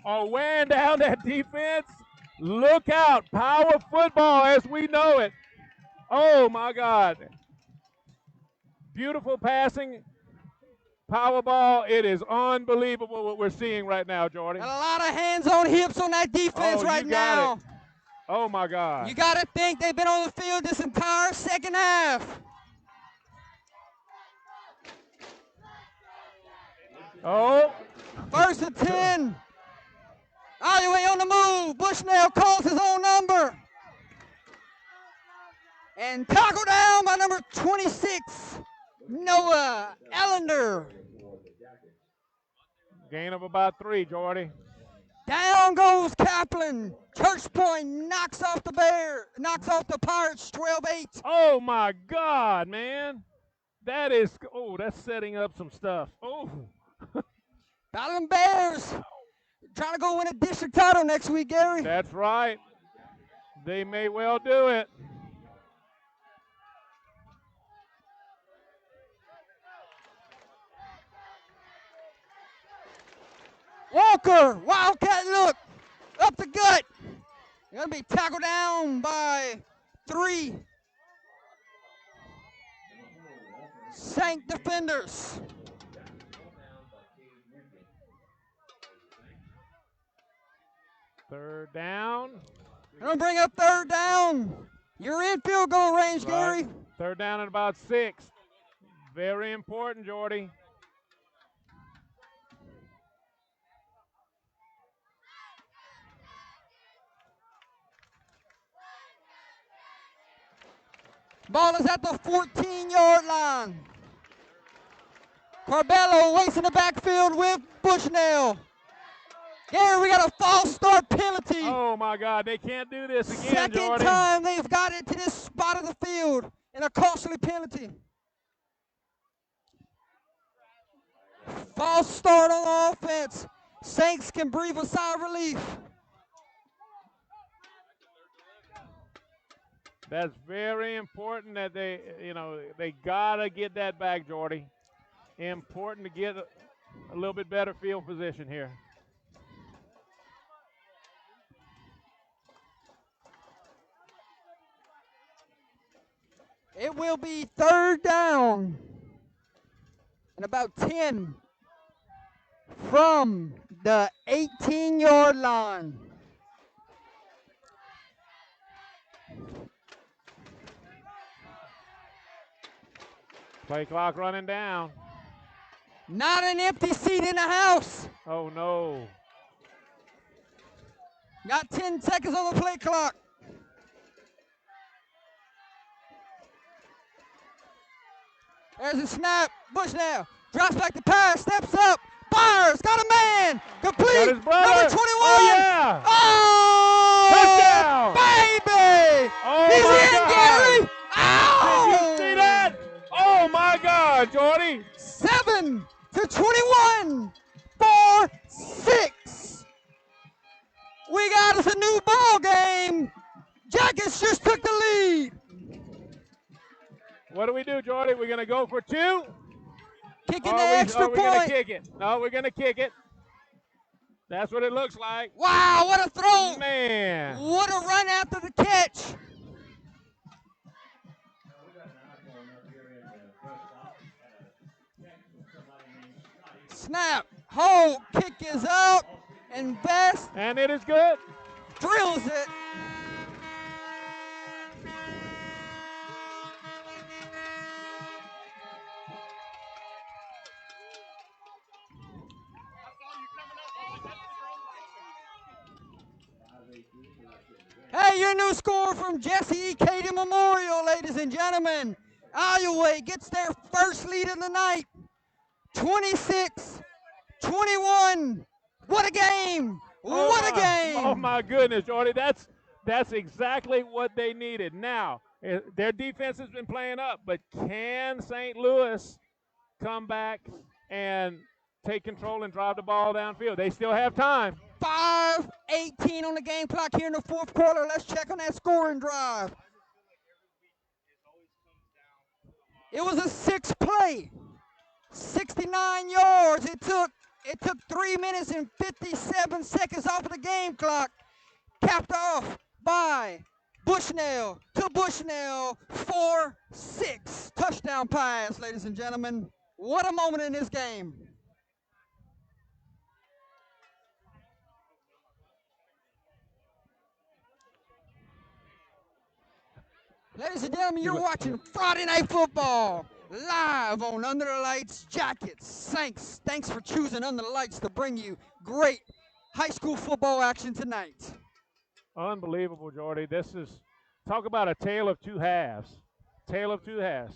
are wearing down that defense. Look out. Power football as we know it. Oh, my God. Beautiful passing. Power ball. It is unbelievable what we're seeing right now, Jordy. And a lot of hands on hips on that defense Oh, right you got now. it. Oh, my God. You got to think they've been on the field this entire second half. Oh, First and 10. Iowa on the move. Bushnell calls his own number. And tackled down by number 26, Noah Ellender. gain of about 3, Jordy. Down goes Kaplan. Church Point knocks off the Pirates 12-8. Oh, my God, man. That is, oh, that's setting up some stuff. Oh. Battling Bears. Trying to go win a district title next week, Gary. That's right. They may well do it. Walker, Wildcat look, up the gut. Gonna be tackled down by 3 Saint defenders. Third down. Gonna bring up third down. You're in field goal range, Right. Gary. Third down at about 6. Very important, Jordy. Ball is at the 14-yard line. Corbello waits in the backfield with Bushnell. Gary, we got a false start penalty. Oh, my God. They can't do this again, Second Jordy. time they've got it to this spot of the field in a costly penalty. False start on offense. Saints can breathe a sigh of relief. That's very important that they got to get that back, Jordy. Important to get a little bit better field position here. It will be third down and about 10 from the 18-yard line. Play clock running down. Not an empty seat in the house. Oh, no. Got 10 seconds on the play clock. There's a snap. Bushnell drops back the pass, steps up, fires, got a man, complete. Got his brother. Number 21. Oh, yeah. Oh, Touchdown. baby. Oh, He's my in, God. Gary. Oh. Did you see that? Oh, my God, Jordy. 7 to 21. 4-6. We got us a new ball game. Jackets just took the lead. What do we do, Jordy? We're going to go for 2? Kicking Or the extra are we going point. to kick it? No, we're going to kick it. That's what it looks like. Wow, what a throw! Man. What a run after the catch! Snap, hold, kick is up, and Best And it is good. drills it. Hey, your new score from Jesse E. Katie Memorial, ladies and gentlemen. Iowa gets their first lead of the night. 26-21. What a game! What a game! Oh my goodness, Jordy. That's exactly what they needed. Now, their defense has been playing up, but can St. Louis come back and take control and drive the ball downfield? They still have time. 5:18 on the game clock here in the fourth quarter. Let's check on that scoring drive. It was a 6-play, 69 yards. It took 3 minutes and 57 seconds off of the game clock. Capped off by Bushnell to Bushnell, 4-6 touchdown pass, ladies and gentlemen. What a moment in this game. Ladies and gentlemen, you're watching Friday Night Football live on Under the Lights Jackets. Thanks for choosing Under the Lights to bring you great high school football action tonight. Unbelievable, Jordy. This is, talk about a tale of two halves. Tale of two halves.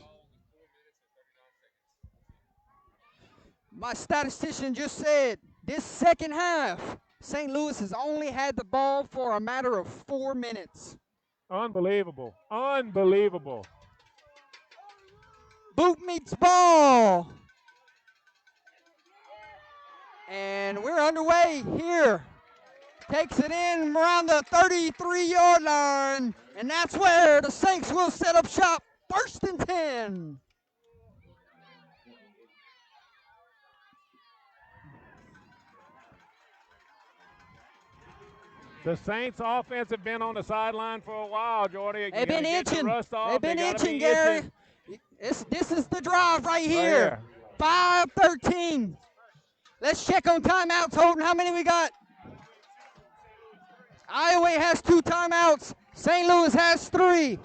My statistician just said this second half, St. Louis has only had the ball for a matter of 4 minutes. Unbelievable. Unbelievable. Boot meets ball. And we're underway here. Takes it in around the 33-yard line. And that's where the Saints will set up shop. 1st and 10. The Saints offense have been on the sideline for a while, Jordy. They've been itching. They've been itching, Gary. This is the drive right here. 5:13. Let's check on timeouts, Holden. How many we got? Iowa has 2 timeouts. St. Louis has 3.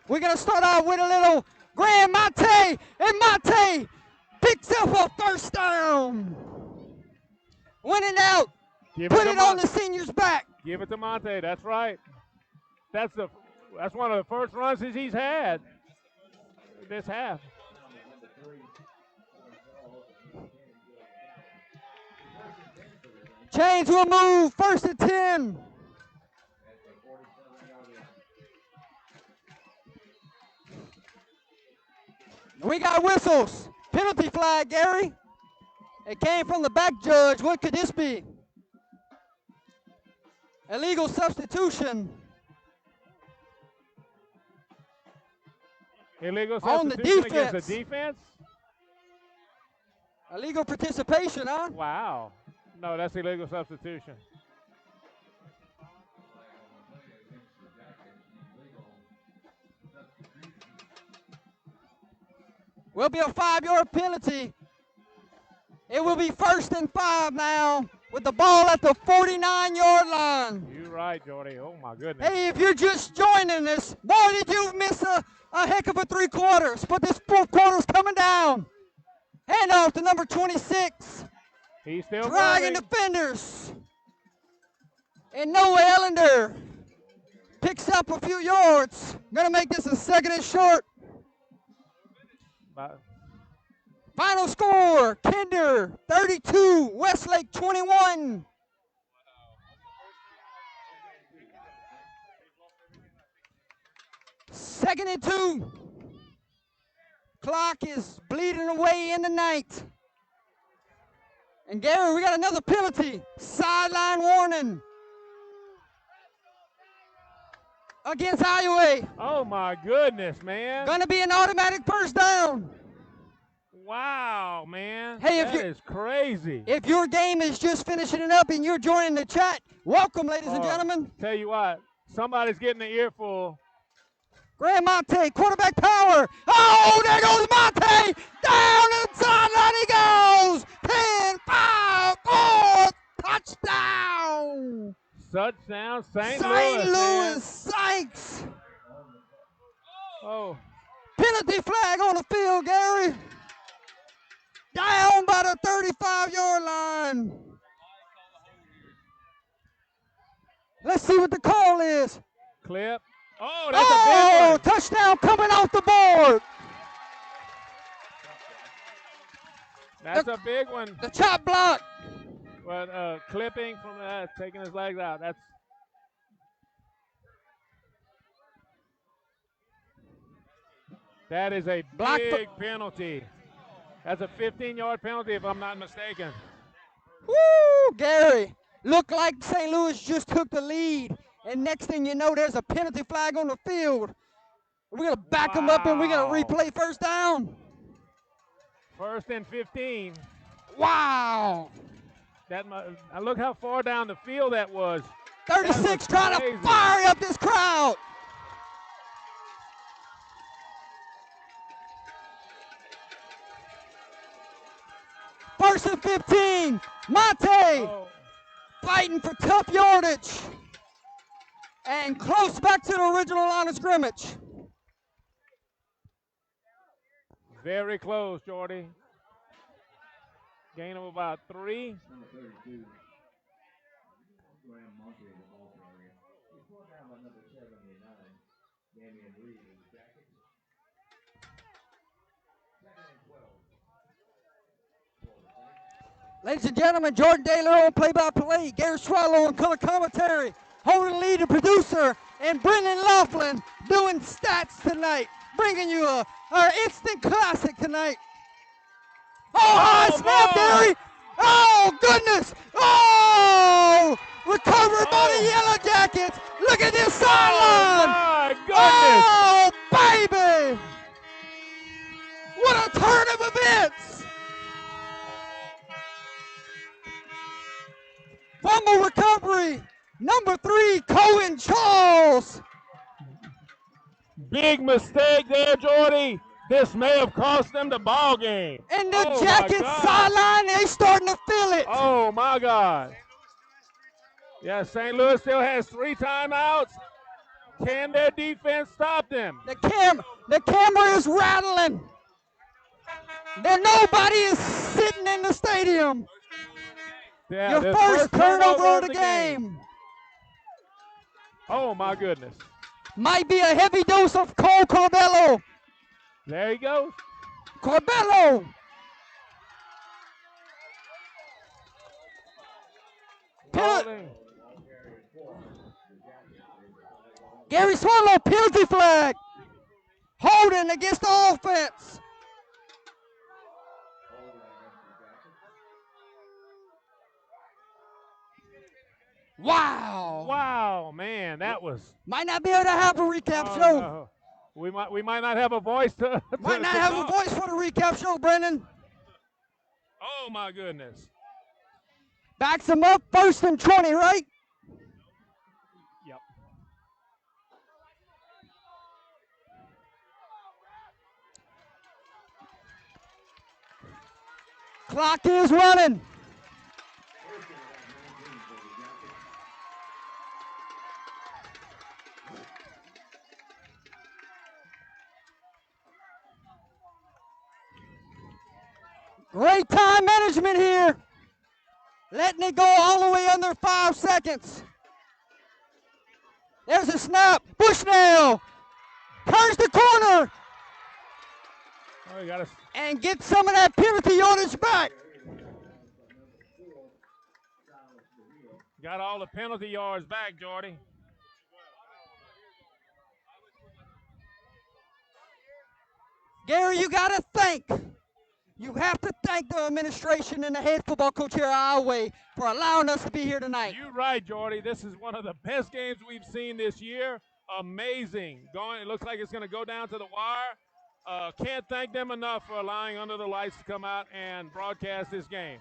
We're going to start off with a little Grand Mate, and Mate picks up a first down. Winning out. Put it on the senior's back. Give it to Monte. That's right. That's one of the first runs he's had this half. Chains will move. 1st and 10. We got whistles. Penalty flag, Gary. It came from the back judge. What could this be? Illegal substitution. Illegal on the substitution defense. against the defense? Illegal participation, huh? Wow. No, that's illegal substitution. Will be a 5-yard penalty. It will be 1st and 5 now with the ball at the 49-yard line. You're right, Jordy. Oh, my goodness. Hey, if you're just joining us, boy, did you miss a heck of a 3 quarters. But this 4th quarter's coming down. Hand off to number 26. He's still dragging moving. defenders. And Noah Ellender picks up a few yards. Going to make this a 2nd and short. Final score, Kinder 32, Westlake 21. Second and 2. Clock is bleeding away in the night. And Gary, we got another penalty. Sideline warning against Iowa. Oh my goodness, man. Gonna be an automatic first down. Wow, man. Hey, if that you- is crazy. If your game is just finishing it up and you're joining the chat, welcome, ladies and Oh. gentlemen. Tell you what, somebody's getting an earful. Graham Monte, quarterback power. Oh, there goes Monte. Down the sideline he goes. 10, 5, 4, touchdown. Touchdown, St. St. Louis. man. Louis Saints. Oh, Penalty flag on the field, Gary. Down by the 35-yard line. Let's see what the call is. clip. Oh, that's a big Oh, one. touchdown coming off the board. That's a big one. The chop block. But clipping from that, taking his legs out. That is a Block big penalty. That's a 15-yard penalty, if I'm not mistaken. Woo, Gary. Looked like St. Louis just took the lead. And next thing you know, there's a penalty flag on the field. We're going to back them up and we're going to replay first down. 1st and 15. Wow. Look how far down the field that was. 36 That was trying crazy. to fire up this crowd. First and 15. Monte Oh, fighting for tough yardage. And close back to the original line of scrimmage. very close, Jordy. Gain of about 3. Ladies and gentlemen, Jordan Taylor on play-by-play, Gary Swallow on color commentary, holding the lead, the producer, and Brendan Laughlin doing stats tonight, bringing you our instant classic tonight. Oh, high snap, boy. Gary! Oh, goodness! Oh! Recovered by the Yellow Jackets! Look at this sideline! My goodness! Oh, baby! What a turn of events! Fumble recovery. Number 3, Cohen Charles. Big mistake there, Jordy. This may have cost them the ball game. And the Oh, my Jackets God. sideline, they starting to feel it. Oh, my God. Yeah, St. Louis still has 3 timeouts. Can their defense stop them? The camera is rattling. Nobody is sitting in the stadium. Yeah, Your their first turnover of of the game. Oh, my goodness. Might be a heavy dose of Cole Corbello. There he goes. Corbello. Holding. Gary Swallow, penalty flag. Holding against the offense. Wow. Wow, man, that was. Might not be able to have a recap Oh, show. no. We might not have a voice to. Might not to have a talk. voice for the recap show, Brendan. Oh my goodness. Backs him up, 1st and 20, right? Yep. Clock is running. Great time management here. Letting it go all the way under 5 seconds. There's a snap. Bushnell turns the corner Oh, you got to. and gets some of that penalty yardage back. Got all the penalty yards back, Jordy. Gary, you got to thank. You have to thank the administration and the head football coach here at Iowa for allowing us to be here tonight. You're right, Jordy. This is one of the best games we've seen this year. Amazing. It looks like it's going to go down to the wire. Can't thank them enough for allowing Under the Lights to come out and broadcast this game.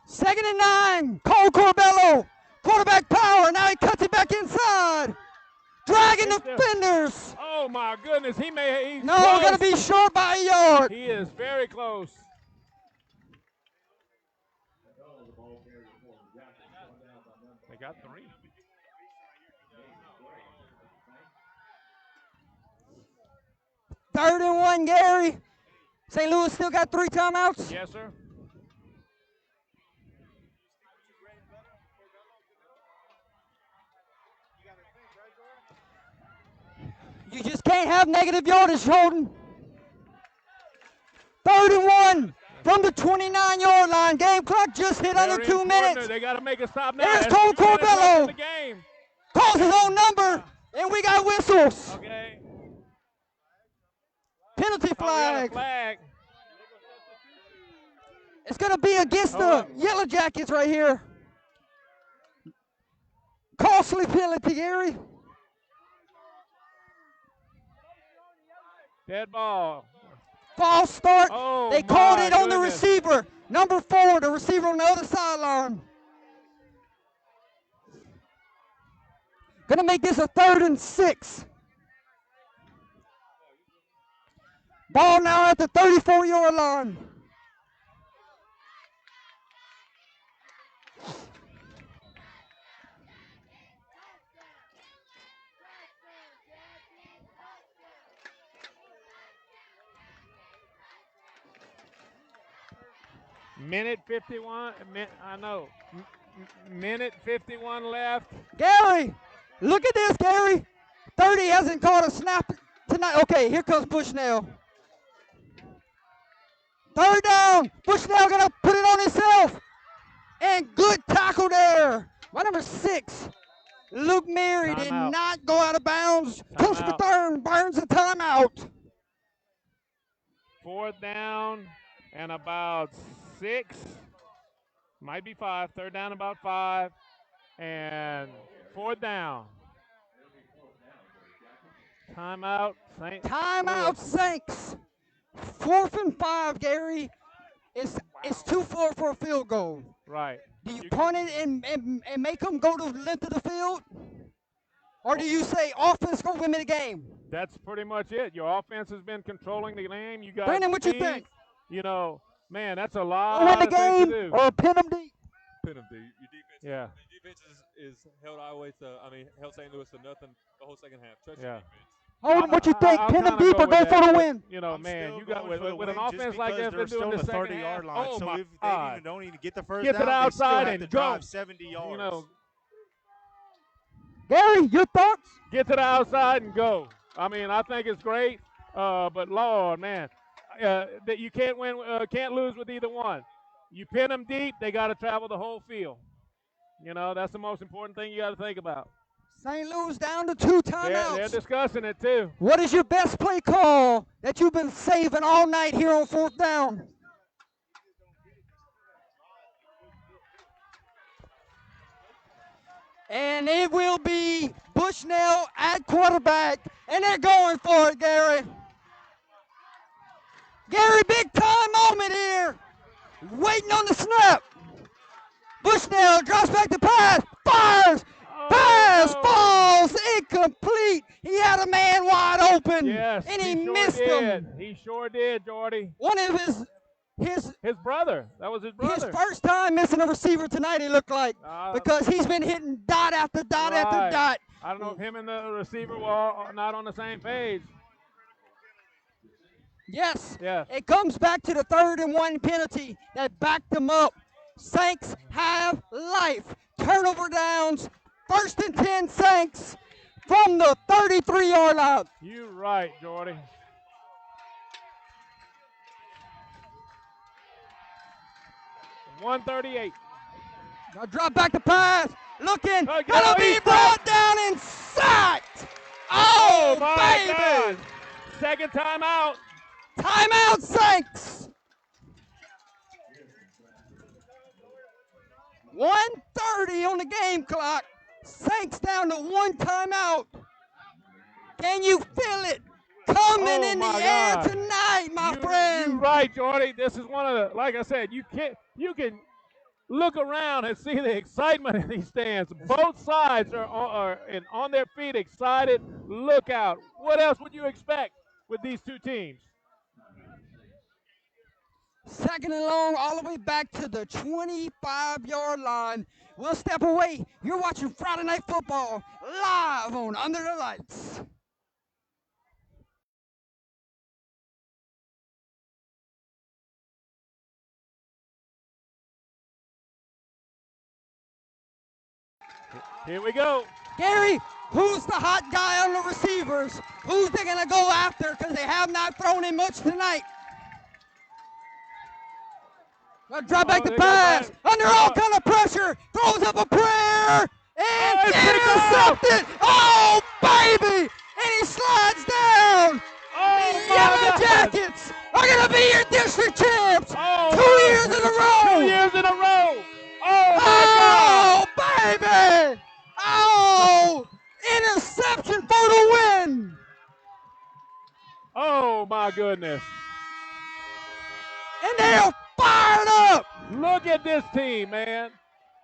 Second and 9. Cole Corbello. Quarterback power. Now he cuts it back inside. Dragging the defenders. Oh my goodness, he's No, close. gonna be short by a yard. He is very close. They got 3. Third and 1, Gary. St. Louis still got 3 timeouts. Yes, sir. You just can't have negative yardage, Holden. Third and 1 from the 29-yard line. Game clock just hit under Very 2 important. minutes. They got to make a stop now. There's That's Cole 2 minutes left in Corbello. the game. Calls his own number, and we got whistles. Okay. Penalty Oh, we got a flag. flag. It's going to be against Hold the up. Yellow Jackets right here. Costly penalty, Gary. Dead ball. False start. Oh, They called my it on the goodness. receiver. Number 4, the receiver on the other sideline. Gonna make this a 3rd and 6. Ball now at the 34-yard line. Minute 51. I know. Minute 51 left. Gary, look at this, Gary. 30 hasn't caught a snap tonight. Okay, here comes Bushnell. Third down. Bushnell gonna put it on himself. And good tackle there. My number 6, Luke Mary did Timeout. not go out of bounds. Coach Timeout. Bethune burns a timeout. 4th down and about 6. Might be 5. 3rd down, about 5. And 4th down. Timeout. St. Timeout Saints. 4th and 5, Gary. It's too far for a field goal. Right. Do you punt it and make them go to the length of the field? Or do you say offense go win me the game? That's pretty much it. Your offense has been controlling the game. You got Brandon, what you speed. think? You know, man, that's a Or lot win the of things to game do. or pin them deep? Pin them deep. Your defense, Yeah. your defense is held held St. Louis to nothing the whole second half. Trust Yeah. your defense. Holden, what you think? I'll Pin them kinda deep or with go that, for the but, win? You know, I'm man, still you got going for the with an win just offense like because that, they're they're doing still the the second 30-yard half. line. Oh So my if they God. even don't even get the first Get to down, the they still outside have and to go. drive 70 yards. You know, Gary, your thoughts? get to the outside and go. I mean, I think it's great, but Lord, man, that you can't win, can't lose with either one. You pin them deep, they got to travel the whole field. You know, that's the most important thing you got to think about. St. Louis down to 2 They're timeouts. discussing it too. What is your best play call that you've been saving all night here on 4th down? And it will be Bushnell at quarterback, and they're going for it, Gary. Gary, big time moment here. Waiting on the snap. Bushnell drops back to pass, fires, pass, no. falls, incomplete. He had a man wide open, Yes, and he sure missed did. him. He sure did, Jordy. One of his His brother. That was his brother. first time missing a receiver tonight, it looked like, Uh, because he's been hitting dot after dot after Right. dot. I don't know if him and the receiver were not on the same page. Yes. Yeah. It comes back to the 3rd and 1 penalty that backed them up. Saints have life. Turnover downs. 1st and 10 Saints from the 33-yard line. You right, Jordy. $138. Now drop back to pass. Looking. Oh, Gonna be he's brought down and sacked. Oh, my baby. God. Second time out. Timeout, Saints. 1:30 on the game clock. Saints down to one timeout. Can you feel it coming in the air God. tonight, my You're friend? right, Jordy. This is one of the, like I said, you can look around and see the excitement in these stands. Both sides are on their feet, excited. Look out. What else would you expect with these two teams? Second and long, all the way back to the 25-yard line. We'll step away. You're watching Friday Night Football live on Under the Lights. Here we go. Gary, who's the hot guy on the receivers? Who's they going to go after because they have not thrown in much tonight? Well, drop back the pass. Under all kind of pressure. Throws up a prayer. And intercepted. Oh, baby. And he slides down. Oh, the Yellow Jackets are going to be your district champs. 2 years in a row. 2 years in a row. Oh, baby. Oh, interception for the win. Oh, my goodness. And they're fired up. Look at this team, man.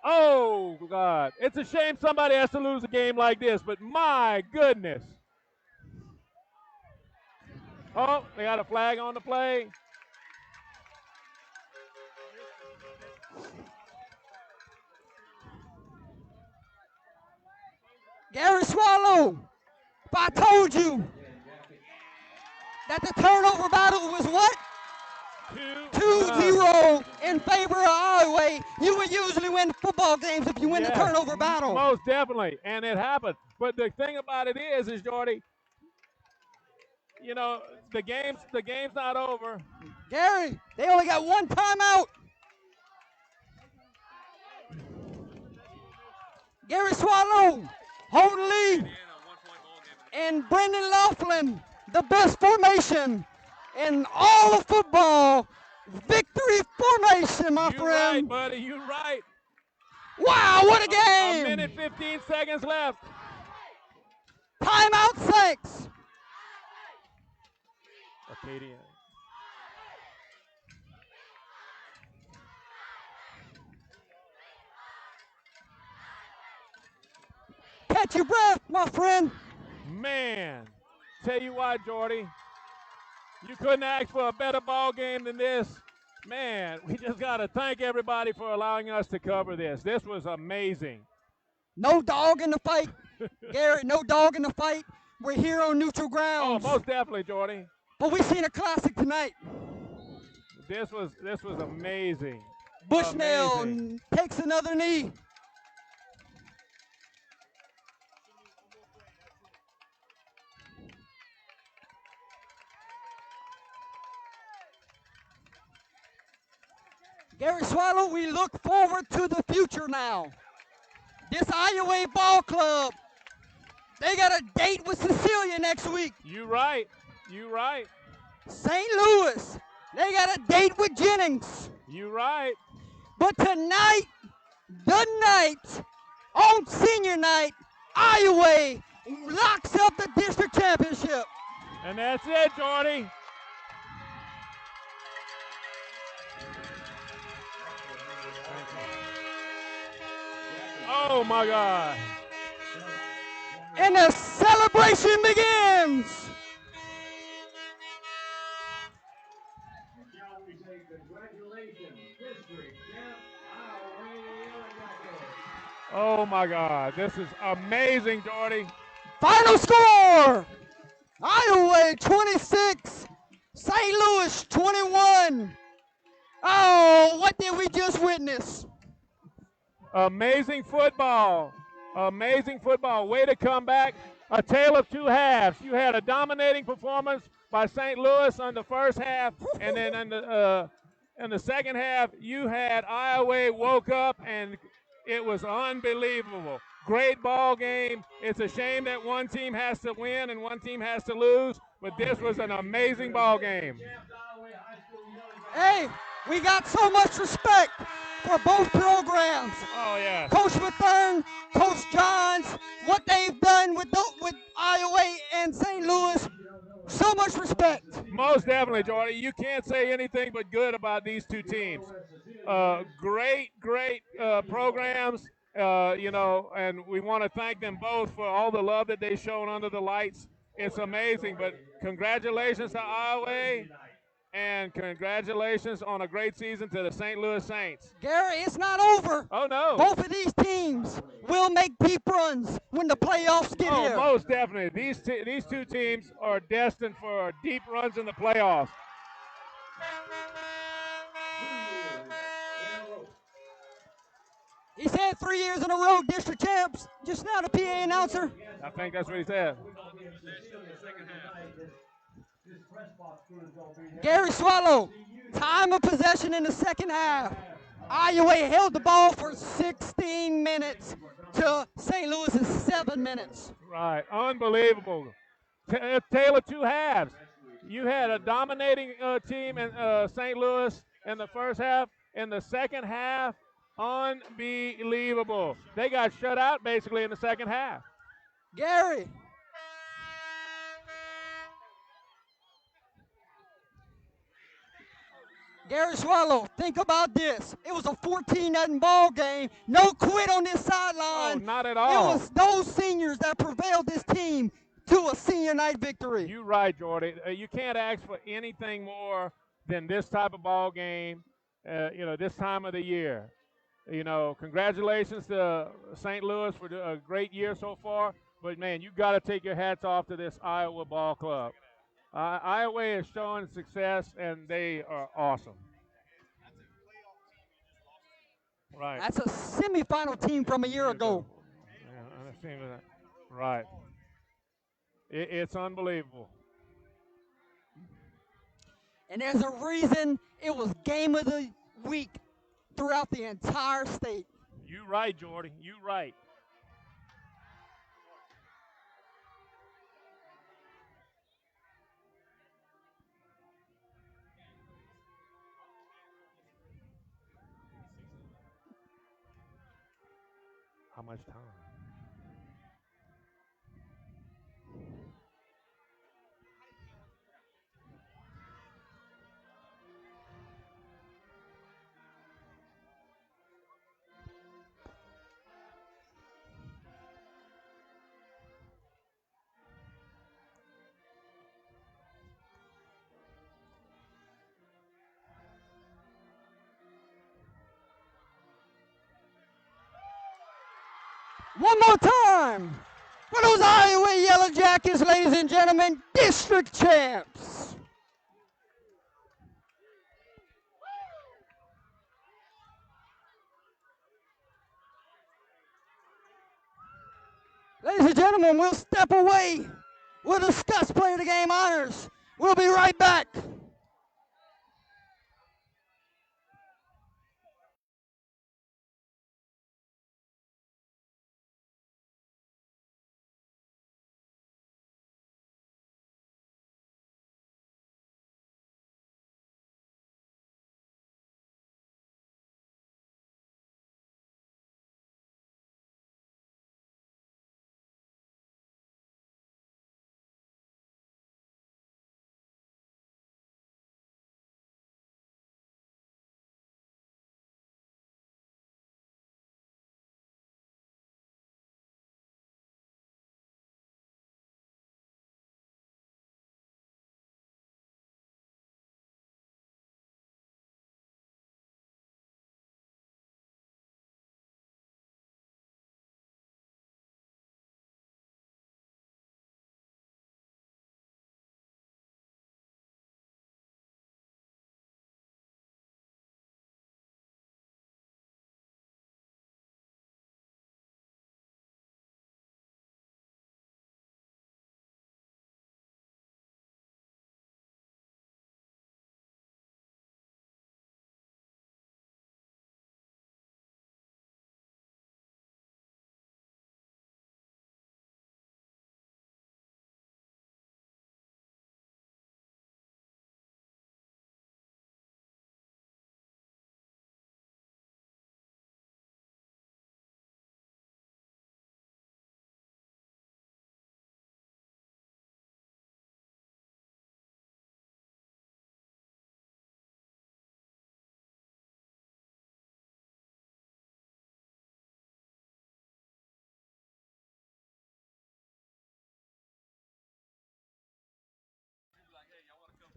Oh, God. It's a shame somebody has to lose a game like this, but my goodness. Oh, they got a flag on the play. Gary Swallow, if I told you that the turnover battle was what? 2-0 in favor of Iowa, you would usually win football games if you win the turnover battle. Most definitely, and it happened. But the thing about it is Jordy, you know, the game's not over. Gary, they only got one timeout. Gary Swallow, hold the lead. And Brendan Laughlin, the best formation in all of football. Victory formation, my friend. You're right, buddy. You're right. Wow, what a game. A minute, 15 seconds left. Timeout, Saints. Acadia. Catch your breath, my friend. Man, tell you what, Jordy, you couldn't ask for a better ball game than this. Man, we just got to thank everybody for allowing us to cover this. This was amazing. No dog in the fight, Garrett, no dog in the fight. We're here on neutral grounds. Oh, most definitely, Jordy. But we've seen a classic tonight. This was amazing. Bushnell Amazing. takes another knee. Gary Swallow, we look forward to the future now. This Iowa Ball Club, they got a date with Cecilia next week. You right. You right. St. Louis, they got a date with Jennings. You right. But tonight, the night, on senior night, Iowa locks up the district championship. And that's it, Jordy. Oh, my God. And the celebration begins. Shall we say congratulations, district champ, Iowa Yellow Jackets. Oh, my God. This is amazing, Jordy. Final score, Iowa 26, St. Louis 21. Oh, what did we just witness? Amazing football. Amazing football. Way to come back. A tale of two halves. You had a dominating performance by St. Louis on the first half, and then in the second half, you had Iowa woke up, and it was unbelievable. Great ball game. It's a shame that one team has to win and one team has to lose, but this was an amazing ball game. Hey, we got so much respect for both programs. Oh, yes. Coach Mathern, Coach Johns, what they've done with Iowa and St. Louis, so much respect. Most definitely, Jordy. You can't say anything but good about these two teams. Great programs, and we want to thank them both for all the love that they've shown under the lights. It's amazing, but congratulations to Iowa, and congratulations on a great season to the St. Louis Saints. Gary, it's not over. Oh, no. Both of these teams will make deep runs when the playoffs get here. Oh, most definitely. These two teams are destined for deep runs in the playoffs. He said 3 years in a row, district champs. Just now, the PA announcer. I think that's what he said. Gary Swallow, time of possession in the second half. Iowa held the ball for 16 minutes to St. Louis in 7 minutes. Right, unbelievable. Tale of two halves. You had a dominating team in St. Louis in the first half. In the second half, unbelievable. They got shut out basically in the second half. Gary. Gary Swallow, think about this. It was a 14-0 ball game. No quit on this sideline. Oh, not at all. It was those seniors that prevailed this team to a senior night victory. You're right, Jordy. You can't ask for anything more than this type of ball game, this time of the year. Congratulations to St. Louis for a great year so far. But, man, you got to take your hats off to this Iowa ball club. Iowa is showing success, and they are awesome. Right. That's a semifinal team from a year ago. Yeah, right. It's unbelievable. And there's a reason it was game of the week throughout the entire state. You right, Jordy. You right. How much time? One more time for those Iowa Yellow Jackets, ladies and gentlemen, district champs. Ladies and gentlemen, we'll step away. We'll discuss player of the game honors. We'll be right back.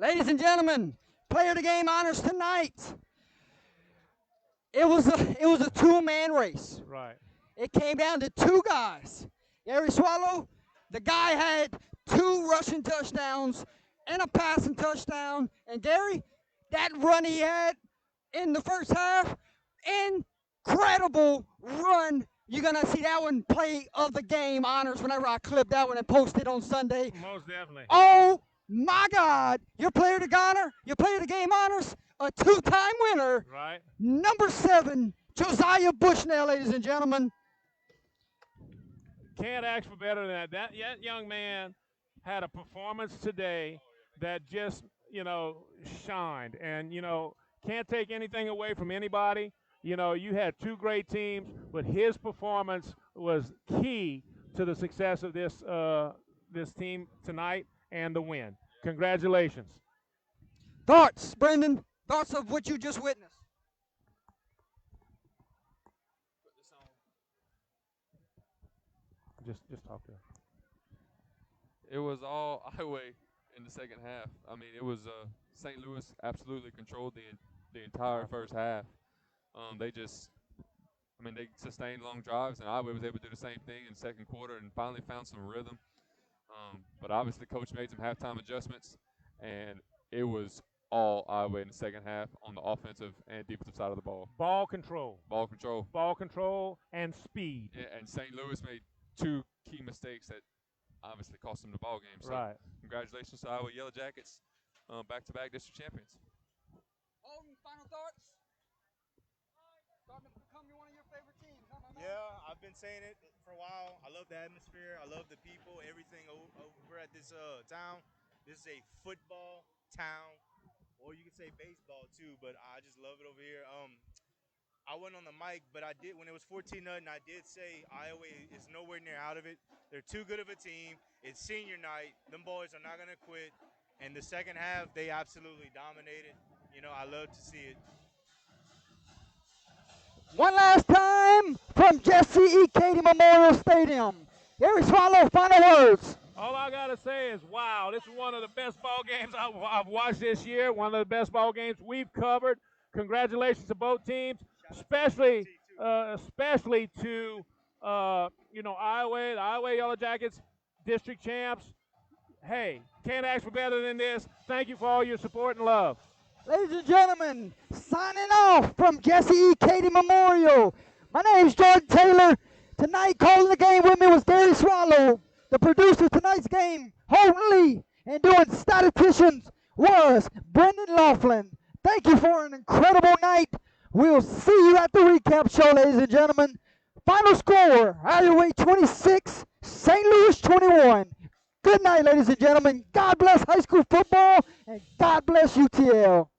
Ladies and gentlemen, player of the game honors tonight. It was a two-man race. Right. It came down to two guys. Gary Swallow, the guy had 2 rushing touchdowns and a passing touchdown. And Gary, that run he had in the first half, incredible run. You're going to see that one play of the game honors whenever I clip that one and post it on Sunday. Most definitely. Oh, my God. Your player of the game honors, a 2-time winner. Right. Number 7, Josiah Bushnell, ladies and gentlemen. Can't ask for better than that. That young man had a performance today that just, shined. And, can't take anything away from anybody. You had 2 great teams, but his performance was key to the success of this team tonight and the win. Congratulations. Thoughts, Brendan? Thoughts of what you just witnessed? Just talk to her. It was all Iowa in the second half. I mean, it was St. Louis absolutely controlled the entire first half. They sustained long drives, and Iowa was able to do the same thing in the second quarter and finally found some rhythm. But obviously, coach made some halftime adjustments, and it was all Iowa in the second half on the offensive and defensive side of the ball. Ball control. Ball control. Ball control and speed. Yeah, and St. Louis made 2 key mistakes that obviously cost them the ball game. So right. Congratulations to Iowa Yellow Jackets, back-to-back district champions. Alden, final thoughts? Starting to become one of your favorite teams, huh, my man? Yeah, I've been saying it for a while. I love the atmosphere. I love the people, everything over at this town. This is a football town, or you could say baseball too, but I just love it over here. I went on the mic, but I did when it was 14-0. I did say Iowa is nowhere near out of it. They're too good of a team. It's senior night. Them boys are not gonna quit. And the second half, they absolutely dominated. I love to see it. One last time from Jesse E. Cady Memorial Stadium. Gary Swallow, final words. All I got to say is, wow, this is one of the best ball games I've watched this year, one of the best ball games we've covered. Congratulations to both teams, especially to Iowa, the Iowa Yellow Jackets, district champs. Hey, can't ask for better than this. Thank you for all your support and love. Ladies and gentlemen, signing off from Jesse E. Cady Memorial. My name's Jordan Taylor. Tonight, calling the game with me was Gary Swallow. The producer of tonight's game, Holden Lee, and doing statisticians was Brendan Laughlin. Thank you for an incredible night. We'll see you at the recap show, ladies and gentlemen. Final score, Iowa 26, St. Louis 21. Good night, ladies and gentlemen. God bless high school football, and God bless UTL.